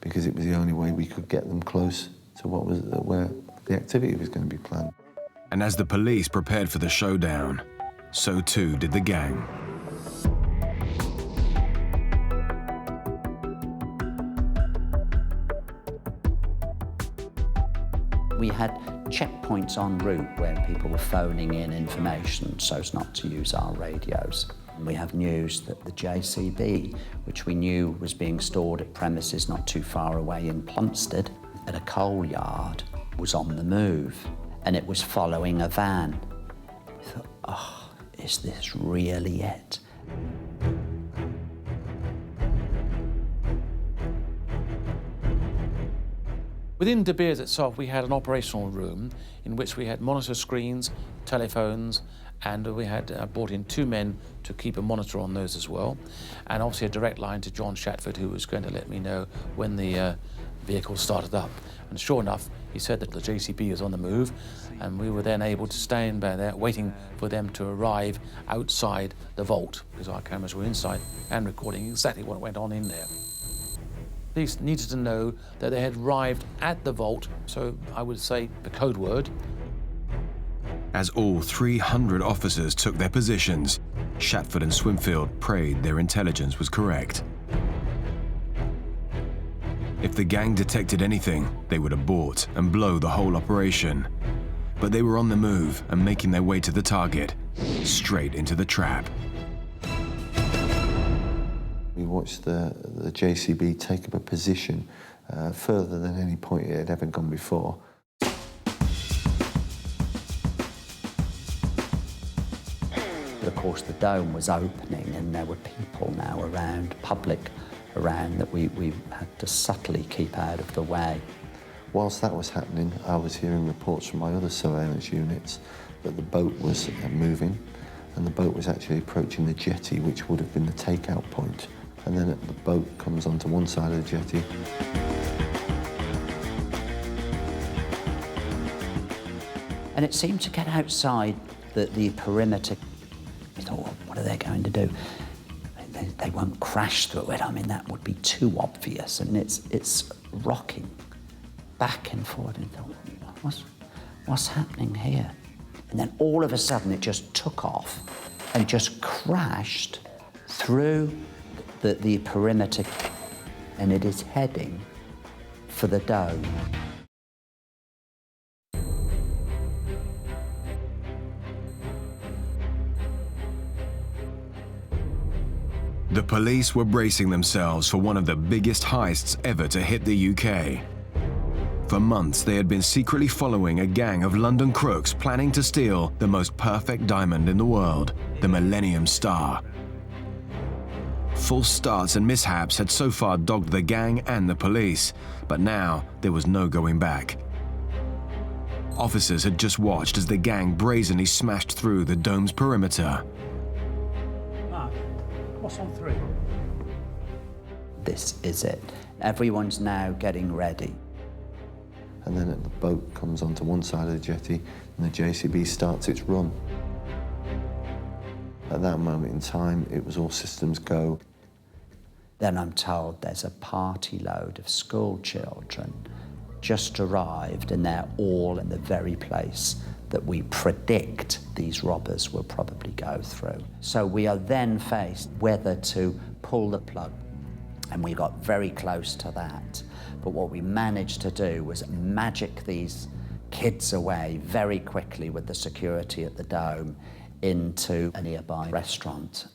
because it was the only way we could get them close to where the activity was going to be planned. And as the police prepared for the showdown, so too did the gang. We had checkpoints en route where people were phoning in information so as not to use our radios. We have news that the JCB, which we knew was being stored at premises not too far away in Plumstead, at a coal yard, was on the move, and it was following a van. We thought, oh, is this really it? Within De Beers itself, we had an operational room in which we had monitor screens, telephones, and we had brought in 2 men to keep a monitor on those as well, and obviously a direct line to John Shatford, who was going to let me know when the vehicle started up. And sure enough, he said that the JCB was on the move, and we were then able to stand by there waiting for them to arrive outside the vault, because our cameras were inside and recording exactly what went on in there. Police needed to know that they had arrived at the vault, so I would say the code word. As all 300 officers took their positions, Shatford and Swinfield prayed their intelligence was correct. If the gang detected anything, they would abort and blow the whole operation. But they were on the move and making their way to the target, straight into the trap. We watched the JCB take up a position further than any point it had ever gone before. But of course the dome was opening and there were people now around, public around, that we had to subtly keep out of the way. Whilst that was happening, I was hearing reports from my other surveillance units that the boat was moving, and the boat was actually approaching the jetty, which would have been the takeout point. And then the boat comes onto one side of the jetty. And it seemed to get outside the perimeter. We thought, well, what are they going to do? They won't crash through it. I mean, that would be too obvious. And it's rocking back and forward. And thought, what's happening here? And then all of a sudden it just took off and just crashed through the perimeter, and it is heading for the dome. The police were bracing themselves for one of the biggest heists ever to hit the UK. For months, they had been secretly following a gang of London crooks planning to steal the most perfect diamond in the world, the Millennium Star. False starts and mishaps had so far dogged the gang and the police, but now there was no going back. Officers had just watched as the gang brazenly smashed through the dome's perimeter. Mark, what's on 3? This is it. Everyone's now getting ready. And then the boat comes onto one side of the jetty and the JCB starts its run. At that moment in time, it was all systems go. Then I'm told there's a party load of school children just arrived, and they're all in the very place that we predict these robbers will probably go through. So we are then faced whether to pull the plug, and we got very close to that. But what we managed to do was magic these kids away very quickly with the security at the dome into a nearby restaurant.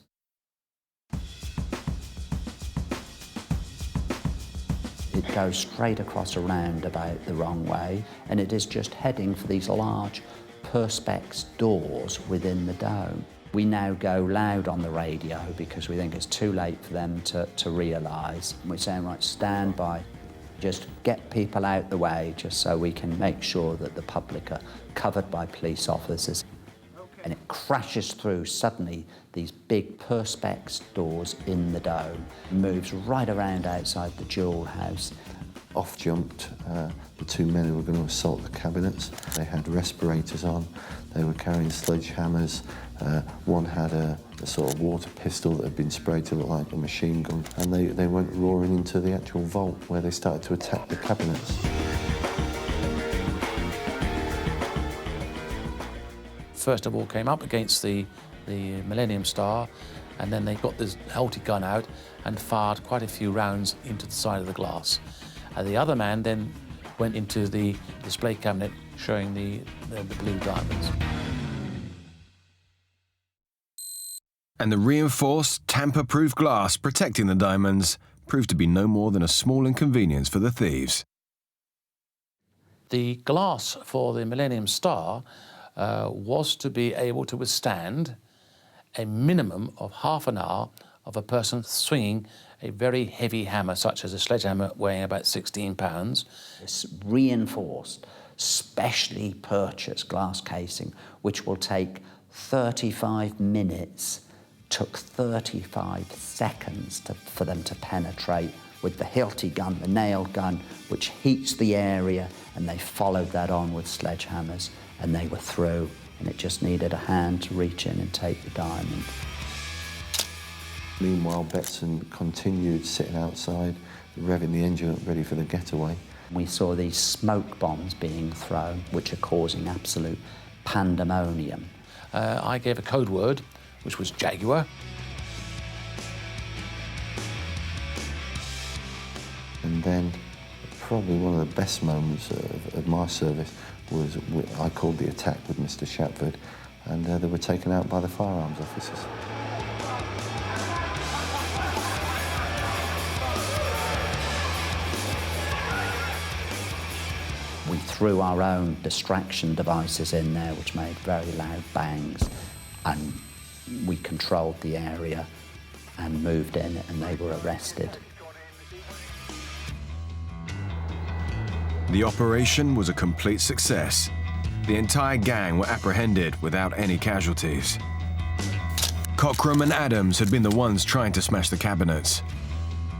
It goes straight across a roundabout the wrong way, and it is just heading for these large perspex doors within the dome. We now go loud on the radio because we think it's too late for them to realise. We're saying, right, stand by. Just get people out the way just so we can make sure that the public are covered by police officers. And it crashes through suddenly these big perspex doors in the dome, moves right around outside the jewel house. Off jumped the two men who were going to assault the cabinets. They had respirators on, they were carrying sledgehammers. One had a sort of water pistol that had been sprayed to look like a machine gun, and they went roaring into the actual vault where they started to attack the cabinets. First of all came up against the Millennium Star, and then they got this Helty gun out and fired quite a few rounds into the side of the glass. The other man then went into the display cabinet showing the blue diamonds. And the reinforced, tamper-proof glass protecting the diamonds proved to be no more than a small inconvenience for the thieves. The glass for the Millennium Star was to be able to withstand a minimum of half an hour of a person swinging a very heavy hammer, such as a sledgehammer weighing about 16 pounds. It's reinforced, specially purchased glass casing, which will take 35 minutes, took 35 seconds for them to penetrate with the Hilti gun, the nail gun, which heats the area, and they followed that on with sledgehammers, and they were through, and it just needed a hand to reach in and take the diamond. Meanwhile, Betson continued sitting outside, revving the engine up ready for the getaway. We saw these smoke bombs being thrown, which are causing absolute pandemonium. I gave a code word, which was Jaguar. And then, probably one of the best moments of my service was I called the attack with Mr. Shapford, and they were taken out by the firearms officers. We threw our own distraction devices in there, which made very loud bangs, and we controlled the area and moved in, and they were arrested. The operation was a complete success. The entire gang were apprehended without any casualties. Courtroom and Adams had been the ones trying to smash the cabinets.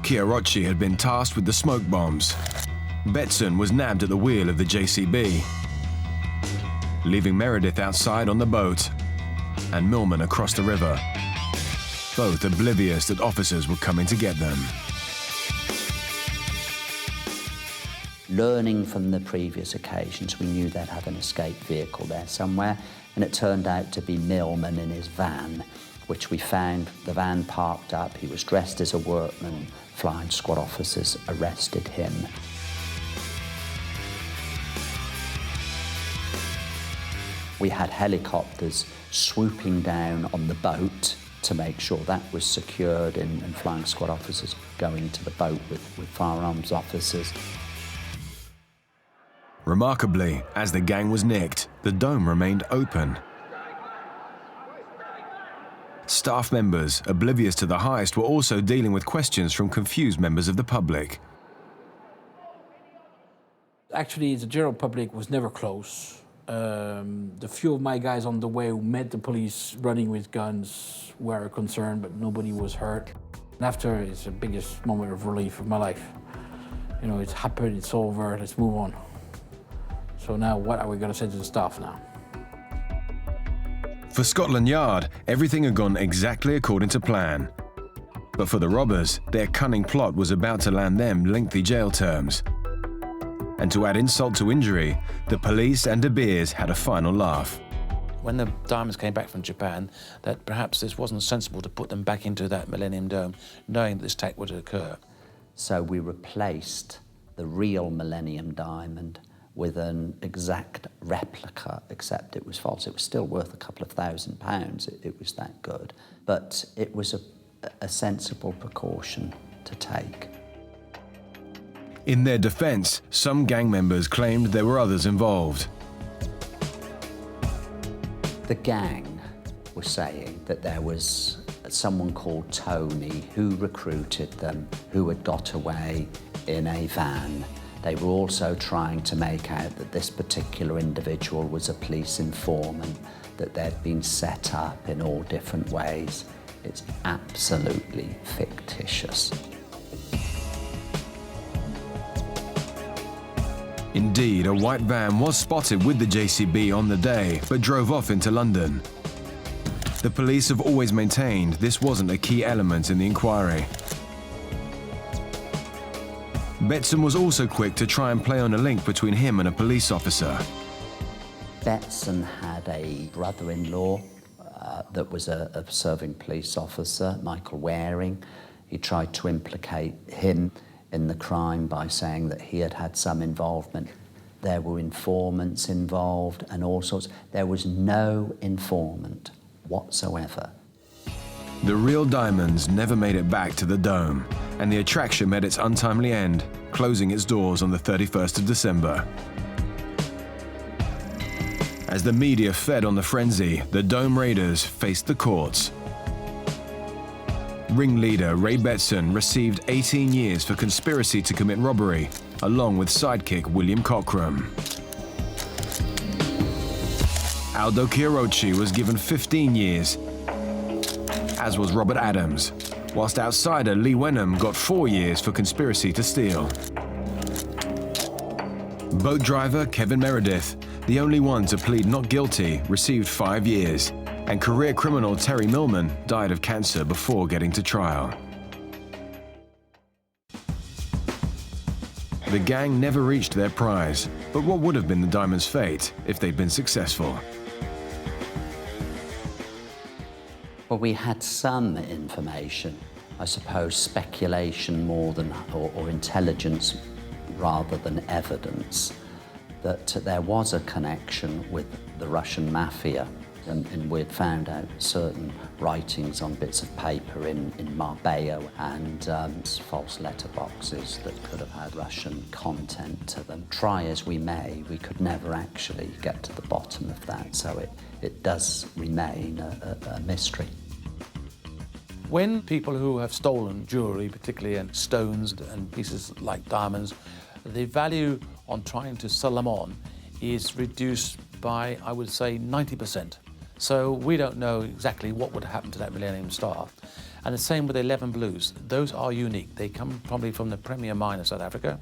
Chiarocci had been tasked with the smoke bombs. Betson was nabbed at the wheel of the JCB, leaving Meredith outside on the boat and Millman across the river, both oblivious that officers were coming to get them. Learning from the previous occasions, we knew they'd have an escape vehicle there somewhere, and it turned out to be Millman in his van, which we found the van parked up. He was dressed as a workman. Flying squad officers arrested him. We had helicopters swooping down on the boat to make sure that was secured, and flying squad officers going to the boat with firearms officers. Remarkably, as the gang was nicked, the dome remained open. Staff members, oblivious to the heist, were also dealing with questions from confused members of the public. Actually, the general public was never close. The few of my guys on the way who met the police running with guns were concerned, but nobody was hurt. And after, it's the biggest moment of relief of my life. You know, it's happened, it's over, let's move on. So now, what are we going to say to the staff now? For Scotland Yard, everything had gone exactly according to plan. But for the robbers, their cunning plot was about to land them lengthy jail terms. And to add insult to injury, the police and De Beers had a final laugh. When the diamonds came back from Japan, that perhaps this wasn't sensible to put them back into that Millennium Dome, knowing that this attack would occur. So we replaced the real Millennium diamond with an exact replica, except it was false. It was still worth a couple of £1,000. It was that good. But it was a sensible precaution to take. In their defense, some gang members claimed there were others involved. The gang was saying that there was someone called Tony who recruited them, who had got away in a van. They were also trying to make out that this particular individual was a police informant, that they'd been set up in all different ways. It's absolutely fictitious. Indeed, a white van was spotted with the JCB on the day, but drove off into London. The police have always maintained this wasn't a key element in the inquiry. Betson was also quick to try and play on a link between him and a police officer. Betson had a brother-in-law that was a serving police officer, Michael Waring. He tried to implicate him in the crime by saying that he had had some involvement. There were informants involved and all sorts. There was no informant whatsoever. The real diamonds never made it back to the dome, and the attraction met its untimely end, closing its doors on the 31st of December. As the media fed on the frenzy, the Dome Raiders faced the courts. Ringleader Ray Betson received 18 years for conspiracy to commit robbery, along with sidekick William Cockram. Aldo Chiarocci was given 15 years, as was Robert Adams, whilst outsider Lee Wenham got 4 years for conspiracy to steal. Boat driver Kevin Meredith, the only one to plead not guilty, received 5 years, and career criminal Terry Millman died of cancer before getting to trial. The gang never reached their prize, but what would have been the diamond's fate if they'd been successful? Well, we had some information, I suppose speculation more than, or intelligence rather than evidence, that there was a connection with the Russian mafia. And we'd found out certain writings on bits of paper in Marbella and false letterboxes that could have had Russian content to them. Try as we may, we could never actually get to the bottom of that, so it does remain a mystery. When people who have stolen jewellery, particularly and stones and pieces like diamonds, the value on trying to sell them on is reduced by, I would say, 90%. So we don't know exactly what would happen to that Millennium Star. And the same with 11 Blues. Those are unique. They come probably from the premier mine of South Africa.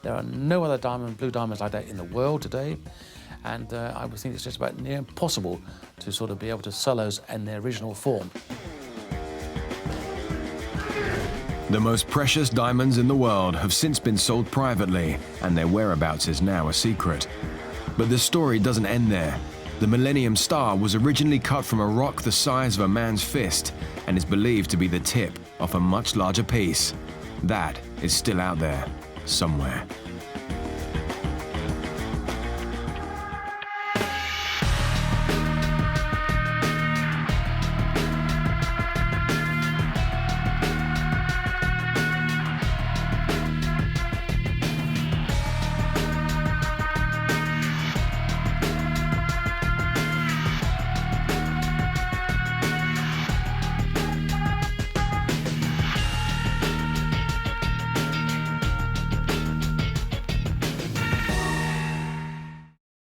There are no other blue diamonds like that in the world today. And I would think it's just about near impossible to sort of be able to sell those in their original form. The most precious diamonds in the world have since been sold privately, and their whereabouts is now a secret. But the story doesn't end there. The Millennium Star was originally cut from a rock the size of a man's fist and is believed to be the tip of a much larger piece. That is still out there, somewhere.